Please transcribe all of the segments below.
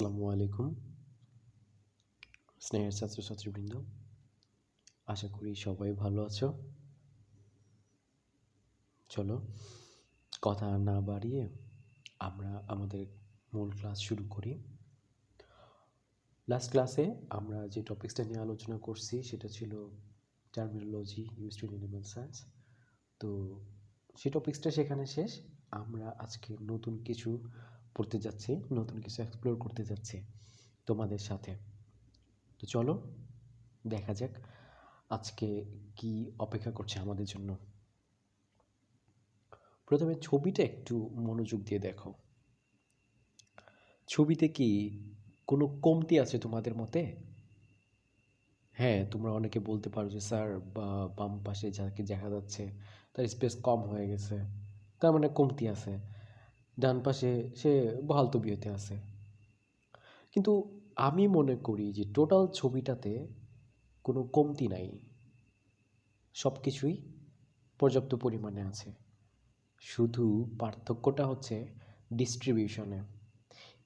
আসসালামু আলাইকুম স্নেহের ছাত্রছাত্রীবৃন্দ, আশা করি সবাই ভালো আছো। চলো কথা না বাড়িয়ে আমরা আমাদের মূল ক্লাস শুরু করি। লাস্ট ক্লাসে আমরা যে টপিক্সটা নিয়ে আলোচনা করছি সেটা ছিল terminology used in animal science. তো সেই টপিক্সটা সেখানে শেষ। আমরা আজকে নতুন কিছু পড়তে যাচ্ছি, নতুন কিছু এক্সপ্লোর করতে যাচ্ছি তোমাদের সাথে। তো চলো দেখা যাক আজকে কি অপেক্ষা করছে আমাদের জন্য। প্রথমে ছবিটা একটু মনোযোগ দিয়ে দেখো। ছবিতে কি কোনো কমতি আছে তোমাদের মতে? হ্যাঁ, তোমরা অনেকে বলতে পারো যে স্যার বাম পাশে যাকে দেখা যাচ্ছে তার স্পেস কম হয়ে গেছে, তার মানে কমতি আছে। ডান পাশে সে বহাল তবিয়তে আছে। কিন্তু আমি মনে করি যে টোটাল ছবিটাতে কোনো কমতি নাই, সব কিছুই পর্যাপ্ত পরিমাণে আছে। শুধু পার্থক্যটা হচ্ছে ডিস্ট্রিবিউশনে।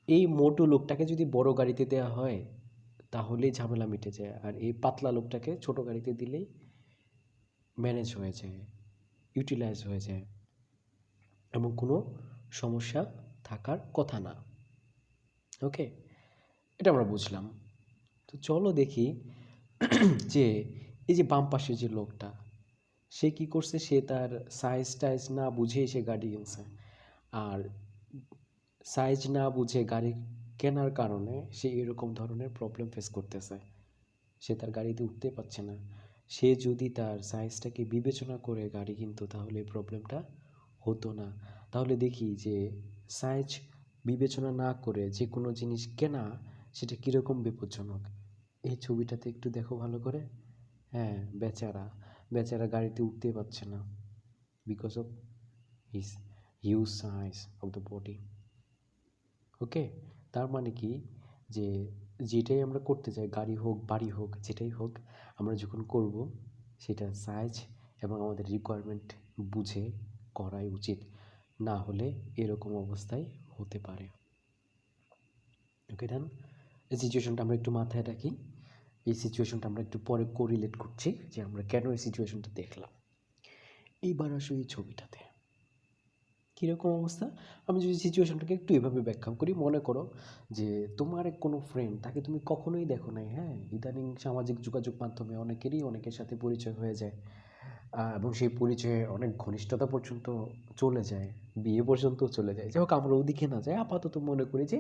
এই মোটু লোকটাকে যদি বড় গাড়িতে দেওয়া হয় তাহলেই ঝামেলা মিটে যায়, আর এই পাতলা লোকটাকে ছোট গাড়িতে দিলেই ম্যানেজ হয়ে যায়, ইউটিলাইজ হয়ে যায় এবং কোনো সমস্যা থাকার কথা না। ওকে, এটা আমরা বুঝলাম। তো চলো দেখি যে এই যে বাম পাশে যে লোকটা, সে কি করছে, সে তার সাইজ টাইজ না বুঝেই সে গাড়ি কিনছে। আর সাইজ না বুঝে গাড়ি কেনার কারণে সে এরকম ধরনের প্রবলেম ফেস করতেছে। সে তার গাড়িতে উঠতে পারছে না। সে যদি তার সাইজটাকে বিবেচনা করে গাড়ি কিনতো তাহলে এই প্রবলেমটা হতো না। তাহলে দেখি যে সাইজ বিবেচনা না করে যে কোনো জিনিস কেনা সেটা কীরকম বিপজ্জনক। এই ছবিটাতে একটু দেখো ভালো করে। হ্যাঁ, বেচারা বেচারা গাড়িতে উঠতে পারছে না because of his huge size of the body. Okay, তার মানে কি যে যেটাই আমরা করতে চাই, গাড়ি হোক বাড়ি হোক যেটাই হোক, আমরা যখন করব সেটা সাইজ এবং আমাদের রিকোয়ারমেন্ট বুঝে করাই উচিত, না হলে এরকম অবস্থায় হতে পারে। ওকে ডান। এই সিচুয়েশনটা আমরা একটু মাথায় রাখি। এই সিচুয়েশনটা আমরা একটু পরে কোরিলেট করছি যে আমরা কেন এই সিচুয়েশনটা দেখলাম। এইবার আসো এই ছবিটাতে কীরকম অবস্থা। আমি যদি সিচুয়েশনটাকে একটু এভাবে ব্যাখ্যা করি, মনে করো যে তোমার কোনো ফ্রেন্ড, তাকে তুমি কখনোই দেখো নাই। হ্যাঁ, ইদানিং সামাজিক যোগাযোগ মাধ্যমে অনেকেরই অনেকের সাথে পরিচয় হয়ে যায়, এবং সেই পরিচয়ে অনেক ঘনিষ্ঠতা পর্যন্ত চলে যায়, বিয়ে পর্যন্ত চলে যায়। যাই হোক, আমরা ওদিকে না যাই, আপাতত মনে করি যে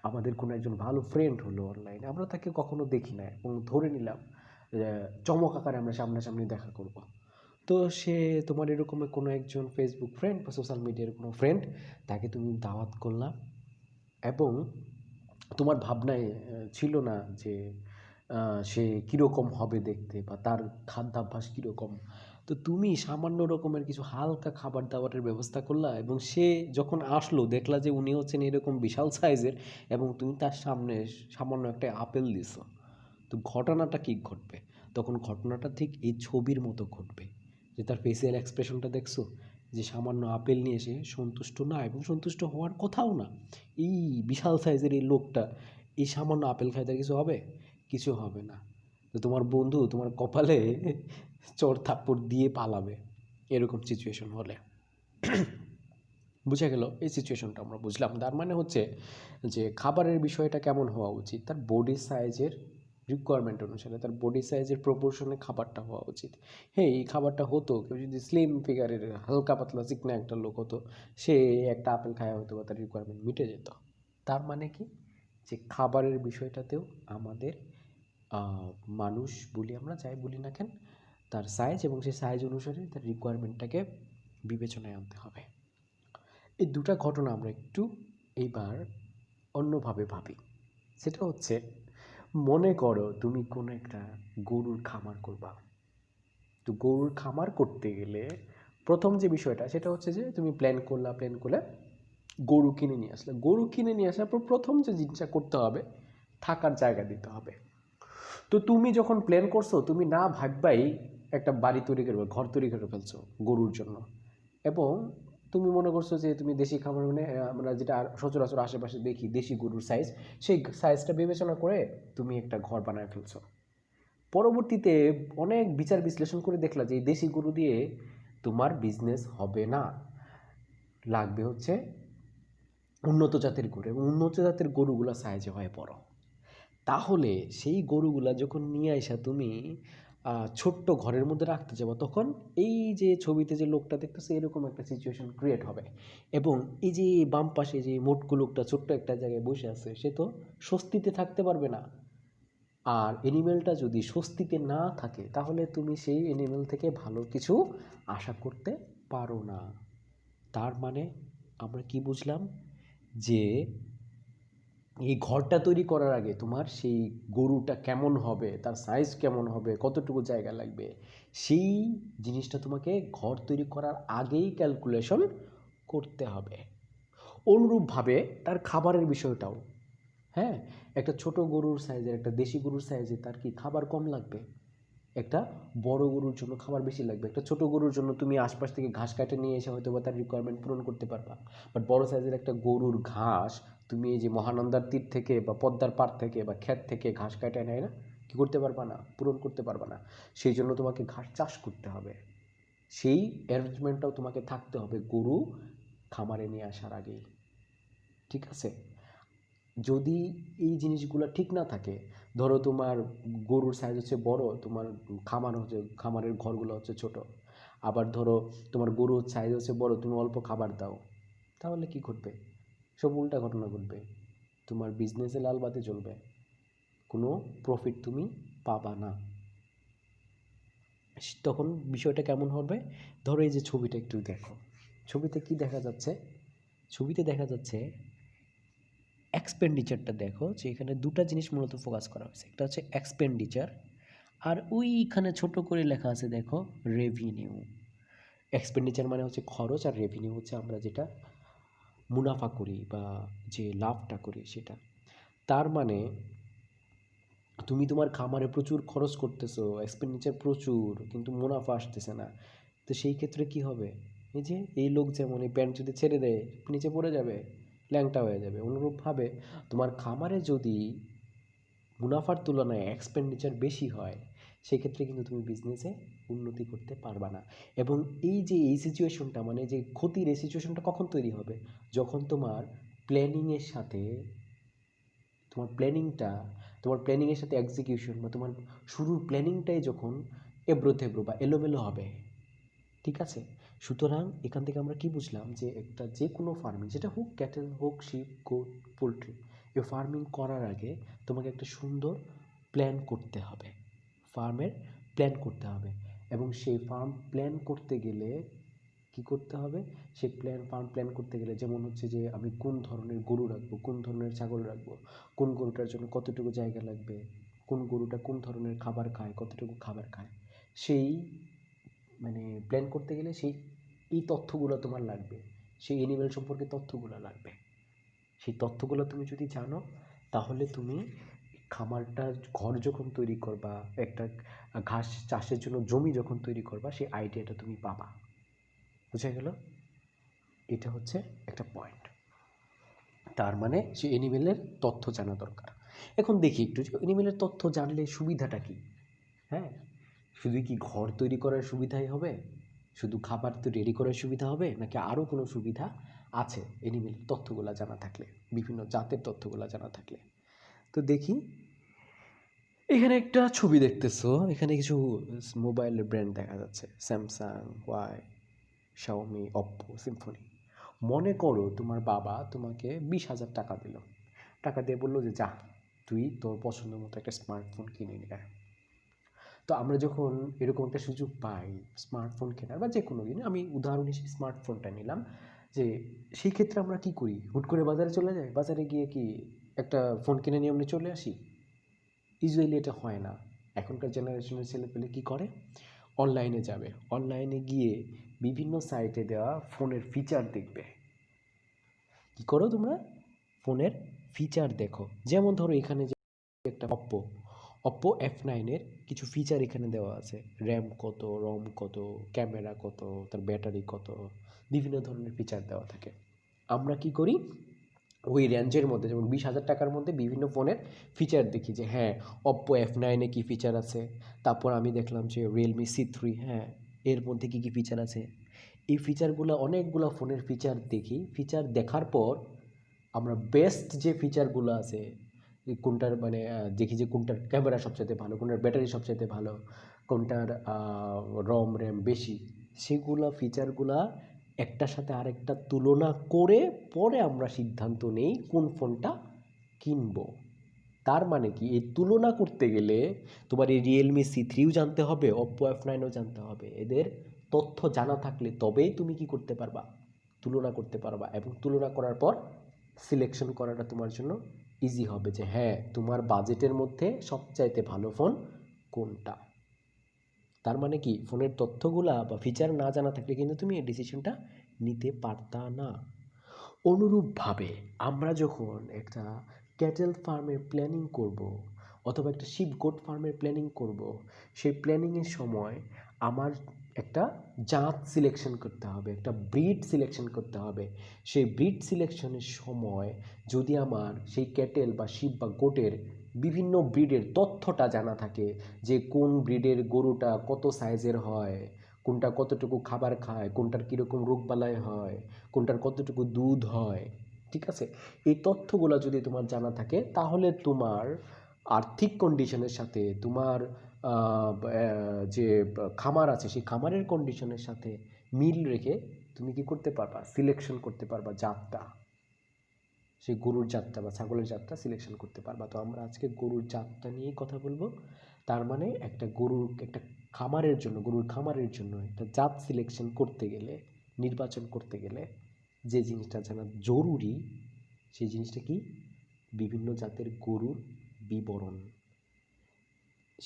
আমাদের কোনো একজন ভালো ফ্রেন্ড হলো অনলাইনে, আমরা তাকে কখনো দেখি না এবং ধরে নিলাম চমক আকারে আমরা সামনাসামনি দেখা করব। তো সে তোমার এরকম কোনো একজন ফেসবুক ফ্রেন্ড বা সোশ্যাল মিডিয়ার কোনো ফ্রেন্ড, তাকে তুমি দাওয়াত করলাম এবং তোমার ভাবনায় ছিল না যে সে কীরকম হবে দেখতে বা তার খাদ্যাভ্যাস কীরকম। তো তুমি সামান্য রকমের কিছু হালকা খাবার দাবারের ব্যবস্থা করলা এবং সে যখন আসলো দেখলা যে উনি হচ্ছেন এরকম বিশাল সাইজের এবং তুমি তার সামনে সামান্য একটা আপেল দিছো। তো ঘটনাটা কী ঘটবে তখন? ঘটনাটা ঠিক এই ছবির মতো ঘটবে, যে তার ফেসিয়াল এক্সপ্রেশনটা দেখছো, যে সামান্য আপেল নিয়ে এসে সন্তুষ্ট না এবং সন্তুষ্ট হওয়ার কথাও না। এই বিশাল সাইজের এই লোকটা এই সামান্য আপেল খাইতে কিছু হবে? কিছু হবে না। তো তোমার বন্ধু তোমার কপালে চড় থাপ্পড় দিয়ে পালাবে এরকম সিচুয়েশন হলে। বুঝা গেল? এই সিচুয়েশনটা আমরা বুঝলাম। তার মানে হচ্ছে যে খাবারের বিষয়টা কেমন হওয়া উচিত, তার বডি সাইজের রিকোয়ারমেন্ট অনুসারে, তার বডি সাইজের প্রপোর্শনে খাবারটা হওয়া উচিত। হ্যাঁ, এই খাবারটা হতো, কেউ যদি স্লিম ফিগারের হালকা পাতলা চিকনা একটা লোক হতো, সে একটা আপেল খায়া হয়তো বা তার রিকোয়ারমেন্ট মিটে যেত। তার মানে কি যে খাবারের বিষয়টাতেও আমাদের মানুষ বলি আমরা, যাই বলি না কেন, তার সাইজ এবং সেই সাইজ অনুসারে তার রিকোয়ারমেন্টটাকে বিবেচনায় আনতে হবে। এই দুটা ঘটনা আমরা একটু এইবার অন্যভাবে ভাবি। সেটা হচ্ছে, মনে করো তুমি কোনো একটা গরুর খামার করবা। তো গরুর খামার করতে গেলে প্রথম যে বিষয়টা সেটা হচ্ছে যে তুমি প্ল্যান করে গরু কিনে নিয়ে আসলে। গরু কিনে নিয়ে আসার পর প্রথম যে জিনিসটা করতে হবে, থাকার জায়গা দিতে হবে। তো তুমি যখন প্ল্যান করছো, তুমি না ভাববাই একটা বাড়ি তৈরি করবে, ঘর তৈরি করে ফেলছো গরুর জন্য, এবং তুমি মনে করছো যে তুমি দেশি খাবার মানে আমরা যেটা সচরাচর আশেপাশে দেখি দেশি গরুর সাইজ, সেই সাইজটা বিবেচনা করে তুমি একটা ঘর বানায় ফেলছো। পরবর্তীতে অনেক বিচার বিশ্লেষণ করে দেখলা যে এই দেশি গরু দিয়ে তোমার বিজনেস হবে না, লাগবে হচ্ছে উন্নত জাতের গরু, এবং উন্নত জাতের গরুগুলো সাইজে হয় বড়। তাহলে সেই গরুগুলা যখন নিয়ে আইসা তুমি ছোট্ট ঘরের মধ্যে রাখতে যাবো, তখন এই যে ছবিতে যে লোকটা দেখতেছে এরকম একটা সিচুয়েশন ক্রিয়েট হবে। এবং এই যে বাম পাশে যে মোটকু লোকটা ছোট্ট একটা জায়গায় বসে আছে, সে তো স্বস্তিতে থাকতে পারবে না। আর অ্যানিমেলটা যদি স্বস্তিতে না থাকে, তাহলে তুমি সেই অ্যানিমেল থেকে ভালো কিছু আশা করতে পারো না। তার মানে আমরা কি বুঝলাম, যে এই ঘরটা তৈরি করার আগে তোমার সেই গরুটা কেমন হবে, তার সাইজ কেমন হবে, কতটুকু জায়গা লাগবে, সেই জিনিসটা তোমাকে ঘর তৈরি করার আগেই ক্যালকুলেশন করতে হবে। অনুরূপভাবে তার খাবারের বিষয়টাও, হ্যাঁ, একটা ছোট গরুর সাইজের, একটা দেশি গরুর সাইজে তার কি খাবার কম লাগবে, একটা বড় গরুর জন্য খাবার বেশি লাগবে। একটা ছোট গরুর জন্য তুমি আশপাশ থেকে ঘাস কাটে নিয়ে এসে হয়তো বা তার রিকোয়ারমেন্ট পূরণ করতে পারবা, বাট বড় সাইজের একটা গরুর ঘাস তুমি এই যে মহানন্দার তীর থেকে বা পদ্মার পাড় থেকে বা ক্ষেত থেকে ঘাস কাটে নেয় না, কি করতে পারবা না, পূরণ করতে পারবা না। সেই জন্য তোমাকে ঘাস চাষ করতে হবে, সেই অ্যারেঞ্জমেন্টটাও তোমাকে থাকতে হবে গরু খামারে নিয়ে আসার আগেই। ঠিক আছে? যদি এই জিনিসগুলো ঠিক না থাকে, ধরো তোমার গরুর সাইজ হচ্ছে বড়, তোমার খামারের ঘরগুলো হচ্ছে ছোট, আবার ধরো তোমার গরুর সাইজ হচ্ছে বড়, তুমি অল্প খাবার দাও, তাহলে কি ঘটবে? সব উল্টা ঘটনা ঘটবে, তোমার বিজনেসে লাল বাতি জ্বলবে, কোনো প্রফিট তুমি পাবা না। তখন বিষয়টা কেমন হবে? ধরো এই যে ছবিটা একটু দেখো, ছবিতে কি দেখা যাচ্ছে? ছবিতে দেখা যাচ্ছে এক্সপেন্ডিচারটা দেখো, যে এখানে দুটা জিনিস মূলত ফোকাস করা হয়েছে, একটা হচ্ছে এক্সপেন্ডিচার, আর ওইখানে ছোট করে লেখা আছে দেখো রেভিনিউ। এক্সপেন্ডিচার মানে হচ্ছে খরচ, আর রেভিনিউ হচ্ছে আমরা যেটা মুনাফা করি বা যে লাভটা করি সেটা। তার মানে তুমি তোমার খামারে প্রচুর খরচ করতেছো, এক্সপেন্ডিচার প্রচুর, কিন্তু মুনাফা আসতেছে না। তো সেই ক্ষেত্রে কি হবে? এই যে এই লোক যেমন এই প্যান্ট যদি ছেড়ে দেয় নিচে পড়ে যাবে, ল্যাংটা হয়ে যাবে। অনুরূপভাবে তোমার খামারে যদি মুনাফার তুলনায় এক্সপেন্ডিচার বেশি হয়, সেক্ষেত্রে কিন্তু তুমি বিজনেসে উন্নতি করতে পারবা না। এবং এই যে এই সিচুয়েশনটা, মানে যে ক্ষতির এই সিচুয়েশনটা কখন তৈরি হবে? যখন তোমার প্ল্যানিংয়ের সাথে তোমার প্ল্যানিংয়ের সাথে এক্সিকিউশন বা তোমার শুরুর প্ল্যানিংটাই যখন এবড়ো-থেবড়ো বা এলোমেলো হবে। ঠিক আছে? সুতরাং এখান থেকে আমরা কি বুঝলাম, যে একটা যে কোনো ফার্মিং, যেটা হোক, ক্যাটেল হোক, শিপ, গোট, পোলট্রি, এই ফার্মিং করার আগে তোমাকে একটা সুন্দর প্ল্যান করতে হবে, ফার্মের প্ল্যান করতে হবে। এবং সেই ফার্ম প্ল্যান করতে গেলে কি করতে হবে? সেই ফার্ম প্ল্যান করতে গেলে যেমন হচ্ছে যে আমি কোন ধরনের গরু রাখবো, কোন ধরনের ছাগল রাখবো, কোন গরুটার জন্য কতটুকু জায়গা লাগবে, কোন গরুটা কোন ধরনের খাবার খায়, কতটুকু খাবার খায়, সেই মানে প্ল্যান করতে গেলে এই তথ্যগুলো তোমার লাগবে, সেই অ্যানিমেল সম্পর্কে তথ্যগুলো লাগবে। সেই তথ্যগুলো তুমি যদি জানো, তাহলে তুমি খামারটা ঘর যখন তৈরি করবা, একটা ঘাস চাষের জন্য জমি যখন তৈরি করবা, সেই আইডিয়াটা তুমি পাবা। বুঝা গেল? এটা হচ্ছে একটা পয়েন্ট। তার মানে সেই অ্যানিমেলের তথ্য জানা দরকার। এখন দেখি একটু যে অ্যানিমেলের তথ্য জানলে সুবিধাটা কি? হ্যাঁ, শুধু কি ঘর তৈরি করার সুবিধাই হবে, শুধু খাবার তো রেডি করার সুবিধা হবে, নাকি আরও কোনো সুবিধা আছে অ্যানিমেলের তথ্যগুলো জানা থাকলে, বিভিন্ন জাতের তথ্যগুলো জানা থাকলে? তো দেখি, এখানে একটা ছবি দেখতেছো, এখানে কিছু মোবাইলের ব্র্যান্ড দেখা যাচ্ছে, স্যামসাং, ওয়াই, শাওমি, অপ্পো, সিম্ফনি। মনে করো তোমার বাবা তোমাকে 20,000 টাকা দিল, টাকা দিয়ে বললো যে যা, তুই তোর পছন্দ মতো একটা স্মার্টফোন কিনে নিয়ে আয়। তো আমরা যখন এরকম একটা সুযোগ পাই স্মার্টফোন কেনার, বা যে কোনো দিন আমি উদাহরণ হিসেবে স্মার্টফোনটা নিলাম, যে সেই ক্ষেত্রে আমরা কি করি? হুট করে বাজারে চলে যাই, বাজারে গিয়ে কি একটা ফোন কিনে নিয়ে আমরা চলে আসি? ইউজুয়ালি এটা হয় না। এখনকার জেনারেশনের ছেলেপেলে কী করে? অনলাইনে যাবে, অনলাইনে গিয়ে বিভিন্ন সাইটে দেওয়া ফোনের ফিচার দেখবে। কী করো তোমরা? ফোনের ফিচার দেখো। যেমন ধরো এখানে যে একটা অপ্পো F9-এর কিছু ফিচার এখানে দেওয়া আছে, র্যাম কত, রম কত, ক্যামেরা কত, তার ব্যাটারি কত, বিভিন্ন ধরনের ফিচার দেওয়া থাকে। আমরা কি করি, ওই রেঞ্জের মধ্যে যেমন 20,000 টাকার মধ্যে বিভিন্ন ফোনের ফিচার দেখি যে হ্যাঁ Oppo F9-এ কী ফিচার আছে, তারপর আমি দেখলাম যে Realme C3, হ্যাঁ এর মধ্যে কী কী ফিচার আছে। এই ফিচারগুলো অনেকগুলো ফোনের ফিচার দেখি, ফিচার দেখার পর আমরা বেস্ট যে ফিচারগুলো আছে কোনটার মানে দেখি যে কোনটার ক্যামেরা সবচাইতে ভালো, কোনটার ব্যাটারি সবচাইতে ভালো, কোনটার রম র্যাম বেশি, সেগুলো ফিচারগুলা একটার সাথে আরেকটা তুলনা করে পরে আমরা সিদ্ধান্ত নেই কোন ফোনটা কিনবো। তার মানে কি, এই তুলনা করতে গেলে তোমার এই Realme C3ও জানতে হবে, Oppo F9ও জানতে হবে। এদের তথ্য জানা থাকলে তবেই তুমি কি করতে পারবা, তুলনা করতে পারবা, এবং তুলনা করার পর সিলেকশন করাটা তোমার জন্য ইজি হবে যে হ্যাঁ তোমার বাজেটের মধ্যে সবচাইতে ভালো ফোন কোনটা। তার মানে কি, ফোনের তথ্যগুলা বা ফিচার না জানা থাকলে কিন্তু তুমি এই ডিসিশনটা নিতে পারতা না। অনুরূপভাবে আমরা যখন একটা ক্যাটেল ফার্মের প্ল্যানিং করব অথবা একটা শিপ গোট ফার্মের প্ল্যানিং করব, সেই প্ল্যানিংয়ের সময় আমার একটা জাত সিলেকশন করতে হবে, একটা ব্রিড সিলেকশন করতে হবে। সেই ব্রিড সিলেকশনের সময় যদি আমার সেই ক্যাটেল বা শিপ বা গোটের বিভিন্ন ব্রিডের তথ্যটা জানা থাকে, যে কোন ব্রিডের গরুটা কত সাইজের হয়, কোনটা কতটুকু খাবার খায়, কোনটার কীরকম রোগবালাই হয়, কোনটার কতটুকু দুধ হয়, ঠিক আছে, এই তথ্যগুলো যদি তোমার জানা থাকে তাহলে তোমার আর্থিক কন্ডিশনের সাথে তোমার যে খামার আছে সেই খামারের কন্ডিশনের সাথে মিল রেখে তুমি কি করতে পারবা, সিলেকশন করতে পারবা জাতটা, সেই গরুর জাতটা বা ছাগলের জাতটা সিলেকশন করতে পারবা। তো আমরা আজকে গরুর জাতটা নিয়েই কথা বলবো। তার মানে একটা গরুর একটা খামারের জন্য, গরুর খামারের জন্য একটা জাত সিলেকশন করতে গেলে, নির্বাচন করতে গেলে যে জিনিসটা জানা জরুরি, সেই জিনিসটা কি, বিভিন্ন জাতের গরুর বিবরণ।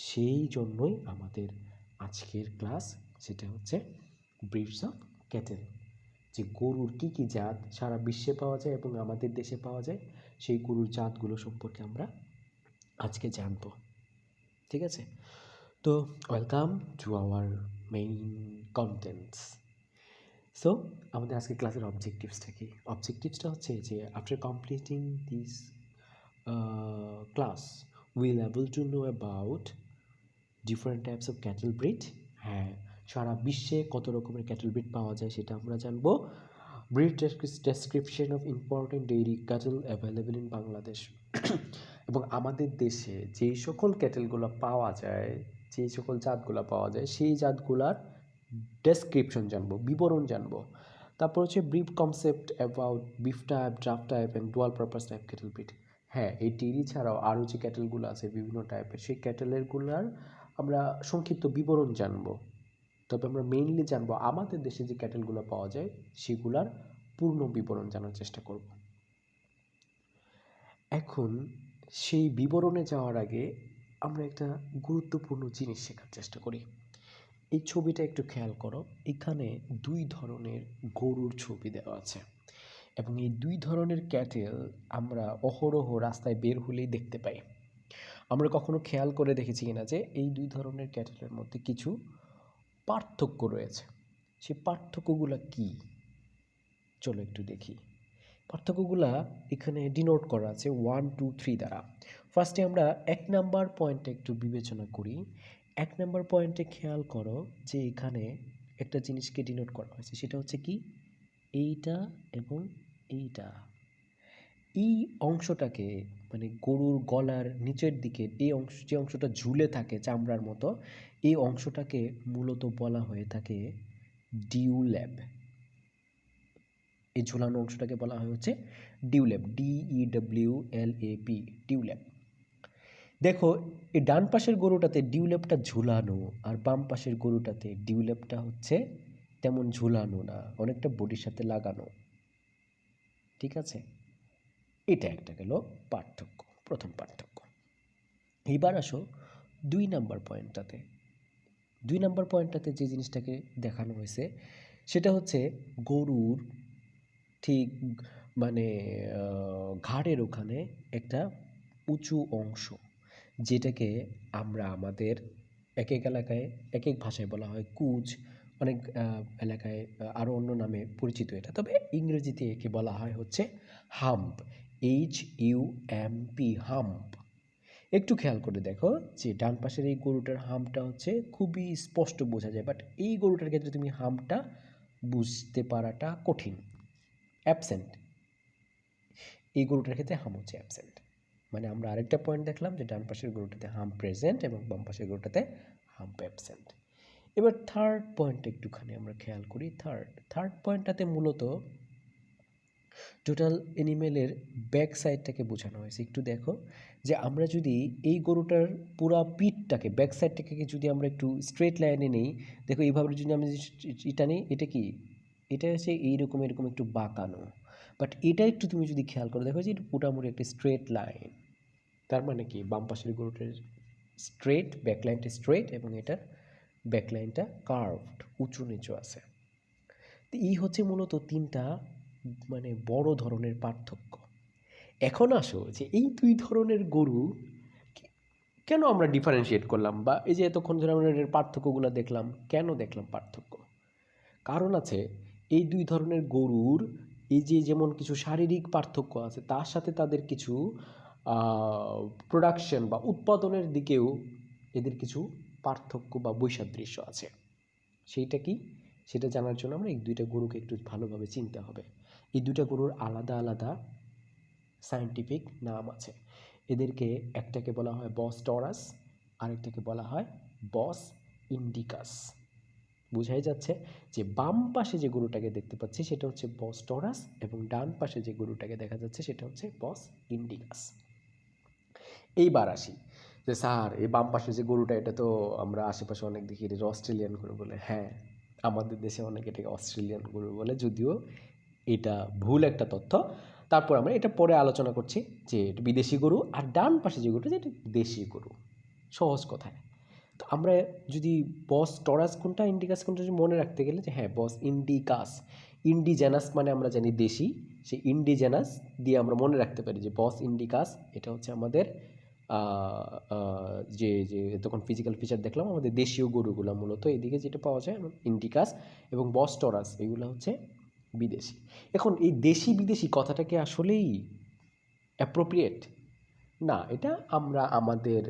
সেই জন্যই আমাদের আজকের ক্লাস, সেটা হচ্ছে ব্রিডস অফ ক্যাটেল, যে গরুর কী কী জাত সারা বিশ্বে পাওয়া যায় এবং আমাদের দেশে পাওয়া যায়, সেই গরুর জাতগুলো সম্পর্কে আমরা আজকে জানব। ঠিক আছে, তো welcome to our main contents. So আমাদের আজকে ক্লাসের অবজেক্টিভসটা কি, অবজেক্টিভসটা হচ্ছে যে after completing this class will able to know about different types of cattle breed. হ্যাঁ, সারা বিশ্বে কত রকমের ক্যাটেল ব্রিড পাওয়া যায় সেটা আমরা জানবো। Breed description of important dairy cattle available in Bangladesh. এবং আমাদের দেশে যেই সকল ক্যাটেলগুলো পাওয়া যায়, যেই সকল জাতগুলো পাওয়া যায়, সেই জাতগুলার ডেসক্রিপশন জানবো, বিবরণ জানবো। তারপর হচ্ছে brief concept about beef type, draft type and dual purpose type cattle breed. হ্যাঁ, এই ডেইরি ছাড়াও আরও যে ক্যাটেলগুলো আছে বিভিন্ন টাইপের, সেই ক্যাটেলেরগুলার আমরা সংক্ষিপ্ত বিবরণ জানবো। তবে আমরা মেইনলি জানবো আমাদের দেশে যে ক্যাটেলগুলো পাওয়া যায় সেগুলার পূর্ণ বিবরণ জানার চেষ্টা করব। এখন সেই বিবরণে যাওয়ার আগে আমরা একটা গুরুত্বপূর্ণ জিনিস শেখার চেষ্টা করি। এই ছবিটা একটু খেয়াল করো, এখানে দুই ধরনের গরুর ছবি দেওয়া আছে এবং এই দুই ধরনের ক্যাটেল আমরা অহরহ রাস্তায় বের হলেই দেখতে পাই। আমরা কখনো খেয়াল করে দেখেছি কিনা যে এই দুই ধরনের ক্যাটেলের মধ্যে কিছু পার্থক্য রয়েছে, সেই পার্থক্যগুলো কি, চলো একটু দেখি। পার্থক্যগুলা এখানে ডিনোট করা আছে 1, 2, 3 দ্বারা। ফার্স্টে আমরা 1 নাম্বার পয়েন্টে একটু বিবেচনা করি। 1 নাম্বার পয়েন্টে খেয়াল করো যে এখানে একটা জিনিসকে ডিনোট করা হয়েছে, সেটা হচ্ছে কি, এইটা এবং এইটা। এই অংশটাকে মানে গরুর গলার নিচের দিকে এই অংশ, যে অংশটা ঝুলে থাকে চামড়ার মতো, এই অংশটাকে মূলত বলা হয়ে থাকে ডিউল্যাব। এই ঝুলানো অংশটাকে বলা হয় হচ্ছে ডিউল্যাব, DEWLAB, ডিউল্যাব। দেখো এই ডান পাশের গরুটাতে ডিউল্যাবটা ঝুলানো আর বাম পাশের গরুটাতে ডিউল্যাবটা হচ্ছে তেমন ঝুলানো না, অনেকটা বডির সাথে লাগানো। ঠিক আছে, এটা একটা গেল পার্থক্য, প্রথম পার্থক্য। এইবার আসো 2 নাম্বার পয়েন্টটাতে। 2 নাম্বার পয়েন্টটাতে যে জিনিসটাকে দেখানো হয়েছে সেটা হচ্ছে গরুর ঠিক মানে ঘাড়ের ওখানে একটা উঁচু অংশ, যেটাকে আমরা আমাদের এক এক এলাকায় এক এক ভাষায় বলা হয় কুজ, অনেক এলাকায় আরও অন্য নামে পরিচিত এটা, তবে ইংরেজিতে একে বলা হয় হচ্ছে হাম্প, HUMP, হাম্প। একটু খেয়াল করে দেখো যে ডান পাশের এই গরুটার হাম্পটা হচ্ছে খুবই স্পষ্ট বোঝা যায়, বাট এই গরুটার ক্ষেত্রে তুমি হাম্পটা বুঝতে পারাটা কঠিন, অ্যাবসেন্ট। এই গরুটার ক্ষেত্রে হাম হচ্ছে অ্যাবসেন্ট। মানে আমরা আরেকটা পয়েন্ট দেখলাম যে ডান পাশের গরুটাতে হাম প্রেজেন্ট এবং বাম পাশের গরুটাতে হাম্প অ্যাবসেন্ট। এবার থার্ড পয়েন্টটা একটুখানি আমরা খেয়াল করি। থার্ড পয়েন্টটাতে মূলত টোটাল এনিমেলের ব্যাক সাইডটাকে বোঝানো হয়েছে। একটু দেখো যে আমরা যদি এই গরুটার পুরা পিঠটাকে, ব্যাক সাইডটাকে যদি আমরা একটু স্ট্রেট লাইনে নেই, দেখো এইভাবে যদি আমি এটা নিই, এটা কি, এটা হচ্ছে এইরকম এরকম একটু বাঁকানো, বাট এটা একটু তুমি যদি খেয়াল করে দেখো যে এটা মোটামুটি একটা স্ট্রেট লাইন। তার মানে কি বাম পাশের গরুটার স্ট্রেট, ব্যাকলাইনটা স্ট্রেট এবং এটার ব্যাকলাইনটা কার্ভড, উঁচু নিচু আছে। তো এই হচ্ছে মূলত তিনটা মানে বড় ধরনের পার্থক্য। এখন আসো যে এই দুই ধরনের গরু কেন আমরা ডিফারেন্সিয়েট করলাম, বা এই যে এতক্ষণ ধরে আমরা এর পার্থক্যগুলো দেখলাম, কেন দেখলাম পার্থক্য? কারণ আছে, এই দুই ধরনের গরুর এই যে যেমন কিছু শারীরিক পার্থক্য আছে, তার সাথে তাদের কিছু প্রোডাকশন বা উৎপাদনের দিকেও এদের কিছু পার্থক্য বা বৈসাদৃশ্য আছে। সেইটা কি, সেটা জানার জন্য আমরা এই দুইটা গরুকে একটু ভালোভাবে চিনতে হবে। এই দুইটা গরুর আলাদা আলাদা সায়েন্টিফিক নাম আছে। এদেরকে একটাকে বলা হয় বস টরাস, আরেকটাকে বলা হয় বস ইন্ডিকাস। বোঝাই যাচ্ছে যে বাম পাশে যে গরুটাকে দেখতে পাচ্ছি সেটা হচ্ছে বস টরাস এবং ডান পাশে যে গরুটাকে দেখা যাচ্ছে সেটা হচ্ছে বস ইন্ডিকাস। এইবার আসি যে স্যার এই বাম পাশে যে গরুটা, এটা তো আমরা আশেপাশে অনেক দেখি এটা অস্ট্রেলিয়ান গরু বলে। হ্যাঁ, আমাদের দেশে অনেক এটাকে অস্ট্রেলিয়ান গরু বলে, যদিও এটা ভুল একটা তথ্য। তারপর আমরা এটা পরে আলোচনা করছি যে এটা বিদেশি গরু, আর ডান পাশে যে গরুটা যেটা দেশি গরু। সহজ কথায় তো আমরা যদি বস টরাস কোনটা ইন্ডিকাস কোনটা যদি মনে রাখতে গেলে যে হ্যাঁ বস ইন্ডিকাস, ইন্ডিজেনাস মানে আমরা জানি দেশি, সেই ইন্ডিজেনাস দিয়ে আমরা মনে রাখতে পারি যে বস ইন্ডিকাস এটা হচ্ছে আমাদের যে যে তখন ফিজিক্যাল ফিচার দেখলাম আমাদের দেশীয় গরুগুলো মূলত এদিকে যেটা পাওয়া যায় ইন্ডিকাস, এবং বস টরাস এগুলো হচ্ছে বিদেশি। এখন এই দেশি বিদেশি কথাটা কি আসলেই অ্যাপ্রোপ্রিয়েট? না, এটা আমরা আমাদের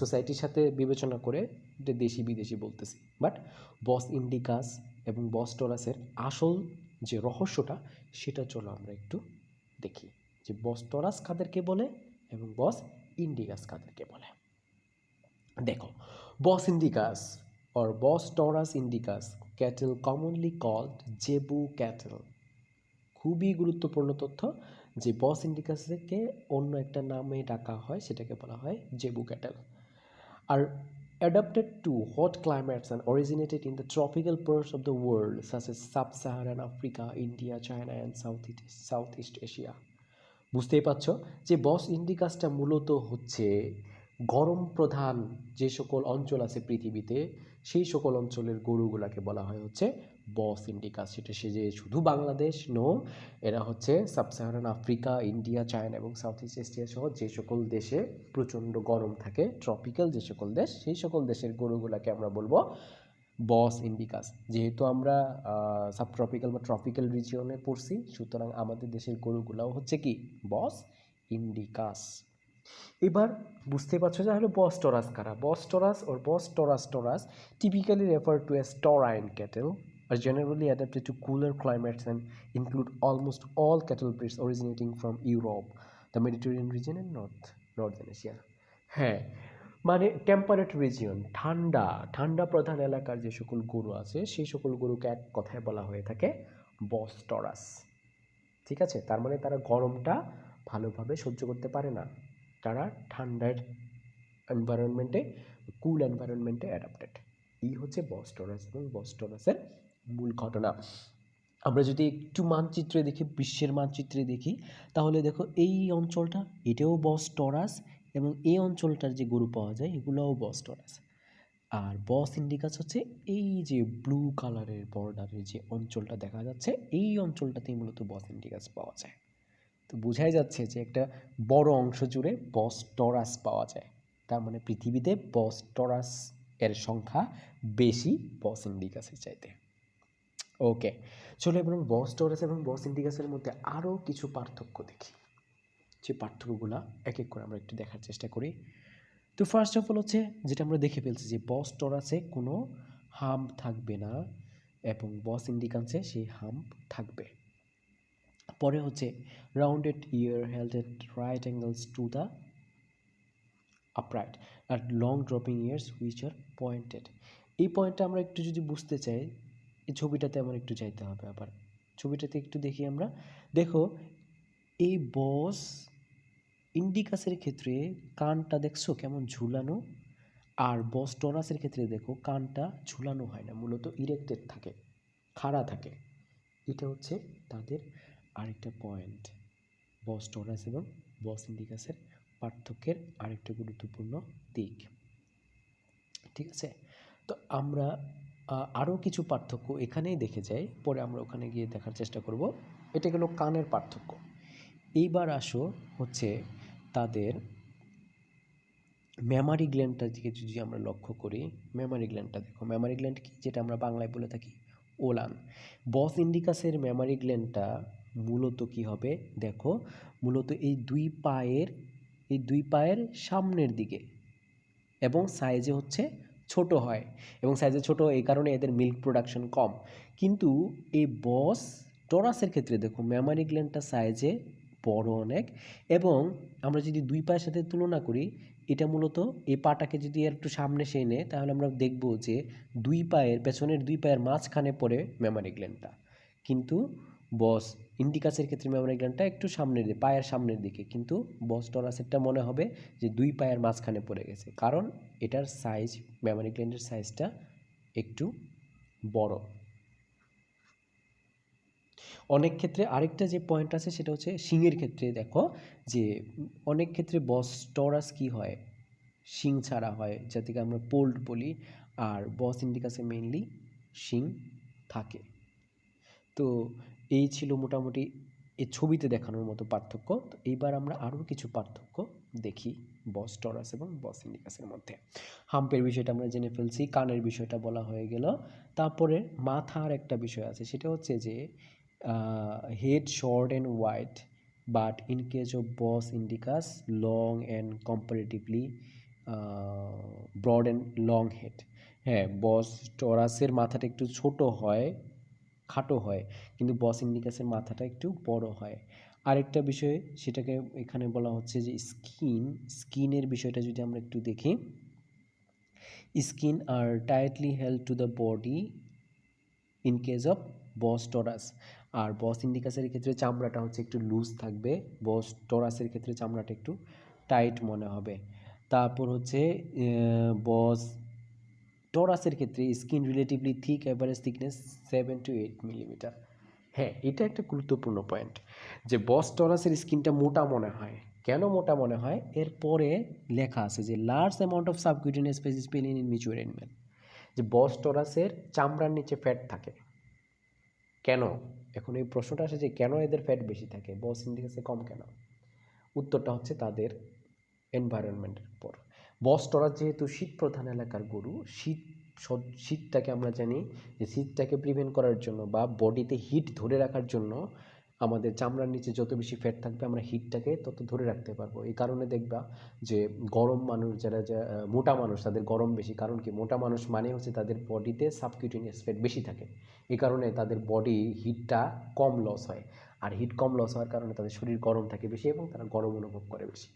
সোসাইটির সাথে বিবেচনা করে এটা দেশি বিদেশি বলতেছি, বাট বস ইন্ডিকাস এবং বস টরাসের আসল যে রহস্যটা সেটা চলো আমরা একটু দেখি যে বস টরাস কাদেরকে বলে এবং বস ইন্ডিকাস কাদেরকে বলে। দেখো, bos indicus or bos taurus indicus cattle commonly called zebu cattle। খুবই গুরুত্বপূর্ণ তথ্য যে বস ইন্ডিকাসকে অন্য একটা নামে ডাকা হয়, সেটাকে বলা হয় জেবু ক্যাটেল। আর adapted to hot climates and originated in the tropical parts of the world such as sub-Saharan Africa, India, China and Southeast Asia। বুঝতেই পারছো যে বস ইন্ডিকাসটা মূলত হচ্ছে গরম প্রধান যে সকল অঞ্চল আছে পৃথিবীতে, সেই সকল অঞ্চলের গরুগুলাকে বলা হয় হচ্ছে বস ইন্ডিকাস। সেটা সে যে শুধু বাংলাদেশ নো, এরা হচ্ছে সাবসাহারান আফ্রিকা, ইন্ডিয়া, চায়না এবং সাউথ ইস্ট এশিয়া সহ যে সকল দেশে প্রচণ্ড গরম থাকে, ট্রপিক্যাল যে সকল দেশ, সেই সকল দেশের গরুগুলাকে আমরা বলবো বস ইন্ডিকাস। যেহেতু আমরা সাবট্রপিক্যাল বা ট্রপিক্যাল রিজিয়নে পড়ছি, সুতরাং আমাদের দেশের গরুগুলাও হচ্ছে কি বস ইন্ডিকাস। এবার বুঝতে পারছো যে হলো বস টরাস কারা। Bos taurus or bos taurus taurus typically referred to as taurine cattle are generally adapted to cooler climates and include almost all cattle breeds originating from Europe, the Mediterranean region and northern Asia। হ্যাঁ, মানে temperate region, ঠান্ডা ঠান্ডা প্রধান এলাকার যে সকল গরু আছে সেই সকল গরুকে এক কথায় বলা হয়ে থাকে বস টরাস। ঠিক আছে, তার মানে তারা গরমটা ভালোভাবে সহ্য করতে পারে না, তারা ঠান্ডার এনভায়রনমেন্টে, কুল এনভায়রনমেন্টে অ্যাডাপ্টেড। এই হচ্ছে বস টরাস এবং বস টরাসের মূল ঘটনা। আমরা যদি একটু মানচিত্রে দেখি, বিশ্বের মানচিত্রে দেখি, তাহলে দেখো এই অঞ্চলটা এটাও বস টরাস এবং এই অঞ্চলটার যে গরু পাওয়া যায় এগুলোও বস টরাস। আর বস ইন্ডিকাস হচ্ছে এই যে ব্লু কালারের বর্ডারের যে অঞ্চলটা দেখা যাচ্ছে, এই অঞ্চলটাতেই মূলত বস ইন্ডিকাস পাওয়া যায়। তো বোঝাই যাচ্ছে যে একটা বড় অংশ জুড়ে বস টরাস পাওয়া যায়। তার মানে পৃথিবীতে বস টরাস এর সংখ্যা বেশি বস ইন্ডিকাসের চাইতে। ওকে, চলো এবার বস টরাস এবং বস ইন্ডিকাসের মধ্যে আরও কিছু পার্থক্য দেখি। যে পার্থক্যগুলো এক এক করে আমরা একটু দেখার চেষ্টা করি। তো ফার্স্ট অফ অল হচ্ছে যেটা আমরা দেখে ফেলছি যে বস টরাসে কোনো হাম্প থাকবে না এবং বস ইন্ডিকাসে সেই হাম্প থাকবে। পরে হচ্ছে rounded ear held at right angles to the upright or long dropping ears which are pointed. এই পয়েন্টটা আমরা একটু যদি বুঝতে চাই, এই ছবিটাতে আমার একটু যাইতে হবে। আবার ছবিটাতে একটু দেখি আমরা, দেখো এই বস ইন্ডিকাসের ক্ষেত্রে কানটা দেখছো কেমন ঝুলানো, আর বস টরাসের ক্ষেত্রে দেখো কানটা ঝুলানো হয় না, মূলত ইরেক্টেড থাকে, খাড়া থাকে। এটা হচ্ছে তাদের আরেকটা পয়েন্ট, বস টরাস এবং বস ইন্ডিকাসের পার্থক্যের আরেকটা গুরুত্বপূর্ণ দিক। ঠিক আছে, তো আমরা আরও কিছু পার্থক্য এখানেই দেখে যাই, পরে আমরা ওখানে গিয়ে দেখার চেষ্টা করব। এটা গেল কানের পার্থক্য। এইবার আসো হচ্ছে তাদের মেমারি গ্ল্যান্ডটার দিকে যদি আমরা লক্ষ্য করি। মেমারি গ্ল্যান্ডটা দেখো, মেমারি গ্ল্যান্ড কি, যেটা আমরা বাংলায় বলে থাকি ওলান। বস ইন্ডিকাসের মেমারি গ্ল্যান্ডটা মূলত কি হবে দেখো, মূলত এই দুই পায়ের সামনের দিকে এবং সাইজে হচ্ছে ছোট হয়, এবং সাইজে ছোট এই কারণে এদের মিল্ক প্রোডাকশন কম। কিন্তু এই বস টরাসের ক্ষেত্রে দেখো মেমারি গ্ল্যান্ডটা সাইজে বড় অনেক, এবং আমরা যদি দুই পায়ের সাথে তুলনা করি, এটা মূলত এই পাটাকে যদি আর একটু সামনে সে নেয় তাহলে আমরা দেখব যে পেছনের দুই পায়ের মাঝখানে পড়ে মেমারি গ্ল্যান্ডটা। কিন্তু বস ইন্ডিকাসের ক্ষেত্রে মেমারি গ্ল্যান্ডটা একটু সামনের দিকে, পায়ের সামনের দিকে, কিন্তু বস টরাসেরটা মনে হবে যে দুই পায়ের মাঝখানে পড়ে গেছে, কারণ এটার সাইজ, মেমারি গ্ল্যান্ডের সাইজটা একটু বড়। অনেক ক্ষেত্রে আরেকটা যে পয়েন্ট আছে সেটা হচ্ছে শিংয়ের ক্ষেত্রে দেখো যে অনেক ক্ষেত্রে বস টরাস কি হয়, শিং ছাড়া হয়, যাদেরকে আমরা পোল্ড বলি, আর বস ইন্ডিকাসে মেইনলি শিং থাকে। তো এই ছিল মোটামুটি এই ছবিতে দেখানোর মতো পার্থক্য। তো এইবার আমরা আরও কিছু পার্থক্য দেখি বস টরাস এবং বস ইন্ডিকাসের মধ্যে। হাম্পের বিষয়টা আমরা জেনে ফেলছি, কানের বিষয়টা বলা হয়ে গেল। তারপরে মাথার একটা বিষয় আছে, সেটা হচ্ছে যে head short and wide, but in case of Bos indicus long and comparatively broad and long head. হ্যাঁ, বস টরাসের মাথাটা একটু ছোট হয়, খাটো হয়, কিন্তু বস ইন্ডিকাসের মাথাটা একটু বড় হয়। আরেকটা বিষয় সেটাকে এখানে বলা হচ্ছে যে স্কিনের বিষয়টা যদি আমরা একটু দেখি, skin are tightly held to the body in case of bos taurus, আর বস ইন্ডিকাসের ক্ষেত্রে চামড়াটা হচ্ছে একটু লুজ থাকবে, বস টরাসের ক্ষেত্রে চামড়াটা একটু টাইট মনে হবে। তারপর হচ্ছে বস টরাসের ক্ষেত্রে skin relatively thick, average thickness 7 to 8 millimetre. হ্যাঁ, এটা একটা গুরুত্বপূর্ণ পয়েন্ট যে বস টরাসের স্কিনটা মোটা মনে হয়। কেন মোটা মনে হয়, এরপরে লেখা আছে যে large amount of subcutaneous space is present in mature animal. যে বস টরাসের চামড়ার নিচে ফ্যাট থাকে কেন, এখন এই প্রশ্নটা আসে যে কেন এদের ফ্যাট বেশি থাকে, বস ইন্ডিকাসে কম কেন? উত্তরটা হচ্ছে তাদের এনভায়রনমেন্টের উপর। বস টরাস যেহেতু শীত প্রধান এলাকার গরু, শীতটাকে আমরা জানি যে শীতটাকে প্রিভেন্ট করার জন্য বা বডিতে হিট ধরে রাখার জন্য আমাদের চামড়ার নিচে যত বেশি ফ্যাট থাকবে আমরা হিটটাকে তত ধরে রাখতে পারবো। এই কারণে দেখবা যে গরম মানুষ যারা মোটা মানুষ তাদের গরম বেশি, কারণ কি, মোটা মানুষ মানে হচ্ছে তাদের বডিতে সাবকিউটেনিয়াস ফ্যাট বেশি থাকে, এই কারণে তাদের বডি হিটটা কম লস হয়, আর হিট কম লস হওয়ার কারণে তাদের শরীর গরম থাকে বেশি এবং তারা গরম অনুভব করে বেশি।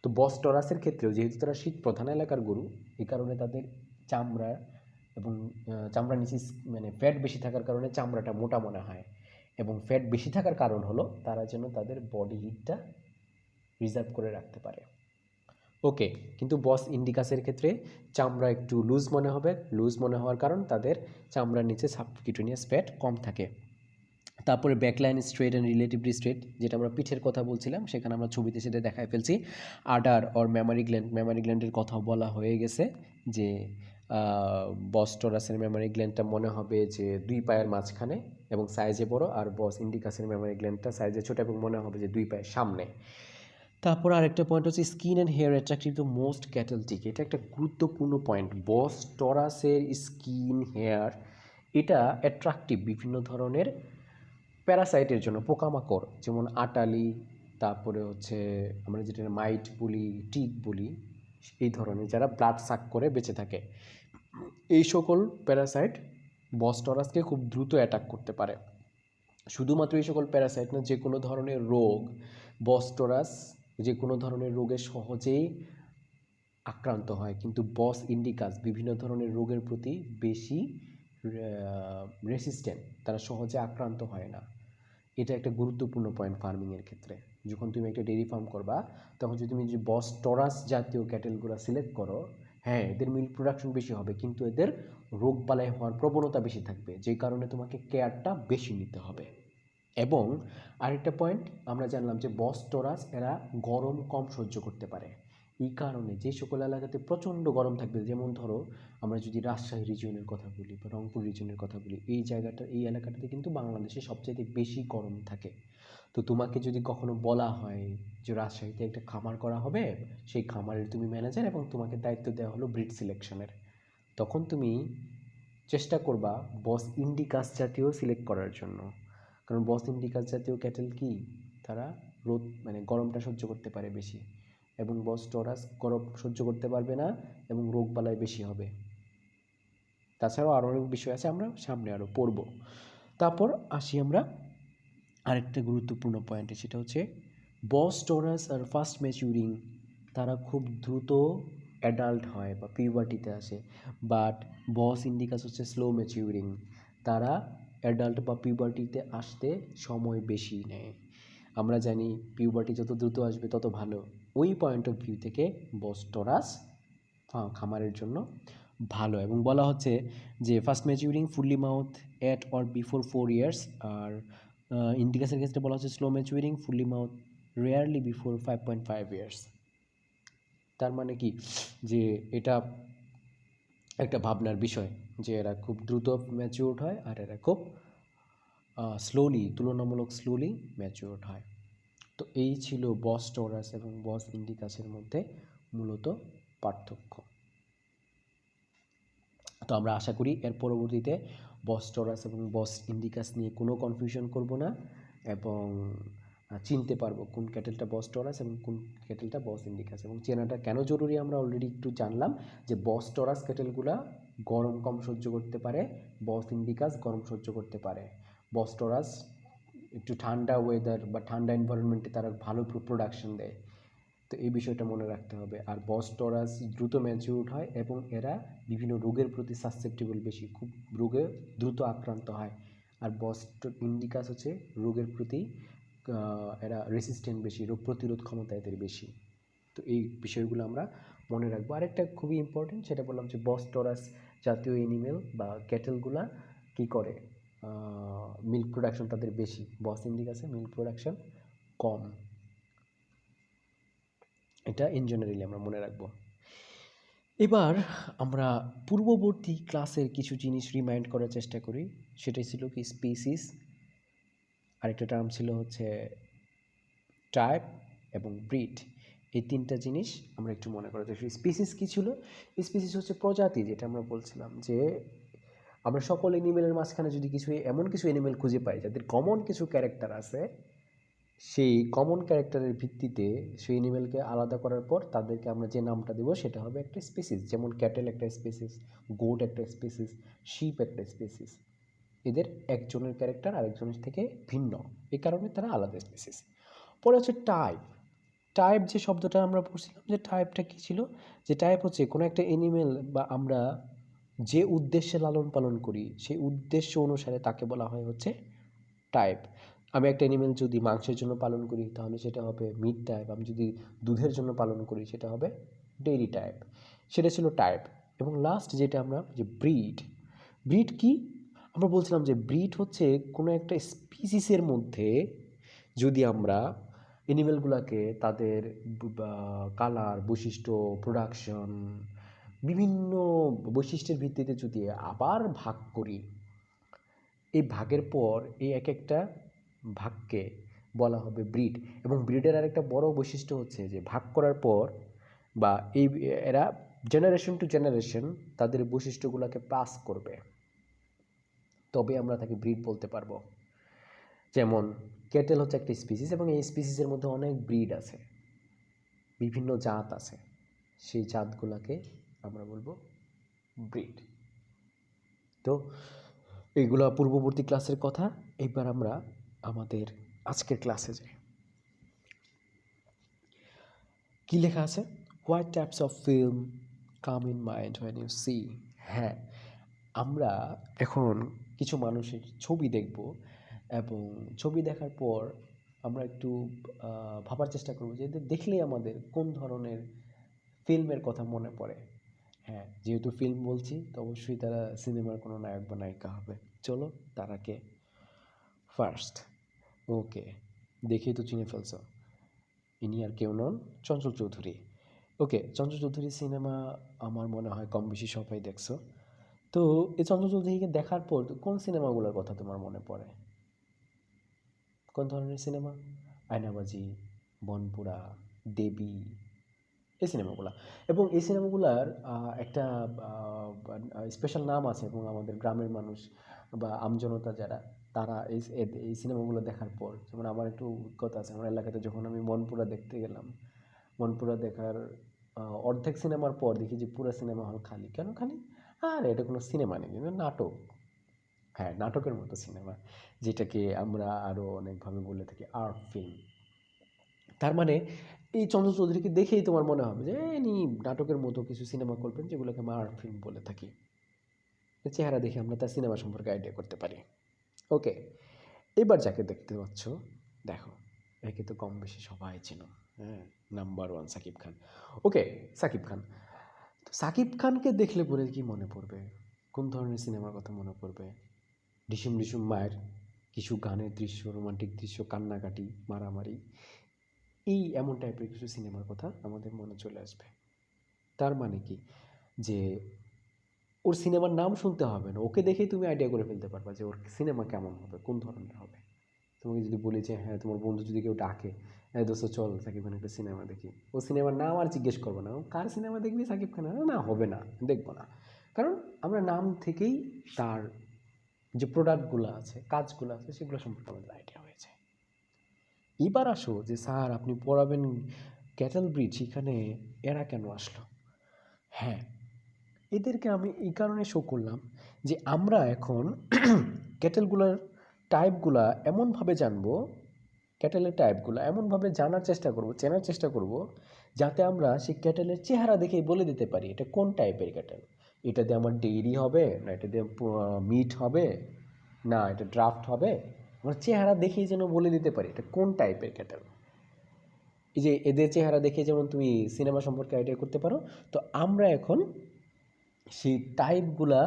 তো বস টরাসের ক্ষেত্রেও যেহেতু তারা শীত প্রধান এলাকার গরু, এই কারণে তাদের চামড়া এবং চামড়ার নিচে মানে ফ্যাট বেশি থাকার কারণে চামড়াটা মোটা মনে হয়, এবং ফ্যাট বেশি থাকার কারণ হলো তারা যেন তাদের বডি হিটটা রিজার্ভ করে রাখতে পারে। ওকে, কিন্তু বস ইন্ডিকাসের ক্ষেত্রে চামড়া একটু লুজ মনে হবে, লুজ মনে হওয়ার কারণ তাদের চামড়ার নিচে সাবকিউটেনিয়াস ফ্যাট কম থাকে। তারপরে backline straight and relatively straight, যেটা আমরা পিঠের কথা বলছিলাম, সেখানে আমরা ছবিতে সেটা দেখায় ফেলছি। আডার অর মেমারি গ্ল্যান্ডের কথা বলা হয়ে গেছে যে বস টরাসের মেমারি গ্ল্যান্ডটা মনে হবে যে দুই পায়ের মাঝখানে এবং সাইজে বড়, আর বস ইন্ডিকাসের মেমারি গ্ল্যান্ডটা সাইজে ছোট এবং মনে হবে যে দুই পায়ের সামনে। তারপর আরেকটা পয়েন্ট হচ্ছে skin and hair attractive the most cattle tick, এটা একটা গুরুত্বপূর্ণ পয়েন্ট। বস টরাসের স্কিন হেয়ার এটা অ্যাট্রাকটিভ বিভিন্ন ধরনের প্যারাসাইটের জন্য, পোকামাকড় যেমন আটালি, তারপরে হচ্ছে আমরা যেটা মাইট বলি, টিক বলি, এই ধরনের যারা ব্লাড সাক করে বেঁচে থাকে, এই সকল প্যারাসাইট বস টরাসকে খুব দ্রুত অ্যাটাক করতে পারে। শুধুমাত্র এই সকল প্যারাসাইট না, যে কোনো ধরনের রোগ বস টরাস যে কোনো ধরনের রোগে সহজেই আক্রান্ত হয়, কিন্তু বস ইন্ডিকাস বিভিন্ন ধরনের রোগের প্রতি বেশি রেসিস্ট্যান্ট, তারা সহজে আক্রান্ত হয় না। এটা একটা গুরুত্বপূর্ণ পয়েন্ট ফার্মিংয়ের ক্ষেত্রে। যখন তুমি একটা ডেইরি ফার্ম করবা, তখন যদি তুমি যে বস টরাস জাতীয় ক্যাটেলগুলো সিলেক্ট করো, হ্যাঁ এদের মিল্ক প্রোডাকশন বেশি হবে, কিন্তু এদের রোগ বালাই হওয়ার প্রবণতা বেশি থাকবে, যে কারণে তোমাকে কেয়ারটা বেশি নিতে হবে। এবং আরেকটা পয়েন্ট আমরা জানলাম যে বস টরাস এরা গরম কম সহ্য করতে পারে। এই কারণে যে সকল এলাকাতে প্রচণ্ড গরম থাকবে, যেমন ধরো আমরা যদি রাজশাহী রিজিয়নের কথা বলি বা রংপুর রিজিয়নের কথা বলি, এই এলাকাটাতে কিন্তু বাংলাদেশে সবচাইতে বেশি গরম থাকে। তো তোমাকে যদি কখনো বলা হয় যে রাজশাহীতে একটা খামার করা হবে, সেই খামারের তুমি ম্যানেজার এবং তোমাকে দায়িত্ব দেওয়া হলো ব্রিড সিলেকশনের, তখন তুমি চেষ্টা করবা বস ইন্ডিকাস জাতীয় সিলেক্ট করার জন্য। কারণ বস ইন্ডিকাস জাতীয় ক্যাটেল কি, তারা রোদ মানে গরমটা সহ্য করতে পারে বেশি, এবং বস টরাস গরম সহ্য করতে পারবে না এবং রোগবালাই বেশি হবে। তাছাড়াও আরও অনেক বিষয় আছে, আমরা সামনে আরও পড়ব। তারপর আসি আমরা আরেকটা গুরুত্বপূর্ণ পয়েন্টে, সেটা হচ্ছে বস টরাস আর ফাস্ট ম্যাচিউরিং, তারা খুব দ্রুত অ্যাডাল্ট হয় বা পিউবার্টিতে আসে। বাট বস ইন্ডিকাস হচ্ছে স্লো ম্যাচিউরিং, তারা অ্যাডাল্ট বা পিউবার্টিতে আসতে সময় বেশি নেয়। আমরা জানি পিউবার্টি যত দ্রুত আসবে তত ভালো। ওই পয়েন্ট অফ ভিউ থেকে বস টরাস খামারের জন্য ভালো। এবং বলা হচ্ছে যে fast maturing fully mouth at or before 4 years, আর ইন্ডিকাসের ক্ষেত্রে বলা হচ্ছে slow maturing fully mouth rarely before 5.5 years. তার মানে কি, যে এটা একটা ভাবনার বিষয় যে এরা খুব দ্রুত ম্যাচিউরড হয় আর এরা খুব তুলনামূলক স্লোলি ম্যাচিউরড হয়। তো এই ছিল বস টরাস এবং বস ইন্ডিকাসের মধ্যে মূলত পার্থক্য। তো আমরা আশা করি এর পরবর্তীতে বস টরাস এবং বস ইন্ডিকাস নিয়ে কোনো কনফিউশন করব না, এবং চিনতে পারবো কোন ক্যাটেলটা বস টরাস এবং কোন ক্যাটেলটা বস ইন্ডিকাস। এবং চেনাটা কেন জরুরি আমরা অলরেডি একটু জানলাম, যে বস টরাস ক্যাটেলগুলা গরম কম সহ্য করতে পারে, বস ইন্ডিকাস গরম সহ্য করতে পারে। বস টরাস একটু ঠান্ডা ওয়েদার বা ঠান্ডা এনভায়রনমেন্টে তারা ভালো প্রোডাকশন দেয়। তো এই বিষয়টা মনে রাখতে হবে। আর বস টরাস দ্রুত ম্যাচিউরড হয় এবং এরা বিভিন্ন রোগের প্রতি সাসেপ্টেবল বেশি, খুব রোগে দ্রুত আক্রান্ত হয়। আর বস ইন্ডিকাস হচ্ছে রোগের প্রতি এরা রেসিস্ট্যান্ট বেশি, রোগ প্রতিরোধ ক্ষমতা এদের বেশি। তো এই বিষয়গুলো আমরা মনে রাখবো। আরেকটা খুবই ইম্পর্টেন্ট, সেটা বললাম যে বস টরাস জাতীয় এনিমেল বা ক্যাটেলগুলা কী করে, মিল্ক প্রোডাকশন তাদের বেশি, বস ইন্ডিকাসে মিল্ক প্রোডাকশন কম। এটা ইন জেনারেলি আমরা মনে রাখবো। এবার আমরা পূর্ববর্তী ক্লাসের কিছু জিনিস রিমাইন্ড করার চেষ্টা করি। সেটাই ছিল কি স্পিসিস, আরেকটা টার্ম ছিল হচ্ছে টাইপ এবং ব্রিড। এই তিনটা জিনিস আমরা একটু মনে করার চেষ্টা করি। স্পিসিস কী ছিল? স্পিসিস হচ্ছে প্রজাতি, যেটা আমরা বলছিলাম যে আমরা সকল এনিমেলের মাঝখানে যদি এমন কিছু এনিমেল খুঁজে পাই যাদের কমন কিছু ক্যারেক্টার আছে, সেই কমন ক্যারেক্টারের ভিত্তিতে সেই এনিমেলকে আলাদা করার পর তাদেরকে আমরা যে নামটা দেবো সেটা হবে একটা স্পিসিস। যেমন ক্যাটেল একটা স্পিসিস, গোট একটা স্পিসিস, শিপ একটা স্পিসিস। এদের একজনের ক্যারেক্টার আরেকজনের থেকে ভিন্ন, এই কারণে তারা আলাদা স্পিসিস। পরে হচ্ছে টাইপ। টাইপ যে শব্দটা আমরা পড়ছিলাম, যে টাইপটা কী ছিল, যে টাইপ হচ্ছে কোনো একটা এনিমেল বা আমরা যে উদ্দেশ্যে লালন পালন করি সেই উদ্দেশ্য অনুসারে তাকে বলা হয় হচ্ছে টাইপ। আমি একটা অ্যানিমেল যদি মাংসের জন্য পালন করি তাহলে সেটা হবে মিট টাইপ, আমি যদি দুধের জন্য পালন করি সেটা হবে ডেইরি টাইপ। সেটা ছিল টাইপ। এবং লাস্ট যেটা আমরা যে ব্রিড, ব্রিড কি আমরা বলছিলাম যে ব্রিড হচ্ছে কোনো একটা স্পিসিসের মধ্যে যদি আমরা অ্যানিমেলগুলোকে তাদের কালার, বৈশিষ্ট্য, প্রোডাকশন, বিভিন্ন বৈশিষ্ট্যের ভিত্তিতে যদি আবার ভাগ করি, এই ভাগের পর এই এক একটা ভাগকে বলা হবে ব্রিড। এবং ব্রিডের আরেকটা বড় বৈশিষ্ট্য হচ্ছে যে ভাগ করার পর বা এরা জেনারেশন টু জেনারেশন তাদের বৈশিষ্ট্যগুলোকে পাস করবে। তবে আমরা তাকে ব্রিড বলতে পারবো। যেমন ক্যাটেল হচ্ছে একটা স্পিসিস এবং এই স্পিসিসের মধ্যে অনেক ব্রিড আছে, বিভিন্ন জাত আছে, সেই জাতগুলোকে আমরা বলবো ব্রিড। তো এইগুলো পূর্ববর্তী ক্লাসের কথা। এবার আমরা আমাদের আজকের ক্লাসে যাই। কি লেখা আছে? What types of film come in mind when you see. হ্যাঁ, আমরা এখন কিছু মানুষের ছবি দেখব এবং ছবি দেখার পর আমরা একটু ভাবার চেষ্টা করব যে এদের দেখলেই আমাদের কোন ধরনের ফিল্মের কথা মনে পড়ে। হ্যাঁ, যেহেতু ফিল্ম বলছি তো অবশ্যই তারা সিনেমার কোনো নায়ক বা নায়িকা হবে। চলো তারা কে? ফার্স্ট, ওকে, দেখেই তো চিনে ফেলছো, ইনি আর কেউ নন, চঞ্চল চৌধুরী। ওকে, চঞ্চল চৌধুরীর সিনেমা আমার মনে হয় কম বেশি সবাই দেখছো। তো এই চঞ্চল চৌধুরীকে দেখার পর কোন সিনেমাগুলোর কথা তোমার মনে পড়ে? কোন ধরনের সিনেমা? আয়নাবাজি, বনপুরা, দেবী, এই সিনেমাগুলো। এবং এই সিনেমাগুলার একটা স্পেশাল নাম আছে এবং আমাদের গ্রামের মানুষ বা আমজনতা যারা, তারা এই সিনেমাগুলো দেখার পর, যেমন আমার একটু অভিজ্ঞতা আছে, আমার এলাকাতে যখন আমি মনপুরা দেখতে গেলাম, মনপুরা দেখার অর্ধেক সিনেমার পর দেখি যে পুরো সিনেমা হল খালি। কেন খালি? আর এটা কোনো সিনেমা নেই, কিন্তু নাটক। হ্যাঁ, নাটকের মতো সিনেমা, যেটাকে আমরা আরও অনেকভাবে বলে থাকি আর্ট ফিল্ম। তার মানে এই চন্দ্র চৌধুরীকে দেখেই তোমার মনে হবে যে ইনি নাটকের মতো কিছু সিনেমা করবেন, যেগুলোকে আমরা আর্ট ফিল্ম বলে থাকি। চেহারা দেখে আমরা তার সিনেমা সম্পর্কে আইডিয়া করতে পারি। ওকে, এবার যাকে দেখতে পাচ্ছ, দেখো, একে তো কম বেশি সবাই চেনো। হ্যাঁ, নাম্বার ওয়ান সাকিব খান। ওকে, সাকিব খান। তো সাকিব খানকে দেখলে পরে কি মনে পড়বে? কোন ধরনের সিনেমার কথা মনে পড়বে? ডিসুম ডিসুম মায়ের কিছু গানের দৃশ্য, রোমান্টিক দৃশ্য, কান্নাকাটি, মারামারি, এই এমন টাইপের কিছু সিনেমার কথা আমাদের মনে চলে আসবে। তার মানে কি যে ওর সিনেমার নাম শুনতে হবে না, ওকে দেখেই তুমি আইডিয়া করে ফেলতে পারবা যে ওর সিনেমা কেমন হবে, কোন ধরনের হবে। তোমাকে যদি বলি যে হ্যাঁ, তোমার বন্ধু যদি কেউ ডাকে, হ্যাঁ দোস্ত চল সাকিব খানের একটা সিনেমা দেখি, ও সিনেমার নাম আর জিজ্ঞেস করবো না, ও কার সিনেমা দেখবি? সাকিব খানের। না, হবে না, দেখবো না। কারণ আমরা নাম থেকেই তার যে প্রোডাক্টগুলো আছে, কাজগুলো আছে, সেগুলো সম্পর্কে আমাদের আইডিয়া হয়েছে। এবার আসো যে স্যার আপনি পড়াবেন ক্যাটেল ব্রিড, সেখানে এরা কেন আসলো? হ্যাঁ, এদেরকে আমি এই কারণে শো করলাম যে আমরা এখন ক্যাটেলগুলোর টাইপগুলা এমনভাবে জানবো, ক্যাটেলের টাইপগুলো এমনভাবে জানার চেষ্টা করব, চেনার চেষ্টা করব, যাতে আমরা সেই ক্যাটেলের চেহারা দেখেই বলে দিতে পারি এটা কোন টাইপের ক্যাটেল। এটা দিয়ে আমার ডেইরি হবে, না এটা দিয়ে মিট হবে, না এটা ড্রাফট হবে। আমরা চেহারা দেখেই যেন বলে দিতে পারি এটা কোন টাইপের ক্যাটেল। এই যে এদের চেহারা দেখে যেমন তুমি সিনেমা সম্পর্কে আইডিয়া করতে পারো, তো আমরা এখন সেই টাইপগুলা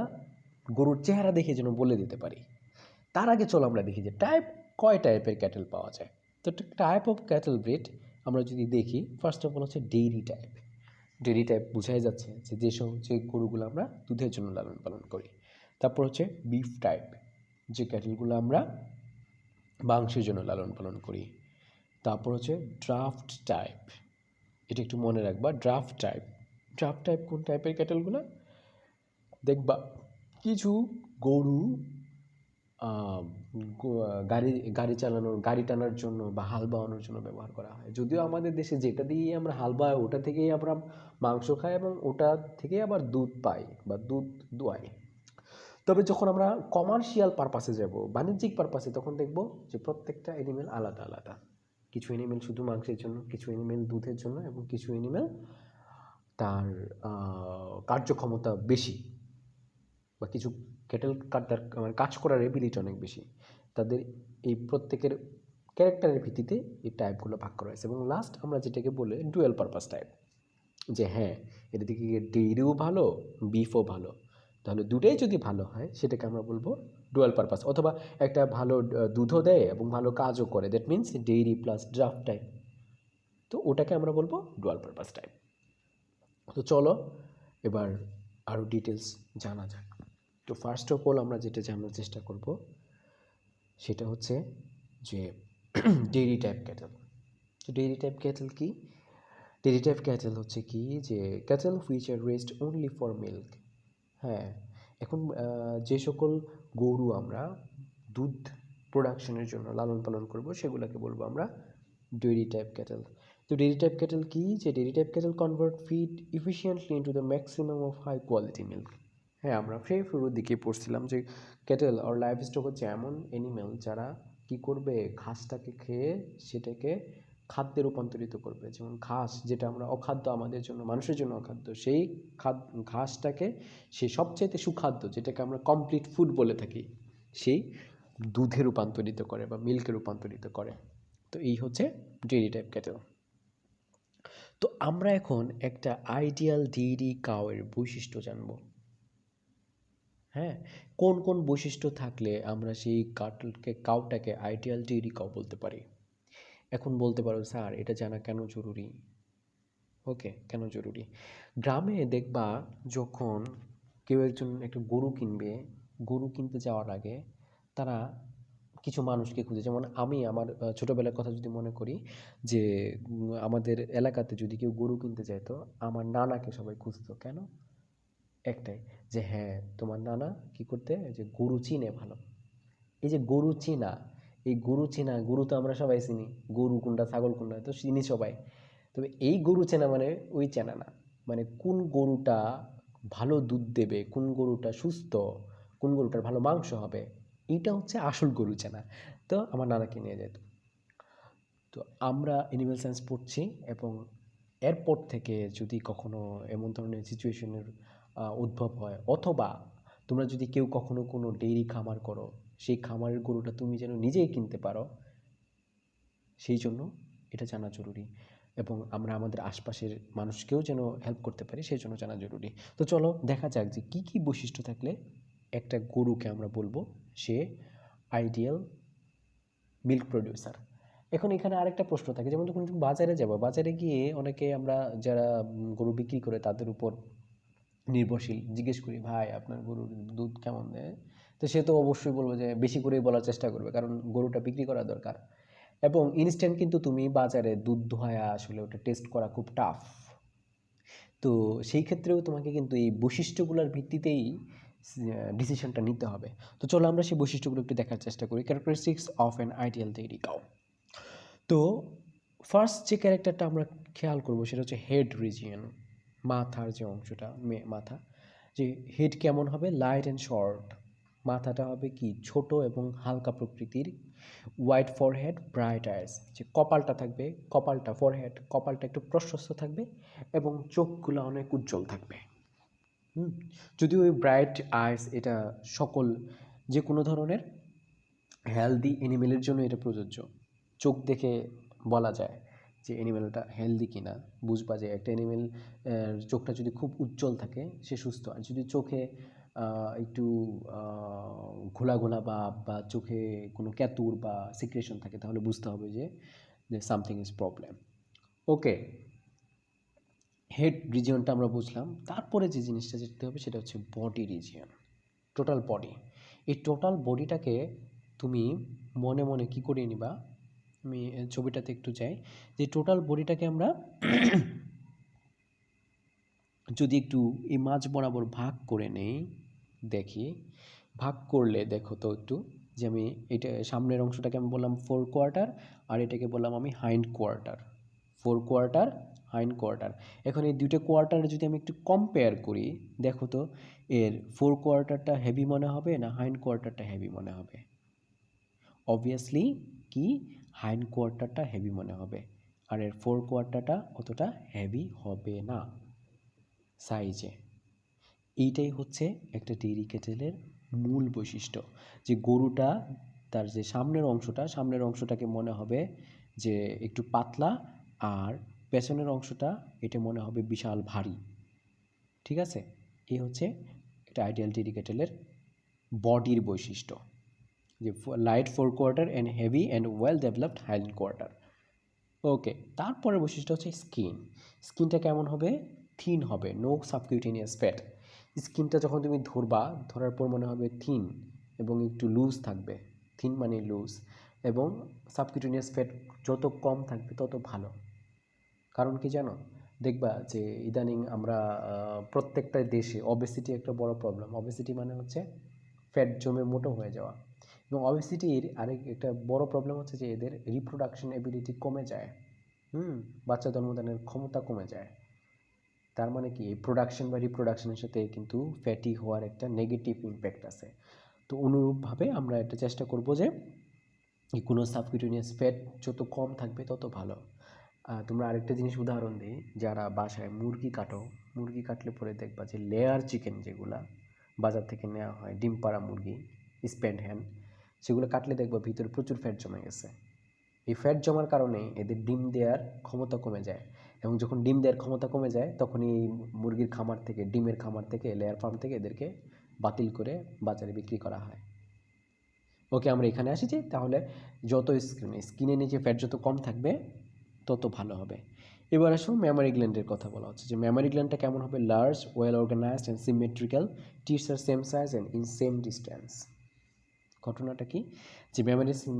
গরুর চেহারা দেখে যেন বলে দিতে পারি। তার আগে চলো আমরা দেখি যে টাইপ, কয় টাইপের ক্যাটেল পাওয়া যায়। তো টাইপ অফ ক্যাটেল ব্রিড আমরা যদি দেখি, ফার্স্ট অফ অল হচ্ছে ডেইরি টাইপ। ডেইরি টাইপ বোঝাই যাচ্ছে যে যেসব যে গরুগুলো আমরা দুধের জন্য লালন পালন করি। তারপর হচ্ছে বিফ টাইপ, যে ক্যাটেলগুলো আমরা মাংসের জন্য লালন পালন করি। তারপর হচ্ছে ড্রাফট টাইপ, এটা একটু মনে রাখবা, ড্রাফট টাইপ। ড্রাফট টাইপ কোন টাইপের ক্যাটেলগুলো দেখবা, কিছু গরু গাড়ি গাড়ি চালানোর, গাড়ি টানার জন্য বা হাল বাওয়ানোর জন্য ব্যবহার করা হয়। যদিও আমাদের দেশে যেটা দিয়ে আমরা হাল বাই ওটা থেকেই আমরা মাংস খাই এবং ওটা থেকেই আবার দুধ পাই বা দুধ দোয়াই। তবে যখন আমরা কমার্শিয়াল পারপাসে যাব, বাণিজ্যিক পারপাসে, তখন দেখব যে প্রত্যেকটা অ্যানিমেল আলাদা আলাদা। কিছু অ্যানিমেল শুধু মাংসের জন্য, কিছু অ্যানিমেল দুধের জন্য, এবং কিছু অ্যানিমেল তার কার্যক্ষমতা বেশি, বা কিছু ক্যাটেল তার মানে কাজ করার এবিলিটি অনেক বেশি। তাদের এই প্রত্যেকের ক্যারেক্টারের ভিত্তিতে এই টাইপগুলো ভাগ করা হয়েছে। এবং লাস্ট আমরা যেটাকে বলে ডুয়েল পারপাস টাইপ, যে হ্যাঁ এটা দিকে ডেইরিও ভালো, বিফও ভালো, তাহলে দুটাই যদি ভালো হয় সেটাকে আমরা বলবো ডুয়াল পারপাস। অথবা একটা ভালো দুধও দেয় এবং ভালো কাজও করে, that means dairy plus draft type, তো ওটাকে আমরা বলবো ডুয়াল পারপাস টাইপ। তো চলো এবার আরও ডিটেলস জানা যাক। তো ফার্স্ট অফ অল আমরা যেটা জানার চেষ্টা করব সেটা হচ্ছে যে ডেইরি টাইপ ক্যাটেল। তো ডেইরি টাইপ ক্যাটেল কি? ডেইরি টাইপ ক্যাটেল হচ্ছে কি যে cattle which are raised only for milk. হ্যাঁ, এখন যে সকল গরু আমরা দুধ প্রোডাকশনের জন্য লালন পালন করব সেগুলোকে বলবো আমরা ডেইরি টাইপ ক্যাটেল। তো ডেইরি টাইপ ক্যাটেল কি? যে dairy type cattle convert feed efficiently into the maximum of high quality milk. হ্যাঁ, আমরা শুরুর দিকে পড়ছিলাম যে ক্যাটেল আর লাইভ স্টক হচ্ছে এমন অ্যানিমেল যারা কি করবে, ঘাসটাকে খেয়ে সেটাকে খাদ্যে রূপান্তরিত করবে। যেমন ঘাস যেটা আমরা অখাদ্য, আমাদের জন্য, মানুষের জন্য অখাদ্য, সেই ঘাসটাকে সে সবচাইতে সুখাদ্য, যেটাকে আমরা কমপ্লিট ফুড বলে থাকি, সেই দুধে রূপান্তরিত করে বা মিল্কে রূপান্তরিত করে। তো এই হচ্ছে ডেইরি টাইপ ক্যাটেল। তো আমরা এখন একটা আইডিয়াল ডেইরি কাউয়ের বৈশিষ্ট্য জানব। হ্যাঁ, কোন কোন বৈশিষ্ট্য থাকলে আমরা সেই কাউটাকে আইডিয়াল ডেইরি কাউ বলতে পারি। এখন বলতে পারো স্যার এটা জানা কেন জরুরি? ওকে, কেন জরুরি? গ্রামে দেখবা যখন কেউ একজন একটা গরু কিনবে, গরু কিনতে যাওয়ার আগে তারা কিছু মানুষকে খুঁজে। যেমন আমি আমার ছোটোবেলার কথা যদি মনে করি, যে আমাদের এলাকাতে যদি কেউ গরু কিনতে যেত, আমার নানাকে সবাই খুঁজতো। কেন? একটাই, যে হ্যাঁ তোমার নানা কি করতে, যে গরু চিনে ভালো। এই যে গরু চেনা, এই গরু চেনা, গরু তো আমরা সবাই চিনি, গরু কোনটা ছাগল কোনটা তো চিনি সবাই। তবে এই গরু চেনা মানে ওই চেনা না, মানে কোন গরুটা ভালো দুধ দেবে, কোন গরুটা সুস্থ, কোন গরুটার ভালো মাংস হবে, এইটা হচ্ছে আসল গরু চেনা। তো আমার নানাকে নিয়ে যেত। তো আমরা অ্যানিম্যাল সায়েন্স পড়ছি, এবং এরপর থেকে যদি কখনো এমন ধরনের সিচুয়েশনের উদ্ভব হয়, অথবা তোমরা যদি কেউ কখনো কোনো ডেইরি খামার করো, সেই খামারের গরুটা তুমি যেন নিজেই কিনতে পারো, সেই জন্য এটা জানা জরুরি। এবং আমরা আমাদের আশপাশের মানুষকেও যেন হেল্প করতে পারি, সেই জন্য জানা জরুরি। তো চলো দেখা যাক যে কী কী বৈশিষ্ট্য থাকলে একটা গরুকে আমরা বলবো সে আইডিয়াল মিল্ক প্রডিউসার। এখন এখানে আরেকটা প্রশ্ন থাকে, যেমন যখন তুমি বাজারে যাবো, বাজারে গিয়ে অনেকে আমরা যারা গরু বিক্রি করে তাদের উপর নির্ভরশীল জিজ্ঞেস করি, ভাই আপনার গরুর দুধ কেমন দেয়? তো সে তো অবশ্যই বলবো যে বেশি করেই বলার চেষ্টা করবে, কারণ গরুটা বিক্রি করা দরকার। এবং ইনস্ট্যান্ট কিন্তু তুমি বাজারে দুধ দোহায়া আসলে ওটা টেস্ট করা খুব টাফ। তো সেই ক্ষেত্রেও তোমাকে কিন্তু এই বৈশিষ্ট্যগুলোর ভিত্তিতেই ডিসিশনটা নিতে হবে। তো চলো আমরা সেই বৈশিষ্ট্যগুলো একটু দেখার চেষ্টা করি। Characteristics of an ideal dairy cow. তো ফার্স্ট যে ক্যারেক্টারটা আমরা খেয়াল করবো সেটা হচ্ছে হেড রিজিয়ন, মাথার যে অংশটা, মাথা, যে হেড কেমন হবে, লাইট অ্যান্ড শর্ট। মাথাটা হবে কি ছোট এবং হালকা প্রকৃতির। হোয়াইট ফরহেড, ব্রাইট আইস, যে কপালটা থাকবে, কপালটা ফরহেড, কপালটা একটু প্রশস্ত থাকবে, এবং চোখগুলো অনেক উজ্জ্বল থাকবে। যদিও ওই ব্রাইট আইস এটা সকল যে কোনো ধরনের হেলদি অ্যানিমেলের জন্য এটা প্রযোজ্য। চোখ দেখে বলা যায় যে অ্যানিমেলটা হেলদি কিনা, বুঝবা যে একটা অ্যানিমেল চোখটা যদি খুব উজ্জ্বল থাকে সে সুস্থ। আর যদি চোখে একটু ঘোলা ঘোলা বা চোখে কোনো ক্যাতুর বা সিক্রেশন থাকে, তাহলে বুঝতে হবে যে something is problem. Okay, head রিজিয়নটা আমরা বুঝলাম। তারপরে যে জিনিসটা দেখতে হবে সেটা হচ্ছে বডি রিজিয়ন, টোটাল বডি। এই টোটাল বডিটাকে তুমি মনে মনে কি করে নিবা, আমি ছবিটাতে একটু যাই, যে টোটাল বডিটাকে আমরা যদি একটু এই মাঝ বরাবর ভাগ করে নেই, দেখি ভাগ করলে দেখো তো একটু, যে আমি এটা সামনের অংশটাকে আমি বললাম 4/4, আর এটাকে বললাম আমি হাইন্ড কোয়ার্টার। 4/4, hind quarter. এখন এই দুটো কোয়ার্টার যদি আমি একটু কম্পেয়ার করি, দেখো তো এর 4/4টা হেভি মনে হবে না হাইন্ড কোয়ার্টারটা হেভি মনে হবে? অবভিয়াসলি কি হাইন্ড কোয়ার্টারটা হেভি মনে হবে, আর এর 4/4টা অতটা হেভি হবে না সাইজে। এইটাই হচ্ছে একটা ডেইরি ক্যাটেলের মূল বৈশিষ্ট্য, যে গরুটা তার যে সামনের অংশটাকে মনে হবে যে একটু পাতলা, আর পেছনের অংশটা এটা মনে হবে বিশাল ভারী। ঠিক আছে, এই হচ্ছে একটা আইডিয়াল ডেইরি ক্যাটেলের বডির বৈশিষ্ট্য, যে light 4/4 and heavy and well developed hind quarter. Okay, তারপরের বৈশিষ্ট্য হচ্ছে স্কিন। স্কিনটা কেমন হবে? থিন হবে, নো সাবকিউটেনিয়াস ফ্যাট। স্কিনটা যখন তুমি ধরবা, ধরার পর মনে হবে থিন এবং একটু লুজ থাকবে। থিন মানে লুজ, এবং সাবকিউটেনিয়াস ফ্যাট যত কম থাকবে তত ভালো। কারণ কি জানো? দেখবা যে ইদানিং আমরা প্রত্যেকটা দেশে অবেসিটি একটা বড় প্রবলেম। অবেসিটি মানে হচ্ছে ফ্যাট জমে মোটো হয়ে যাওয়া। এবং অবেসিটির আরেক একটা বড় প্রবলেম হচ্ছে যে এদের রিপ্রোডাকশন এবিলিটি কমে যায়। বাচ্চা জন্মদানের ক্ষমতা কমে যায়। তার মানে কি এই প্রোডাকশন বা রিপ্রোডাকশনের সাথে কিন্তু ফ্যাটি হওয়ার একটা নেগেটিভ ইম্প্যাক্ট আছে। তো অনুরূপভাবে আমরা এটা চেষ্টা করব যে এই কোনো সাবকিউটেনিয়াস ফ্যাট যত কম থাকবে তত ভালো। তোমরা আরেকটা জিনিস উদাহরণ দিই, যারা বাসায় মুরগি কাটো, মুরগি কাটলে পরে দেখবা যে লেয়ার চিকেন যেগুলা বাজার থেকে নেওয়া হয়, ডিম পাড়া মুরগি, স্প্যান্ড হ্যান, সেগুলো কাটলে দেখবা ভিতরে প্রচুর ফ্যাট জমে গেছে। এই ফ্যাট জমার কারণে এদের ডিম দেওয়ার ক্ষমতা কমে যায়, এবং যখন ডিম দেওয়ার ক্ষমতা কমে যায় তখন এই মুরগির খামার থেকে, ডিমের খামার থেকে, লেয়ার ফার্ম থেকে এদেরকে বাতিল করে বাজারে বিক্রি করা হয়। ওকে, আমরা এখানে আসি যে তাহলে যত স্কিনের নিচে ফ্যাট যত কম থাকবে তত ভালো হবে। এবার আসো ম্যামারি গ্ল্যান্ডের কথা বলা হচ্ছে যে ম্যামারি গ্ল্যান্ডটা কেমন হবে? Large, well organised and symmetrical, teats are same size and in same distance. ঘটনাটা কি? যে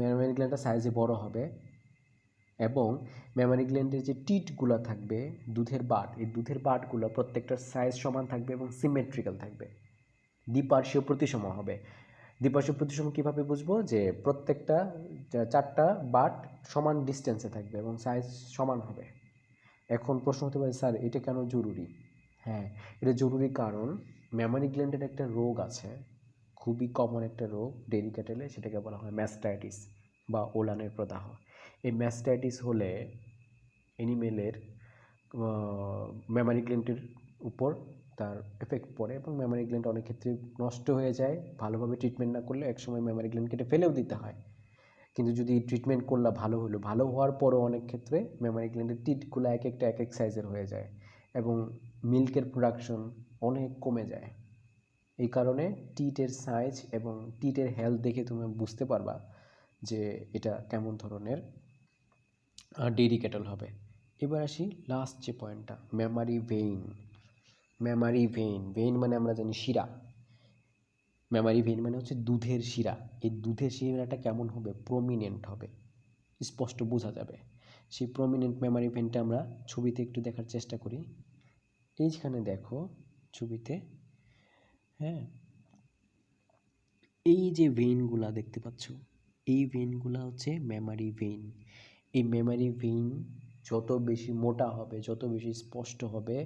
ম্যামারি গ্ল্যান্ডটা সাইজে বড় হবে, এবং ম্যামারি গ্ল্যান্ডের যে টিটগুলো থাকবে, দুধের বাট, এই দুধের বাটগুলো প্রত্যেকটার সাইজ সমান থাকবে এবং সিমেট্রিক্যাল থাকবে, দ্বিপার্শ্বীয় প্রতিসম হবে। দ্বিপার্শ্বীয় প্রতিসম কীভাবে বুঝবো? যে প্রত্যেকটা চারটা বাট সমান ডিস্টেন্সে থাকবে এবং সাইজ সমান হবে। এখন প্রশ্ন হতে পারে, স্যার এটা কেন জরুরি? হ্যাঁ, এটা জরুরি কারণ ম্যামারি গ্ল্যান্ডের একটা রোগ আছে, খুবই কমন একটা রোগ ডেইরি ক্যাটেলে, সেটাকে বলা হয় ম্যাস্টাইটিস বা ওলানের প্রদাহ। এই ম্যাস্টাইটিস হলে অ্যানিমেলের ম্যামারি গ্ল্যান্ডের উপর তার এফেক্ট পড়ে এবং ম্যামারি গ্ল্যান্ড অনেক ক্ষেত্রে নষ্ট হয়ে যায়। ভালোভাবে ট্রিটমেন্ট না করলে একসময় ম্যামারি গ্ল্যান্ড কেটে ফেলেও দিতে হয়। কিন্তু যদি ট্রিটমেন্ট করলে ভালো হলো, ভালো হওয়ার পরও অনেক ক্ষেত্রে ম্যামারি গ্ল্যান্ডের টিটগুলো এক একটা এক এক সাইজের হয়ে যায় এবং মিল্কের প্রোডাকশন অনেক কমে যায়। এই কারণে টিটের সাইজ এবং টিটের হেলথ দেখে তুমি বুঝতে পারবা যে এটা কেমন ধরনের ডেইরি ক্যাটল হবে। এবার আসি লাস্ট যে পয়েন্টটা, mammary vein. Mammary vein, vein মানে আমরা জানি শিরা। ম্যামারি ভেইন মানে হচ্ছে দুধের শিরা। এই দুধের শিরাটা কেমন হবে? প্রমিনেন্ট হবে, স্পষ্ট বোঝা যাবে। সেই প্রমিনেন্ট ম্যামারি ভেইনটা আমরা ছবিতে একটু দেখার চেষ্টা করি। এইখানে দেখো ছবিতে, হ্যাঁ, এই যে ভেইনগুলা দেখতে পাচ্ছ, এই ভেইনগুলা হচ্ছে ম্যামারি ভেইন। এই ম্যামারি ভেইন যত বেশি মোটা হবে, যত বেশি স্পষ্ট হবে,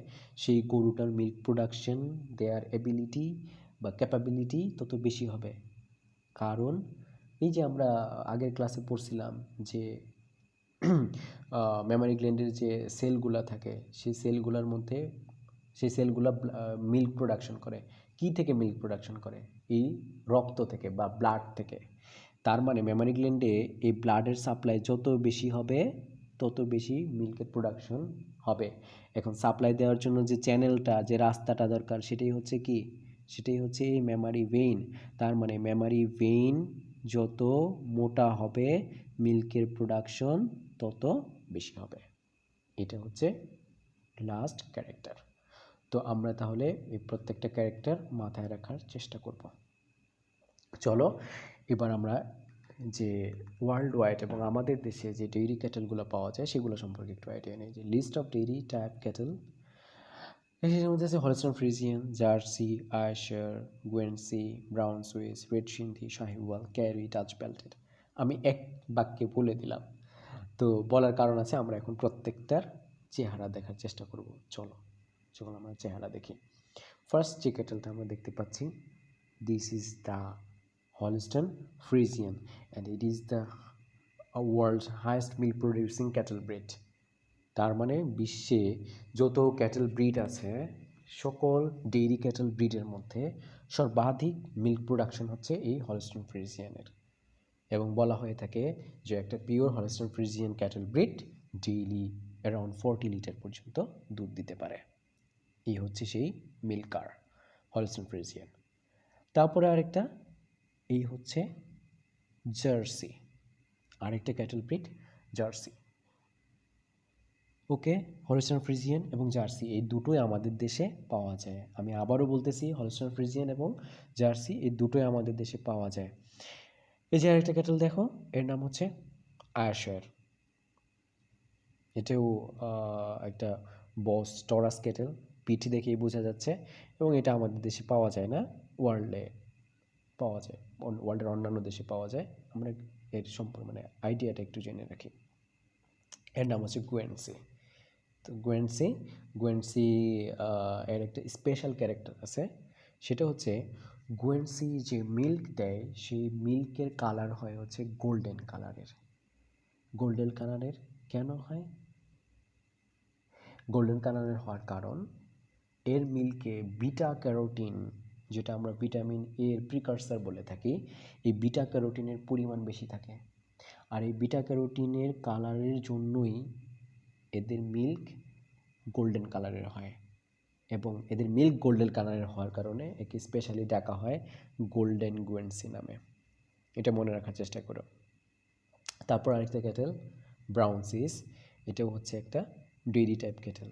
সেই গরুটার মিল্ক প্রোডাকশন দেয়ার এবিলিটি বা ক্যাপাবিলিটি তত বেশি হবে। কারণ এই যে আমরা আগের ক্লাসে পড়ছিলাম যে ম্যামারি গ্ল্যান্ডের যে সেলগুলা থাকে, সেই সেলগুলোর মধ্যে, সেই সেলগুলা মিল্ক প্রোডাকশন করে। কি থেকে মিল্ক প্রোডাকশন করে? এই রক্ত থেকে বা ব্লাড থেকে। তার মানে ম্যামারি গ্ল্যান্ডে এই ব্লাডের সাপ্লাই যত বেশি হবে তত বেশি মিল্কের প্রোডাকশন হবে। এখন সাপ্লাই দেওয়ার জন্য যে চ্যানেলটা, যে রাস্তাটা দরকার, সেটাই হচ্ছে কি? সেটাই হচ্ছে এই ম্যামারি ভেইন। তার মানে ম্যামারি ভেইন যত মোটা হবে মিল্কের প্রোডাকশন তত বেশি হবে। এটা হচ্ছে লাস্ট ক্যারেক্টার। তো আমরা তাহলে এই প্রত্যেকটা ক্যারেক্টার মাথায় রাখার চেষ্টা করব। চলো এবার আমরা যে ওয়ার্ল্ড ওয়াইড এবং আমাদের দেশে যে ডেইরি ক্যাটেলগুলো পাওয়া যায় সেগুলো সম্পর্কে একটু আইডিয়া নেই। যে list of dairy type cattle, এর মধ্যে আছে Holstein Friesian, Jersey, Ayrshire, Guernsey, Brown Swiss, Red Sindhi, Sahiwal, Kerry, Dutch Belted. আমি এক বাক্যে বলে দিলাম, তো বলার কারণ আছে। আমরা এখন প্রত্যেকটার চেহারা দেখার চেষ্টা করব। চলো চলো আমরা চেহারা দেখি। ফার্স্ট যে ক্যাটেলটা আমরা দেখতে পাচ্ছি, this is the Holstein Friesian and it is the world's highest milk producing cattle breed. তার মানে বিশ্বে যত ক্যাটেল ব্রিড আছে, সকল ডেইরি ক্যাটেল ব্রিডের মধ্যে সর্বাধিক মিল্ক প্রোডাকশন হচ্ছে এই হলস্টাইন ফ্রিজিয়ানের। এবং বলা হয়ে থাকে যে একটা pure Holstein Friesian cattle breed daily around 40 litre পর্যন্ত দুধ দিতে পারে। এই হচ্ছে সেই মিল্কার হলস্টাইন ফ্রিজিয়ান। তারপরে আরেকটা, এই হচ্ছে জার্সি, আরেকটা ক্যাটেল ব্রিড জার্সি। ওকে, হলস্টাইন ফ্রিজিয়ান এবং জার্সি এই দুটোই আমাদের দেশে পাওয়া যায়। আমি আবারও বলতেছি, হলস্টাইন ফ্রিজিয়ান এবং জার্সি এই দুটোই আমাদের দেশে পাওয়া যায়। এই যে আরেকটা ক্যাটেল দেখো, এর নাম হচ্ছে আয়ারশায়ার। এটাও একটা বস টরাস ক্যাটেল, পিঠ দেখেই বোঝা যাচ্ছে, এবং এটা আমাদের দেশে পাওয়া যায় না, ওয়ার্ল্ডে পাওয়া যায়, ওয়ার্ল্ডের অন্যান্য দেশে পাওয়া যায়। আমরা এর সম্পর্কে মানে আইডিয়াটা একটু জেনে রাখি। এর নাম হচ্ছে গুয়েনসি। তো গুয়েনসি এর একটা স্পেশাল ক্যারেক্টার আছে, সেটা হচ্ছে গুয়েনসি যে মিল্ক দেয় সেই মিল্কের কালার হয় হচ্ছে গোল্ডেন কালারের। গোল্ডেন কালারের কেন হয়? গোল্ডেন কালারের হওয়ার কারণ এর মিল্কে বিটা ক্যারোটিন, যেটা আমরা ভিটামিন এ এর প্রিকারসার বলে থাকি, এই বিটা ক্যারোটিনের পরিমাণ বেশি থাকে। আর এই বিটা ক্যারোটিনের কালারের জন্যই এদের মিল্ক গোল্ডেন কালারের হয়, এবং এদের মিল্ক গোল্ডেন কালারের হওয়ার কারণে একে স্পেশালি ডাকা হয় গোল্ডেন গুয়েনসি নামে। এটা মনে রাখার চেষ্টা করো। তারপর আরেকটা ক্যাটেল ব্রাউন সুইস, এটাও হচ্ছে একটা ডেইরি টাইপ ক্যাটেল।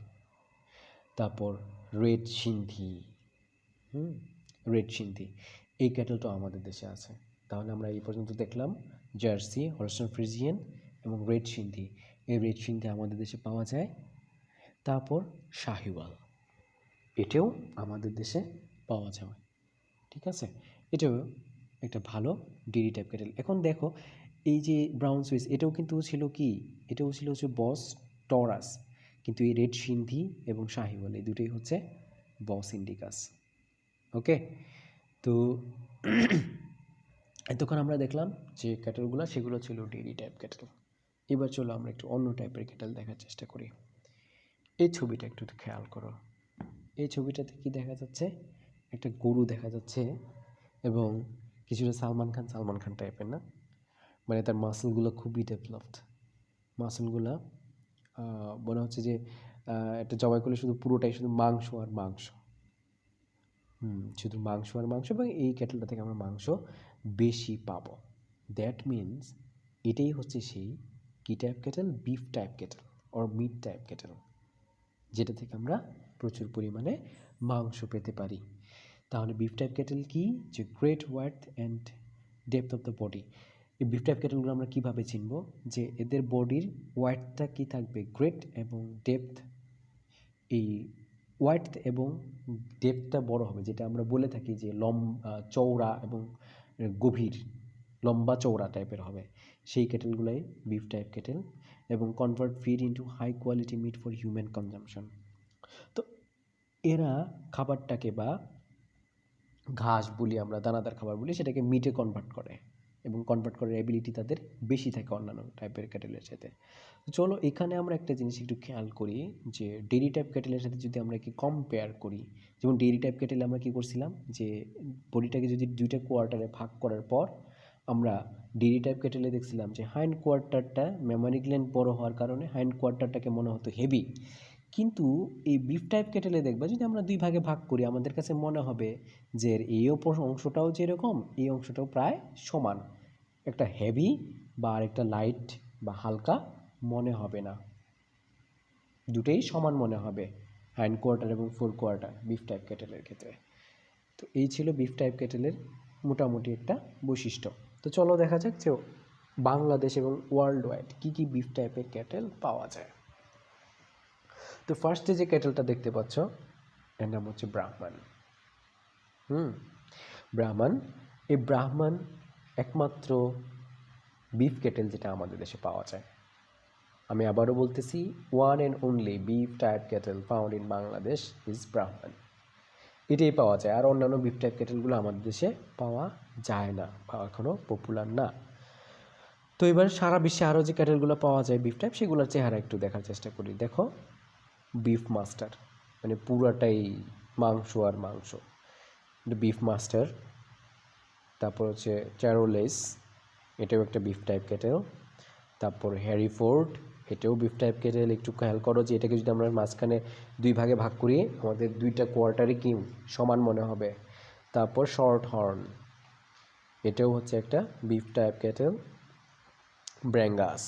তারপর রেড সিন্ধি, রেড সিন্ধি, এই ক্যাটেলটাও আমাদের দেশে আছে। তাহলে আমরা এই পর্যন্ত দেখলাম জার্সি, হলস্টাইন ফ্রিজিয়ান এবং রেড সিন্ধি। এই রেড সিন্ধি আমাদের দেশে পাওয়া যায়। তারপর শাহিওয়াল, এটাও আমাদের দেশে পাওয়া যায়। ঠিক আছে, এটাও একটা ভালো ডেইরি টাইপ ক্যাটেল। এখন দেখো এই যে ব্রাউন সুইস, এটাও কিন্তু ছিল কি, এটাও ছিল হচ্ছে বস টরাস, কিন্তু এই রেড সিন্ধি এবং শাহিওয়াল এই দুটোই হচ্ছে বস ইন্ডিকাস। ওকে, তো এতক্ষণ আমরা দেখলাম যে ক্যাটেলগুলো, সেগুলো ছিল ডেইরি টাইপ ক্যাটেল। এবার চলো আমরা একটু অন্য টাইপের ক্যাটেল দেখার চেষ্টা করি। এই ছবিটা একটু খেয়াল করো। এই ছবিটাতে কি দেখা যাচ্ছে? একটা গরু দেখা যাচ্ছে, এবং কিছুটা সালমান খান টাইপের, না? মানে তার মাসেলগুলো খুবই ডেভেলপড, মাসেলগুলো মনে হচ্ছে যে একটা জবাই করলে শুধু পুরোটাই শুধু মাংস আর মাংস, শুধু মাংস আর মাংস, এবং এই ক্যাটেলটা থেকে আমরা মাংস বেশি পাবো। দ্যাট মিনস এটাই হচ্ছে সেই কি type cattle? Beef type cattle or meat type cattle, যেটা থেকে আমরা প্রচুর পরিমাণে মাংস পেতে পারি। তাহলে বিফ টাইপ ক্যাটেল কি? যে great worth and depth of the body. এই বিফ টাইপ ক্যাটেলগুলো আমরা কীভাবে চিনব? যে এদের বডির ওয়ার্থটা কী থাকবে? গ্রেট এবং ডেপথ, এই ওয়ার্থ এবং ডেপথটা বড় হবে, যেটা আমরা বলে থাকি যে চওড়া এবং গভীর, লম্বা চওড়া টাইপের হবে, সেই ক্যাটেলগুলাই বিফ টাইপ ক্যাটেল। এবং convert feed into high quality meat for human consumption. তো এরা খাবারটাকে, বা ঘাস বলি আমরা, দানাদার খাবার বলি, সেটাকে মিটে কনভার্ট করে, এবং কনভার্ট করার অ্যাবিলিটি তাদের বেশি থাকে অন্যান্য টাইপের ক্যাটেলের সাথে। চলো এখানে আমরা একটা জিনিস একটু খেয়াল করি, যে ডেইরি টাইপ ক্যাটেলের সাথে যদি আমরা কি কম্পেয়ার করি, যেমন ডেইরি টাইপ ক্যাটেলে আমরা কি করছিলাম, যে বডিটাকে যদি দুইটা কোয়ার্টারে ভাগ করার পর আমরা ডেইরি টাইপ ক্যাটেলে দেখছিলাম যে হাইন্ড কোয়ার্টারটা মেমারি গ্ল্যান্ড বড় হওয়ার কারণে হাইন্ড কোয়ার্টারটাকে মনে হতো হেভি, কিন্তু এই বিফ টাইপ ক্যাটেলে দেখবা যদি আমরা দুই ভাগে ভাগ করি, আমাদের কাছে মনে হবে যে এর এই অংশটাও যেরকম, এই অংশটাও প্রায় সমান, একটা হেভি বা আরেকটা লাইট বা হালকা মনে হবে না, দুটোই সমান মনে হবে হাইন্ড কোয়ার্টার এবং ফোর কোয়ার্টার বিফ টাইপ ক্যাটেলের ক্ষেত্রে। তো এই ছিল বিফ টাইপ ক্যাটেলের মোটামুটি একটা বৈশিষ্ট্য। তো চলো দেখা যাক যে বাংলাদেশ এবং ওয়ার্ল্ড ওয়াইড কী কী বিফ টাইপের ক্যাটেল পাওয়া যায়। তো ফার্স্টে যে ক্যাটেলটা দেখতে পাচ্ছ এর নাম হচ্ছে ব্রাহ্মণ। ব্রাহ্মণ, এই ব্রাহ্মণ একমাত্র বিফ ক্যাটেল যেটা আমাদের দেশে পাওয়া যায়। আমি আবারও বলতেছি, one and only beef type cattle found in Bangladesh is ব্রাহ্মণ। এটাই পাওয়া যায়, আর অন্যান্য বিফ টাইপ ক্যাটেলগুলো আমাদের দেশে পাওয়া যায় না বা এখনও পপুলার না। তো এবার সারা বিশ্বে আরও যে ক্যাটেলগুলো পাওয়া যায় বিফ টাইপ, সেগুলোর চেহারা একটু দেখার চেষ্টা করি। দেখো, বিফ মাস্টার, মানে পুরাটাই মাংস আর মাংস, বিফ মাস্টার। তারপর হচ্ছে চ্যারোলেস, এটাও একটা বিফ টাইপ ক্যাটেল। তারপর হ্যারিফোর্ড, এটাও বিফ টাইপ ক্যাটেল। একটু খেয়াল করো যে এটাকে যদি আমরা মাঝখানে দুই ভাগে ভাগ করি, আমাদের দুইটা কোয়ার্টারই কি সমান মনে হবে। তারপর শর্ট হর্ন, এটাও হচ্ছে একটা beef type cattle. Brangus,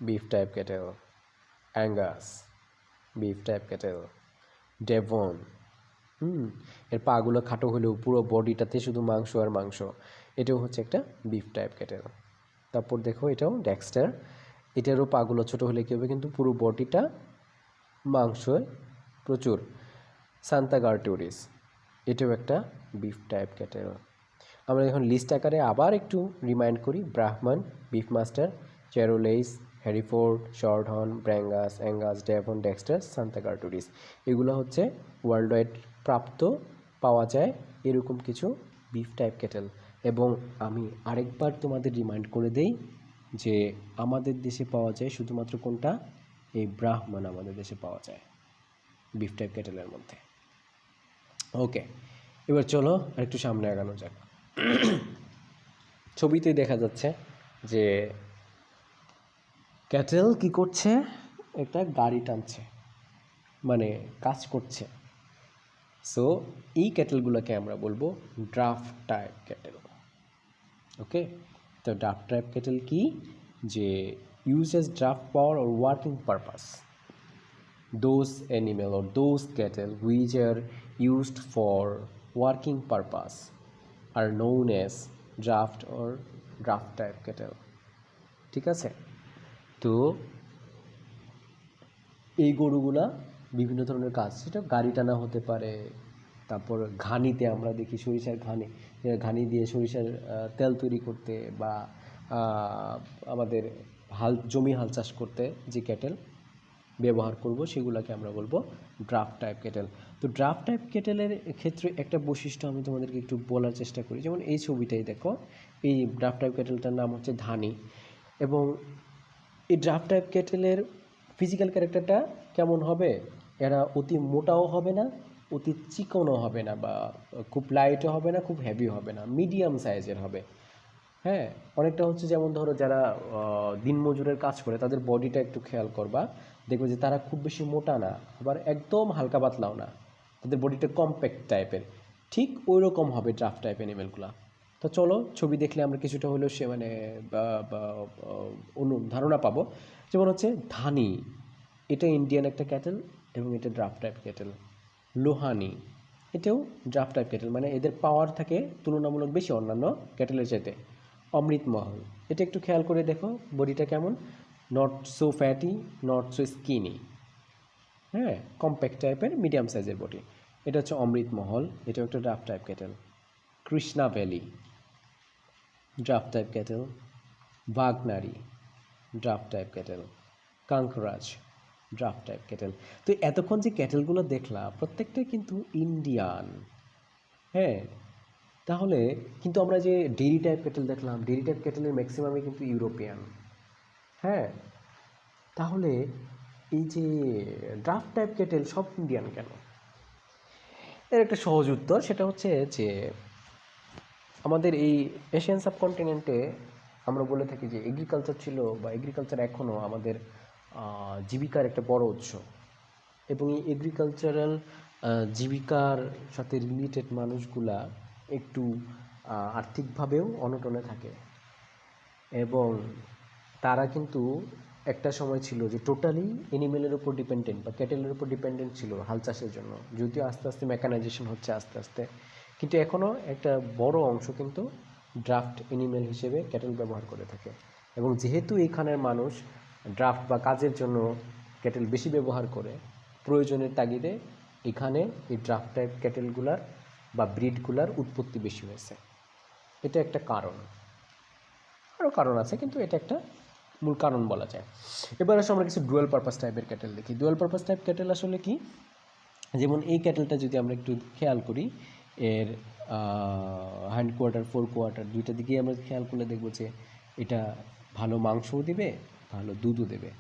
beef type cattle. Angus, beef type cattle. Devon, এর পাগুলো খাটো হলেও পুরো বডিটাতে শুধু মাংস আর মাংস, এটাও হচ্ছে একটা বিফ টাইপ ক্যাটেল। তারপর দেখো এটাও ডেক্সটার, এটারও পাগুলো ছোটো হলে কী হবে, কিন্তু পুরো বডিটা মাংসের প্রচুর। সান্তাগার্টুরিস, এটাও একটা বিফ টাইপ ক্যাটেল। আমরা এখন লিস্ট আকারে আবার একটু রিমাইন্ড করি। Brahman, beefmaster, Charolais, Hereford, Shorthorn, Brangus, Angus, Devon, Dexter, Santa Gertrudis. এগুলো হচ্ছে ওয়ার্ল্ড ওয়াইড প্রাপ্ত, পাওয়া যায় এরকম কিছু বিফ টাইপ ক্যাটেল। এবং আমি আরেকবার তোমাদের রিমাইন্ড করে দেই যে আমাদের দেশে পাওয়া যায় শুধুমাত্র কোনটা, এই ব্রাহ্মণ আমাদের দেশে পাওয়া যায় বিফ টাইপ ক্যাটেলের মধ্যে। ওকে, এবার চলো আরেকটু সামনে আগানো যাক। ছবিতে দেখা যাচ্ছে যে ক্যাটেল কি করছে, একটা গাড়ি টানছে, মানে কাজ করছে। সো এই ক্যাটেলগুলোকে আমরা বলবো ড্রাফট টাইপ ক্যাটেল। ওকে, তো ড্রাফট টাইপ ক্যাটেল কি, যে uses draft power or working purpose. Those animal or those cattle which are used for working purpose are known as draft or draft type cattle. ঠিক আছে, তো এই গরুগুলা বিভিন্ন ধরনের কাজ, সেটা গাড়ি টানা হতে পারে, তারপর ঘানিতে আমরা দেখি সরিষার ঘানি দিয়ে সরিষার তেল তৈরি করতে, বা আমাদের জমি হাল চাষ করতে যে ক্যাটেল ব্যবহার করব সেগুলোকে আমরা বলবো ড্রাফট টাইপ ক্যাটেল। তো ড্রাফট টাইপ ক্যাটেলের ক্ষেত্রে একটা বৈশিষ্ট্য আমি তোমাদেরকে একটু বলার চেষ্টা করি। যেমন এই ছবিটাই দেখো, এই ড্রাফট টাইপ ক্যাটেলটার নাম হচ্ছে ধানি। এবং এই ড্রাফট টাইপ ক্যাটেলের ফিজিক্যাল ক্যারেক্টারটা কেমন হবে, এরা অতি মোটাও হবে না, অতি চিকনও হবে না, বা খুব লাইটও হবে না, খুব হেভি হবে না, মিডিয়াম সাইজের হবে। হ্যাঁ, অনেকটা হচ্ছে যেমন ধরো যারা দিনমজুরের কাজ করে তাদের বডিটা একটু খেয়াল করবা, দেখবে যে তারা খুব বেশি মোটা না, আবার একদম হালকা পাতলাও না, তাদের বডিটা কম্প্যাক্ট টাইপের। ঠিক ওই রকম হবে ড্রাফট টাইপ অ্যানিমেলগুলো। তো চলো ছবি দেখলে আমরা কিছুটা হলেও সে মানে ধারণা পাবো। যেমন হচ্ছে ধানি, এটা ইন্ডিয়ান একটা ক্যাটেল এবং এটা ড্রাফট টাইপ ক্যাটেল। লোহানি, এটাও ড্রাফট টাইপ ক্যাটেল, মানে এদের পাওয়ার থাকে তুলনামূলক বেশি অন্যান্য ক্যাটেলের চাইতে। অমৃতমহল, এটা একটু খেয়াল করে দেখো বডিটা কেমন, not so fatty, not so skinny, হ্যাঁ, কম্প্যাক্ট টাইপের মিডিয়াম সাইজের বডি। এটা হচ্ছে অমৃতমহল, এটাও একটা draught type cattle. Krishna Valley, draught type cattle. বাগনারি, draught type cattle. Kankrej, draught type cattle. তো এতক্ষণ যে ক্যাটেলগুলো দেখলাম প্রত্যেকটাই কিন্তু ইন্ডিয়ান। হ্যাঁ, তাহলে কিন্তু আমরা যে ডেইরি টাইপ ক্যাটেল দেখলাম, ডেইরি টাইপ ক্যাটেলের ম্যাক্সিমামই কিন্তু ইউরোপিয়ান। হ্যাঁ, তাহলে এই যে ড্রাফট টাইপ ক্যাটেল সব ইন্ডিয়ান কেন? এর একটা সহজ উত্তর, সেটা হচ্ছে যে আমাদের এই এশিয়ান সাবকন্টিনেন্টে আমরা বলে থাকি যে এগ্রিকালচার ছিল, বা এগ্রিকালচার এখনও আমাদের জীবিকার একটা বড় উৎস। এবং এই এগ্রিকালচারাল জীবিকার সাথে রিলেটেড মানুষগুলা একটু আর্থিকভাবেও অনটনে থাকে। এবং তারা কিন্তু একটা সময় ছিল যে টোটালি এনিমেলের উপর ডিপেন্ডেন্ট, বা ক্যাটেলের উপর ডিপেন্ডেন্ট ছিল হাল চাষের জন্য। যদিও আস্তে আস্তে মেকানাইজেশন হচ্ছে আস্তে আস্তে, কিন্তু এখনও একটা বড় অংশ কিন্তু ড্রাফট এনিমেল হিসেবে ক্যাটেল ব্যবহার করে থাকে। এবং যেহেতু এইখানের মানুষ ড্রাফট বা কাজের জন্য ক্যাটেল বেশি ব্যবহার করে, প্রয়োজনের তাগিদে এখানে এই ড্রাফট টাইপ ক্যাটেলগুলার বা ব্রিডগুলার উৎপত্তি বেশি হয়েছে। এটা একটা কারণ, আরও কারণ আছে কিন্তু এটা একটা মূল কারণ বলা যায়। এবার আসলে আমরা কিছু ডুয়াল পারপাস টাইপের ক্যাটেল দেখি। ডুয়াল পারপাস টাইপ ক্যাটেল আসলে কি, যেমন এই ক্যাটেলটা যদি আমরা একটু খেয়াল করি, এর হ্যান্ড কোয়ার্টার, ফোর কোয়ার্টার দুইটা দিকেই আমরা খেয়াল করলে দেখবো যে এটা ভালো মাংসও দেবে, ভালো দুধও দেবে।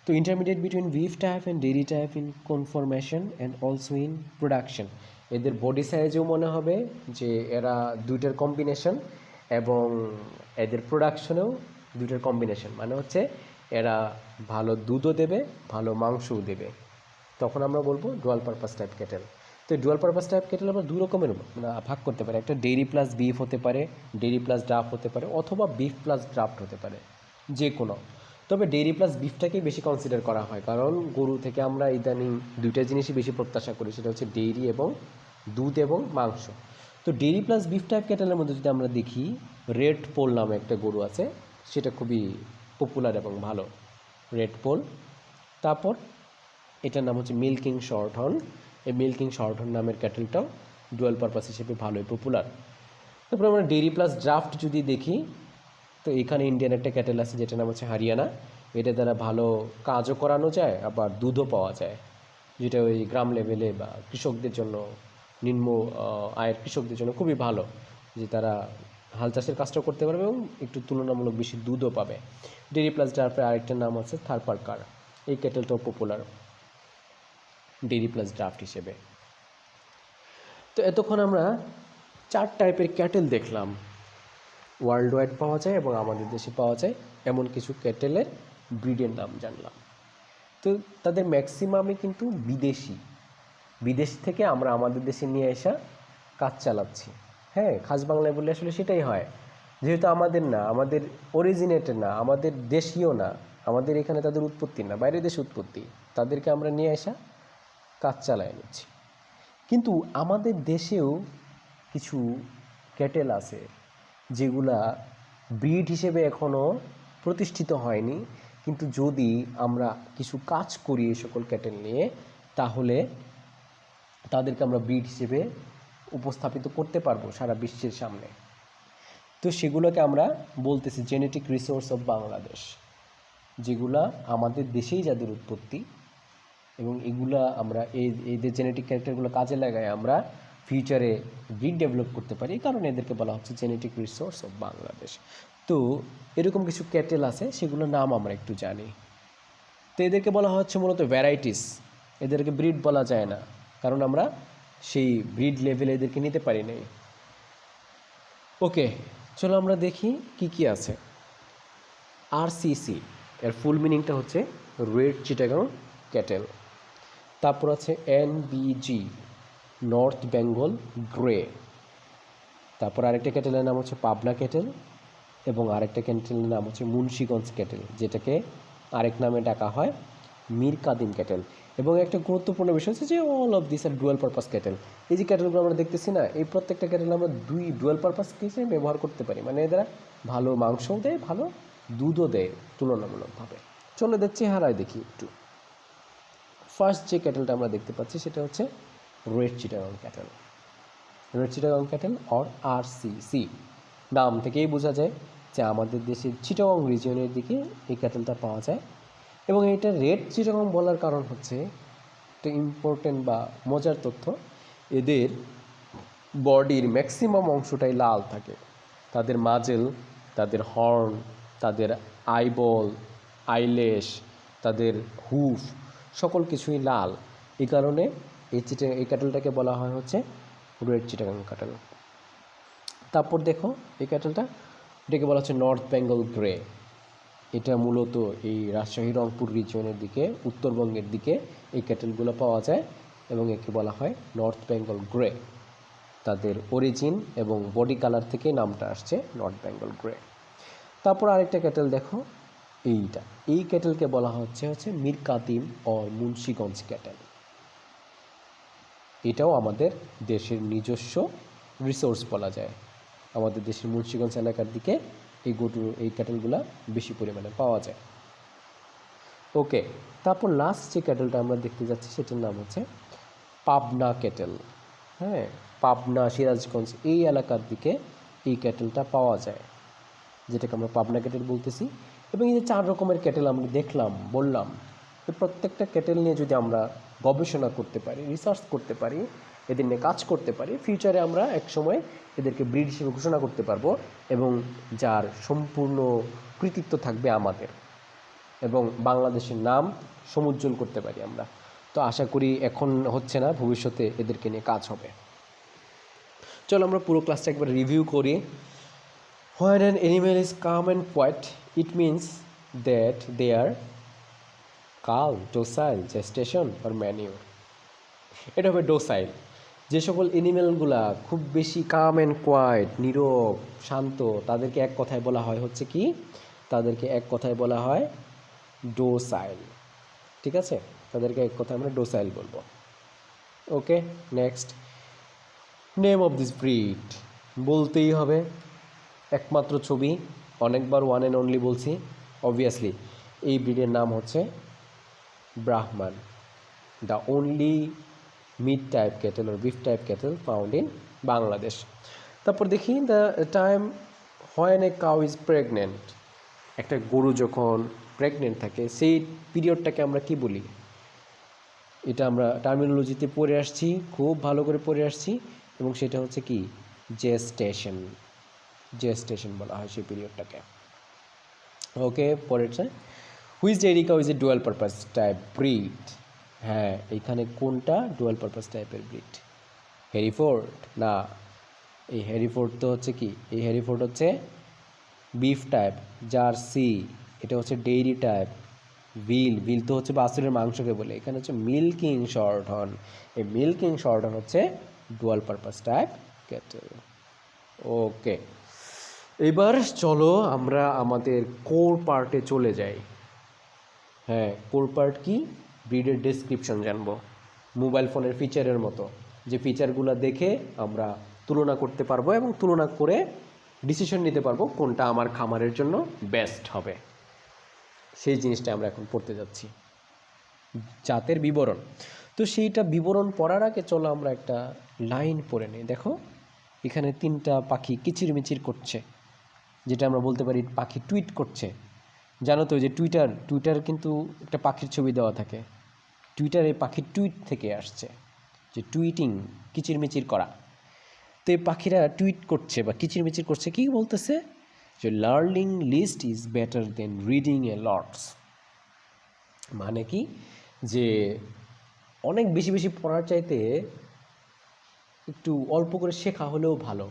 তো intermediate between beef type and dairy type in conformation and also in production. এদের বডি সাইজেও মনে হবে যে এরা দুইটার কম্বিনেশন, এবং এদের প্রোডাকশনেও দুইটার কম্বিনেশন, মানে হচ্ছে এরা ভালো দুধও দেবে, ভালো মাংসও দেবে। তখন আমরা বলবো ডুয়াল পারপাস টাইপ ক্যাটেল। তো ডুয়াল পারপাস টাইপ ক্যাটেল আমরা দুই রকমের ভাগ করতে পারি। একটা ডেইরি প্লাস বিফ হতে পারে, ডেইরি প্লাস ড্রাফট হতে পারে, অথবা বিফ প্লাস ড্রাফট হতে পারে, যে কোনো। তবে ডেইরি প্লাস বিফটাকেই বেশি কনসিডার করা হয়, কারণ গরু থেকে আমরা ইদানিং দুইটা জিনিসই বেশি প্রত্যাশা করি, সেটা হচ্ছে ডেইরি এবং দুধ এবং মাংস। তো ডেইরি প্লাস বিফ টাইপ ক্যাটেলের মধ্যে যদি আমরা দেখি, রেড পোল নামে একটা গরু আছে, সেটা খুবই পপুলার এবং ভালো, রেড পোল। তারপর এটার নাম হচ্ছে মিল্কিং শর্টহর্ন। এই মিল্কিং শর্টহর্ন নামের ক্যাটেলটাও ডুয়াল পারপাস হিসেবে ভালোই পপুলার। তারপরে আমরা ডেইরি প্লাস ড্রাফট যদি দেখি, তো এখানে ইন্ডিয়ান একটা ক্যাটেল আছে যেটার নাম হচ্ছে হরিয়ানা। এটা দ্বারা ভালো কাজও করানো যায়, আবার দুধও পাওয়া যায়, যেটা ওই গ্রাম লেভেলে বা কৃষকদের জন্য, নিম্ন আয়ের কৃষকদের জন্য খুবই ভালো, যে তারা হাল চাষের কাজটাও করতে পারবে এবং একটু তুলনামূলক বেশি দুধও পাবে। ডেইরি প্লাস ড্রাফটের আরেকটার নাম আছে থারপারকার। এই ক্যাটেলটাও পপুলার ডেইরি প্লাস ড্রাফট হিসেবে। তো এতক্ষণ আমরা 4 টাইপের ক্যাটেল দেখলাম, ওয়ার্ল্ড ওয়াইড পাওয়া যায় এবং আমাদের দেশে পাওয়া যায় এমন কিছু ক্যাটেলের ব্রিডের নাম জানলাম। তো তাদের ম্যাক্সিমামই কিন্তু বিদেশি, বিদেশ থেকে আমরা আমাদের দেশে নিয়ে আসা কাজ চালাচ্ছি। হ্যাঁ, খাস বাংলায় বললে আসলে সেটাই হয়, যেহেতু আমাদের না, আমাদের অরিজিনেটের না, আমাদের দেশীয় না, আমাদের এখানে তাদের উৎপত্তি না, বাইরের দেশে উৎপত্তি, তাদেরকে আমরা নিয়ে আসা কাজ চালায় নিচ্ছি। কিন্তু আমাদের দেশেও কিছু ক্যাটেল আছে যেগুলা ব্রিড হিসেবে এখনও প্রতিষ্ঠিত হয়নি, কিন্তু যদি আমরা কিছু কাজ করি এই সকল ক্যাটেল নিয়ে, তাহলে তাদেরকে আমরা ব্রিড হিসেবে উপস্থাপিত করতে পারবো সারা বিশ্বের সামনে। তো সেগুলোকে আমরা বলতেছি জেনেটিক রিসোর্স অফ বাংলাদেশ, যেগুলা আমাদের দেশেই যাদের উৎপত্তি, এবং এগুলা আমরা এদের জেনেটিক ক্যারেক্টারগুলো কাজে লাগাই আমরা ফিউচারে ব্রিড ডেভেলপ করতে পারি, এই কারণে এদেরকে বলা হচ্ছে জেনেটিক রিসোর্স অফ বাংলাদেশ। তো এরকম কিছু ক্যাটেল আছে, সেগুলোর নাম আমরা একটু জানি। তো এদেরকে বলা হচ্ছে মূলত ভ্যারাইটিস, এদেরকে ব্রিড বলা যায় না, কারণ আমরা সেই ব্রিড লেভেলে এদেরকে নিতে পারি নাই। ওকে, চলো আমরা দেখি কি কি আছে। আরসিসি এর ফুল মিনিংটা হচ্ছে রেড চিটাগাং ক্যাটেল। তারপর আছে এনবিজি, নর্থ বেঙ্গল গ্রে। তারপর আরেকটা ক্যাটেলের নাম হচ্ছে পাবনা ক্যাটেল, এবং আরেকটা ক্যাটেলের নাম হচ্ছে মুন্সিগঞ্জ ক্যাটেল, যেটাকে আরেক নামে ডাকা হয় মীর কাদিম ক্যাটেল। এবং একটা গুরুত্বপূর্ণ বিষয় হচ্ছে যে all of this are dual purpose cattle. এই যে ক্যাটেলগুলো আমরা দেখতেছি না, এই প্রত্যেকটা ক্যাটেল আমরা ডুয়াল পারপাস হিসেবে ব্যবহার করতে পারি, মানে এরা ভালো মাংসও দেয়, ভালো দুধও দেয় তুলনামূলকভাবে। চলো এদের চেহারায় দেখি একটু। ফার্স্ট যে ক্যাটেলটা আমরা দেখতে পাচ্ছি সেটা হচ্ছে red Chittagong cattle. Red Chittagong cattle or RCC, নাম থেকেই বোঝা যায় যে আমাদের দেশের চিটাগাং রিজিয়নের দিকে এই ক্যাটেলটা পাওয়া যায়। এবং এটা রেড চিটাগাং বলার কারণ হচ্ছে একটা ইম্পর্টেন্ট বা মজার তথ্য, এদের বডির ম্যাক্সিমাম অংশটাই লাল থাকে, তাদের মাজেল, তাদের হর্ন, তাদের আইবল, আইলেশ, তাদের হুফ, সকল কিছুই লাল। এই কারণে এই ক্যাটেলটাকে বলা হয় হচ্ছে রেড চিটাগাং ক্যাটেল। তারপর দেখো এই ক্যাটেলটা, এটাকে বলা হচ্ছে নর্থ বেঙ্গল গ্রে। এটা মূলত এই রাজশাহী রংপুর রিজিয়নের দিকে, উত্তরবঙ্গের দিকে এই ক্যাটেলগুলো পাওয়া যায় এবং একে বলা হয় নর্থ বেঙ্গল গ্রে। তাদের অরিজিন এবং বডি কালার থেকে নামটা আসছে নর্থ বেঙ্গল গ্রে। তারপর আরেকটা ক্যাটেল দেখো, এইটা, এই ক্যাটেলকে বলা হচ্ছে মীর কাদিম ও মুন্সিগঞ্জ ক্যাটেল। এটাও আমাদের দেশের নিজস্ব রিসোর্স বলা যায়। আমাদের দেশের মুন্সিগঞ্জ এলাকার দিকে এই ক্যাটেলগুলো বেশি পরিমাণে পাওয়া যায়। ওকে, তারপর লাস্ট যে ক্যাটেলটা আমরা দেখতে যাচ্ছি সেটার নাম হচ্ছে পাবনা ক্যাটেল। হ্যাঁ, পাবনা, সিরাজগঞ্জ এই এলাকার দিকে এই ক্যাটেলটা পাওয়া যায়, যেটাকে আমরা পাবনা ক্যাটেল বলতেছি। এবং এই যে 4 রকমের ক্যাটেল আমরা বললাম, এই প্রত্যেকটা ক্যাটেল নিয়ে যদি আমরা গবেষণা করতে পারি, রিসার্চ করতে পারি, এদের নিয়ে কাজ করতে পারি, ফিউচারে আমরা একসময় এদেরকে ব্রিড হিসেবে ঘোষণা করতে পারবো, এবং যার সম্পূর্ণ কৃতিত্ব থাকবে আমাদের, এবং বাংলাদেশের নাম সমুজ্জ্বল করতে পারি আমরা। তো আশা করি এখন হচ্ছে না, ভবিষ্যতে এদেরকে নিয়ে কাজ হবে। চলো আমরা পুরো ক্লাসটা একবার রিভিউ করি। When an animal is calm and quiet, it means that they are calm, docile, gestation or manure. এটা হবে ডোসাইল। যে সকল অ্যানিমেলগুলা খুব বেশি কাম অ্যান্ড কোয়াইট, নীরব, শান্ত, তাদেরকে এক কথায় বলা হয় হচ্ছে কি, তাদেরকে এক কথায় বলা হয় ডোসাইল। ঠিক আছে, তাদেরকে এক কথায় আমরা ডোসাইল বলবো। Okay, next, name of this breed বলতেই হবে, একমাত্র ছবি, অনেকবার ওয়ান অ্যান্ড অনলি বলছি। অবভিয়াসলি এই ব্রিডের নাম হচ্ছে Brahman. The only meat type cattle or beef type cattle found in Bangladesh. তারপর দেখি the time when a cow is pregnant, একটা গরু যখন প্রেগনেন্ট থাকে সেই পিরিয়ডটাকে আমরা কি বলি? এটা আমরা টার্মিনোলজিতে পড়ে আসছি, খুব ভালো করে পড়ে আসছি, এবং সেটা হচ্ছে কি জেস্টেশন। জেস্টেশন বলা হয় সেই পিরিয়ডটাকে। ওকে, পরেরটা which dairy cow is a dual purpose type breed. হ্যাঁ, এইখানে কোনটা ডুয়াল পারপাস টাইপের ব্রিড? হেরিফোর্ড না, এই হেরিফোর্ড তো হচ্ছে কি, এই হেরিফোর্ড হচ্ছে বিফ টাইপ। জার্সি এটা হচ্ছে ডেইরি টাইপ। ভিল তো হচ্ছে বাছুরের মাংসকে বলে, এখানে হচ্ছে মিল্কিং শর্টহর্ন। এই মিল্কিং শর্টহর্ন হচ্ছে ডুয়াল পারপাস টাইপ ক্যাটেল। ওকে, এবার চলো আমরা আমাদের কোর পার্টে চলে যাই। হ্যাঁ, কোর পার্ট কি? ব্রিডের ডেসক্রিপশন জানবো, মোবাইল ফোনের ফিচারের মতো, যে ফিচারগুলো দেখে আমরা তুলনা করতে পারবো এবং তুলনা করে ডিসিশন নিতে পারবো কোনটা আমার খামারের জন্য বেস্ট হবে। সেই জিনিসটা আমরা এখন পড়তে যাচ্ছি, জাতের বিবরণ। তো সেইটা বিবরণ পড়ার আগে চলো আমরা একটা লাইন পড়ে নিই। দেখো এখানে 3টা পাখি কিচিরমিচির করছে, যেটা আমরা বলতে পারি পাখি টুইট করছে। জানো তো যে টুইটার কিন্তু একটা পাখির ছবি দেওয়া থাকে। টুইটার এই পাখির টুইট থেকে আসছে, যে টুইটিং, কিচিরমিচির করা। তো এই পাখিরা টুইট করছে বা কিচিরমিচির করছে, কি বলতেছে? যে learning list is better than reading a lots. মানে কি, যে অনেক বেশি বেশি পড়ার চাইতে একটু অল্প করে শেখা হলেও ভালো।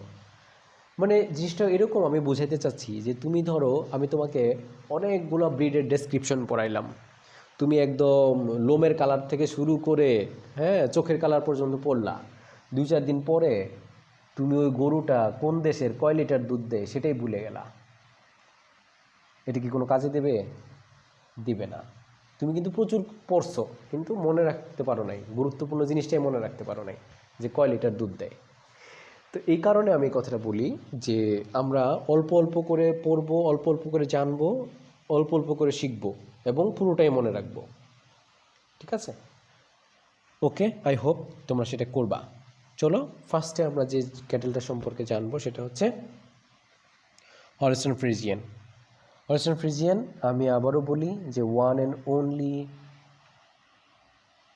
মানে জিনিসটা এরকম আমি বোঝাতে চাচ্ছি যে তুমি ধরো আমি তোমাকে অনেকগুলো ব্রিডের ডেসক্রিপশন পড়াইলাম, তুমি একদম লোমের কালার থেকে শুরু করে হ্যাঁ চোখের কালার পর্যন্ত পড়লা। 2-4 দিন পরে তুমি ওই গরুটা কোন দেশের, কয় লিটার দুধ দেয় সেটাই ভুলে গেলা। এটা কি কোনো কাজে দেবে? দিবে না। তুমি কিন্তু প্রচুর পড়ছো, কিন্তু মনে রাখতে পারো নাই, গুরুত্বপূর্ণ জিনিসটাই মনে রাখতে পারো নাই, যে কয় লিটার দুধ দেয়। তো এই কারণে আমি কথাটা বলি যে আমরা অল্প অল্প করে পড়বো, অল্প অল্প করে জানবো, অল্প অল্প করে শিখবো এবং পুরোটাই মনে রাখবো। ঠিক আছে? ওকে, আই হোপ তোমরা সেটা করবা। চলো ফার্স্টে আমরা যে ক্যাটেলটা সম্পর্কে জানবো সেটা হচ্ছে হলস্টাইন ফ্রিজিয়ান। হলস্টাইন ফ্রিজিয়ান, আমি আবারও বলি যে one and only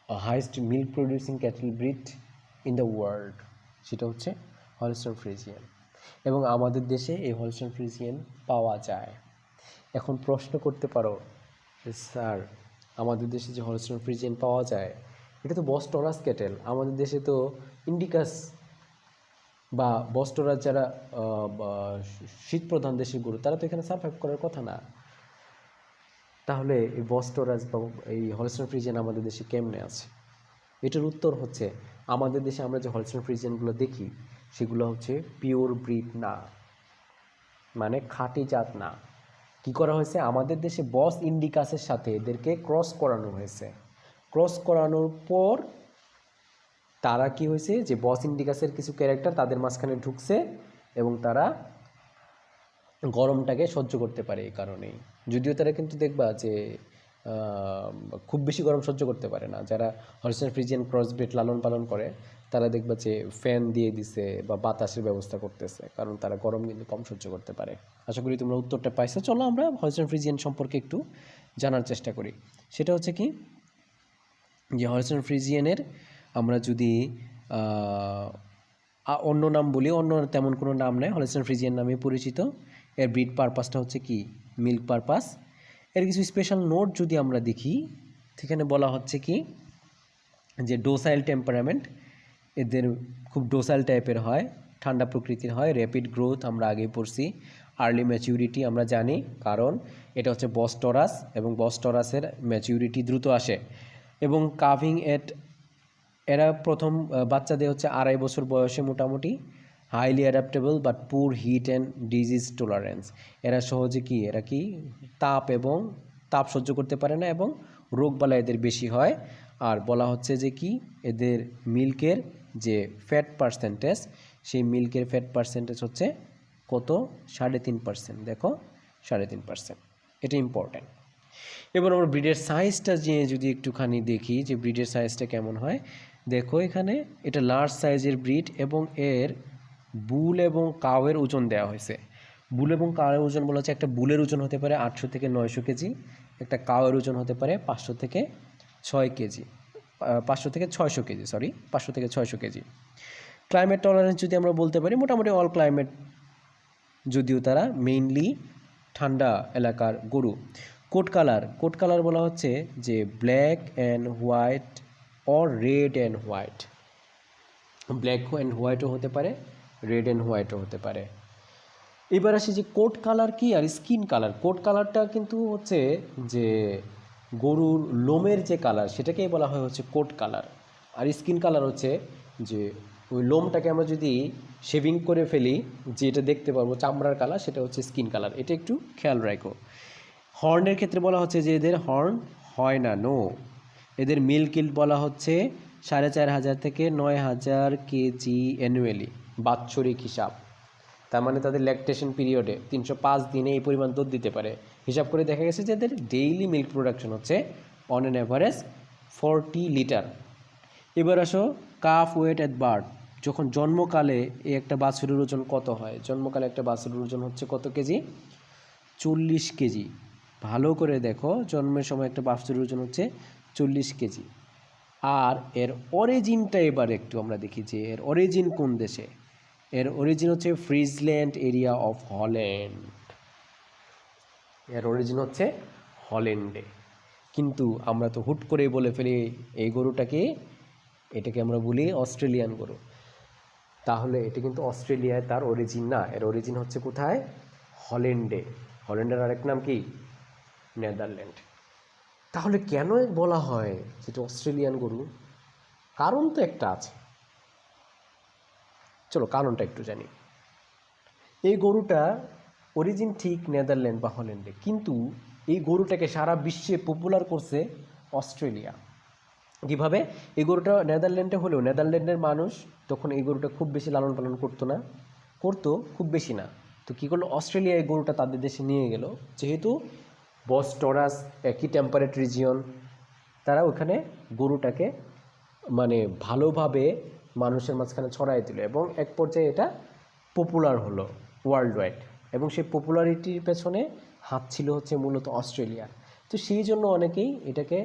highest milk producing cattle breed in the world, সেটা হচ্ছে হলস্টাইন ফ্রিজিয়ান। এবং আমাদের দেশে এই হলস্টাইন ফ্রিজিয়ান পাওয়া যায়। এখন প্রশ্ন করতে পারো, স্যার আমাদের দেশে যে হলস্টাইন ফ্রিজিয়ান পাওয়া যায় এটা তো বস টরাস ক্যাটেল, আমাদের দেশে তো ইন্ডিকাস বা বস টরাস যারা শীতপ্রধান দেশের গরু, তারা তো এখানে সার্ভাইভ করার কথা না। তাহলে এই বস টরাস বা এই হলস্টাইন ফ্রিজিয়ান আমাদের দেশে কেমনে আছে? এটার উত্তর হচ্ছে আমাদের দেশে আমরা যে হলস্টাইন ফ্রিজিয়ানগুলো দেখি সেগুলো হচ্ছে পিওর ব্রিড না, মানে খাঁটি জাত না। কি করা হয়েছে? আমাদের দেশে বস ইন্ডিকাসের সাথে এদেরকে ক্রস করানো হয়েছে। ক্রস করানোর পর তারা কি হয়েছে, যে বস ইন্ডিকাসের কিছু ক্যারেক্টার তাদের মাঝখানে ঢুকছে এবং তারা গরমটাকে সহ্য করতে পারে। এই কারণেই, যদিও তারা কিন্তু দেখবা যে খুব বেশি গরম সহ্য করতে পারে না। যারা হলস্টাইন ফ্রিজিয়ান ক্রসব্রিড লালন পালন করে তারা দেখবা যে ফ্যান দিয়ে দিছে বা বাতাসের ব্যবস্থা করতেছে, কারণ তারা গরম কিন্তু কম সহ্য করতে পারে। আশা করি তোমরা উত্তরটা পাইছো। চলো আমরা হলস্টাইন ফ্রিজিয়ান সম্পর্কে একটু জানার চেষ্টা করি। সেটা হচ্ছে কি, যে হলস্টাইন ফ্রিজিয়ানের আমরা যদি অন্য নাম বলি, অন্য তেমন কোনো নাম নেই, হলস্টাইন ফ্রিজিয়ান নামে পরিচিত। এর ব্রিড পারপাসটা হচ্ছে কি মিল্ক পারপাস। এর কিছু স্পেশাল নোট যদি আমরা দেখি, সেখানে বলা হচ্ছে কি যে ডোসাইল টেম্পারামেন্ট, এদের খুব ডোসাইল টাইপের হয়, ঠান্ডা প্রকৃতির হয়, র্যাপিড গ্রোথ আমরা আগেই পড়ছি, আর্লি ম্যাচিউরিটি আমরা জানি, কারণ এটা হচ্ছে বস টরাস এবং বস টরাসের ম্যাচিউরিটি দ্রুত আসে, এবং কাভিং এট, এরা প্রথম বাচ্চা দেয় হচ্ছে 2.5 বছর বয়সে মোটামুটি। হাইলি অ্যাডাপ্টেবল বাট পুর হিট অ্যান্ড ডিজিজ টলারেন্স, এরা সহজে কি, এরা কি তাপ সহ্য করতে পারে না এবং রোগবালাই এদের বেশি হয়। আর বলা হচ্ছে যে কি এদের মিল্কের যে ফ্যাট পার্সেন্টেজ, সেই মিল্কের ফ্যাট পার্সেন্টেজ হচ্ছে কত? 3.5%। দেখো 3.5%, এটা ইম্পর্ট্যান্ট। এবার আমরা ব্রিডের সাইজটা যদি একটুখানি দেখি যে ব্রিডের সাইজটা কেমন হয়। দেখো এখানে এটা লার্জ সাইজের ব্রিড এবং এর বুল এবং কাউয়ের ওজন দেওয়া হয়েছে। বুল এবং কাউয়ের ওজন বলা হচ্ছে একটা বুলের ওজন হতে পারে 800 থেকে 900 কেজি, একটা কাউয়ের ওজন হতে পারে 500 থেকে 6 কেজি, 500 থেকে 600 কেজি, 500 থেকে 600 কেজি। ক্লাইমেট টলারেন্স যদি আমরা বলতে পারি মোটামুটি অল ক্লাইমেট, যদিও তারা মেইনলি ঠান্ডা এলাকার গরু। কোট কালার বলা হচ্ছে যে black and white or red and white. Black and হোয়াইটও হতে পারে, রেড অ্যান্ড হোয়াইটও হতে পারে। এবার আসি যে কোট কালার কি আর স্কিন কালার। কোট কালারটা কিন্তু হচ্ছে যে গরুর লোমের যে কালার সেটাকেই বলা হয় হচ্ছে কোট কালার। আর স্কিন কালার হচ্ছে যে ওই লোমটাকে আমরা যদি শেভিং করে ফেলি যে এটা দেখতে পারবো চামড়ার কালার, সেটা হচ্ছে স্কিন কালার। এটা একটু খেয়াল রাখো। হর্নের ক্ষেত্রে বলা হচ্ছে যে এদের হর্ন হয় না, নো। এদের মিল্ক ইল্ড বলা হচ্ছে 4500 থেকে 9000 কেজি অ্যানুয়ালি, বাৎসরিক হিসাব। তার মানে তাদের ল্যাকটেশন পিরিয়ডে 305 দিনে এই পরিমাণ দুধ দিতে পারে। হিসাব করে দেখা গেছে যে এদের ডেইলি মিল্ক প্রোডাকশন হচ্ছে অন অ্যান অ্যাভারেজ 40 লিটার। এবার আসো কাফ ওয়েট অ্যাট বার্থ। যখন জন্মকালে এই একটা বাছুরের ওজন কত হয়? জন্মকালে একটা বাছুরের ওজন হচ্ছে কত কেজি? 40 কেজি। ভালো করে দেখো, জন্মের সময় একটা বাছুরের ওজন হচ্ছে 40 কেজি। আর এর অরিজিনটা এবার একটু আমরা দেখি যে এর অরিজিন কোন দেশে। এর অরিজিন হচ্ছে ফ্রিজল্যান্ড এরিয়া অফ হল্যান্ড। এর অরিজিন হচ্ছে হল্যান্ডে। কিন্তু আমরা তো হুট করে বলে ফেলি এই গরুটাকে, এটাকে আমরা বলি অস্ট্রেলিয়ান গরু। তাহলে এটা কিন্তু অস্ট্রেলিয়ায় তার অরিজিন না, এর অরিজিন হচ্ছে কোথায়? হল্যান্ডে। হল্যান্ডের আরেক নাম কি? নেদারল্যান্ড। তাহলে কেন বলা হয় যেটা অস্ট্রেলিয়ান গরু? কারণ তো একটা আছে, চলো কারণটা একটু জানি। এই গরুটা অরিজিন ঠিক নেদারল্যান্ড বা হল্যান্ডে, কিন্তু এই গরুটাকে সারা বিশ্বে পপুলার করছে অস্ট্রেলিয়া। কীভাবে? এই গরুটা নেদারল্যান্ডে হলেও নেদারল্যান্ডের মানুষ তখন এই গরুটা খুব বেশি লালন পালন করতো না, করতো খুব বেশি না। তো কী করলো, অস্ট্রেলিয়া এই গরুটা তাদের দেশে নিয়ে গেল। যেহেতু বস টরাস একই টেম্পারেট রিজিয়ন, তারা ওখানে গরুটাকে মানে ভালোভাবে মানুষের মাঝখানে ছড়াই দিল এবং এক পর্যায়ে এটা পপুলার হলো ওয়ার্ল্ড ওয়াইড। এবং সেই পপুলারিটির পেছনে হাত ছিল হচ্ছে মূলত অস্ট্রেলিয়া। তো সেই জন্য অনেকেই এটাকে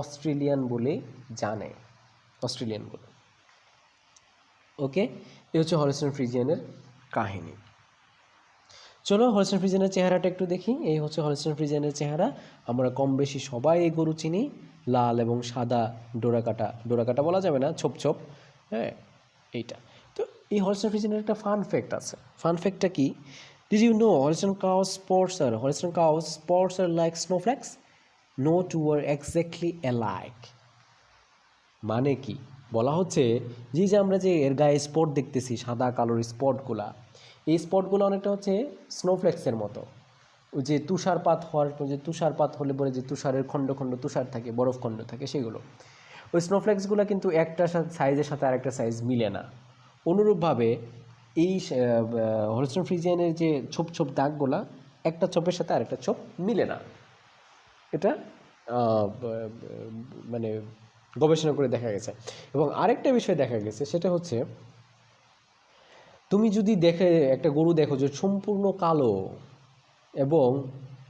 অস্ট্রেলিয়ান বলে জানে, অস্ট্রেলিয়ান বলে। ওকে, এ হচ্ছে হলস্টাইন ফ্রিজিয়ানের কাহিনী। চলো হলস্টাইন ফ্রিজিয়ানের চেহারাটা একটু দেখি। এই হচ্ছে হলস্টাইন ফ্রিজিয়ানের চেহারা। আমরা কম বেশি সবাই এই গরু চিনি, লাল এবং সাদা ডোরাকাটা বলা যাবে না, ছোপ ছোপ, হ্যাঁ এইটা। তো এই হলস্টাইন ফ্রিজিয়ানের একটা ফান ফ্যাক্ট আছে। ফান ফ্যাক্টটা কি? Did you know Holstein cows spots are like snowflakes? No two are exactly alike. মানে কি? বলা হচ্ছে যে আমরা যে এর গায়ে স্পট দেখতেছি, সাদা কালোর স্পটগুলা, এই স্পটগুলো অনেকটা হচ্ছে স্নোফ্লেক্সের মতো। ওই যে তুষারপাত হলে পরে যে তুষারের খণ্ড খণ্ড তুষার থাকে, বরফ খণ্ড থাকে, সেগুলো ওই স্নোফ্লেক্সগুলো কিন্তু একটা সাইজের সাথে আরেকটা সাইজ মিলে না। অনুরূপভাবে এই হলস্টাইন ফ্রিজিয়ানের যে ছোপ ছোপ দাগগুলা একটা ছোপের সাথে আরেকটা ছোপ মিলে না। এটা মানে গবেষণা করে দেখা গেছে। এবং আরেকটা বিষয় দেখা গেছে, সেটা হচ্ছে তুমি যদি একটা গরু দেখো যে সম্পূর্ণ কালো এবং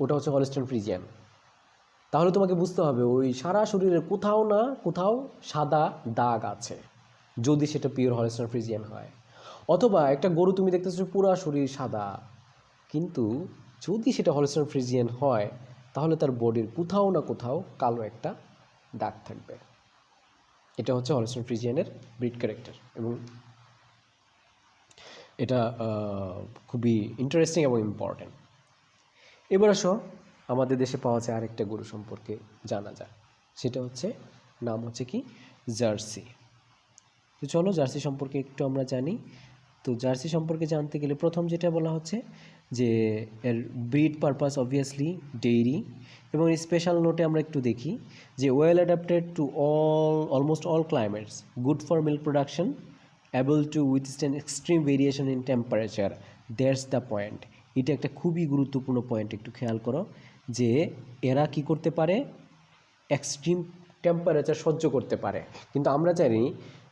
ওটা হচ্ছে হলস্টাইন ফ্রিজিয়ান, তাহলে তোমাকে বুঝতে হবে ওই সারা শরীরে কোথাও না কোথাও সাদা দাগ আছে, যদি সেটা পিওর হলস্টাইন ফ্রিজিয়ান হয়। অথবা একটা গরু তুমি দেখতেছো পুরো শরীর সাদা, কিন্তু যদি সেটা হলস্টাইন ফ্রিজিয়ান হয় তাহলে তার বডির কোথাও না কোথাও কালো একটা দাগ থাকবে। এটা হচ্ছে হলস্টাইন ফ্রিজিয়ানের ব্রিড ক্যারেক্টার এবং এটা খুবই ইন্টারেস্টিং এবং ইম্পর্ট্যান্ট। এবার আসো আমাদের দেশে পাওয়া যায় আরেকটা গরু সম্পর্কে জানা যায়, সেটা হচ্ছে নাম হচ্ছে কি জার্সি। তো চলো জার্সি সম্পর্কে একটু আমরা জানি। তো জার্সি সম্পর্কে জানতে গেলে প্রথম যেটা বলা হচ্ছে যে এর ব্রিড পারপাস অবভিয়াসলি ডেইরি, এবং স্পেশাল নোটে আমরা একটু দেখি যে well adapted to almost all climates, good for milk production, able to withstand extreme variation in temperature. That's the point. এটা একটা খুবই গুরুত্বপূর্ণ পয়েন্ট, একটু খেয়াল করো যে এরা কি করতে পারে, এক্সট্রিম টেম্পারেচার সহ্য করতে পারে। কিন্তু আমরা জানি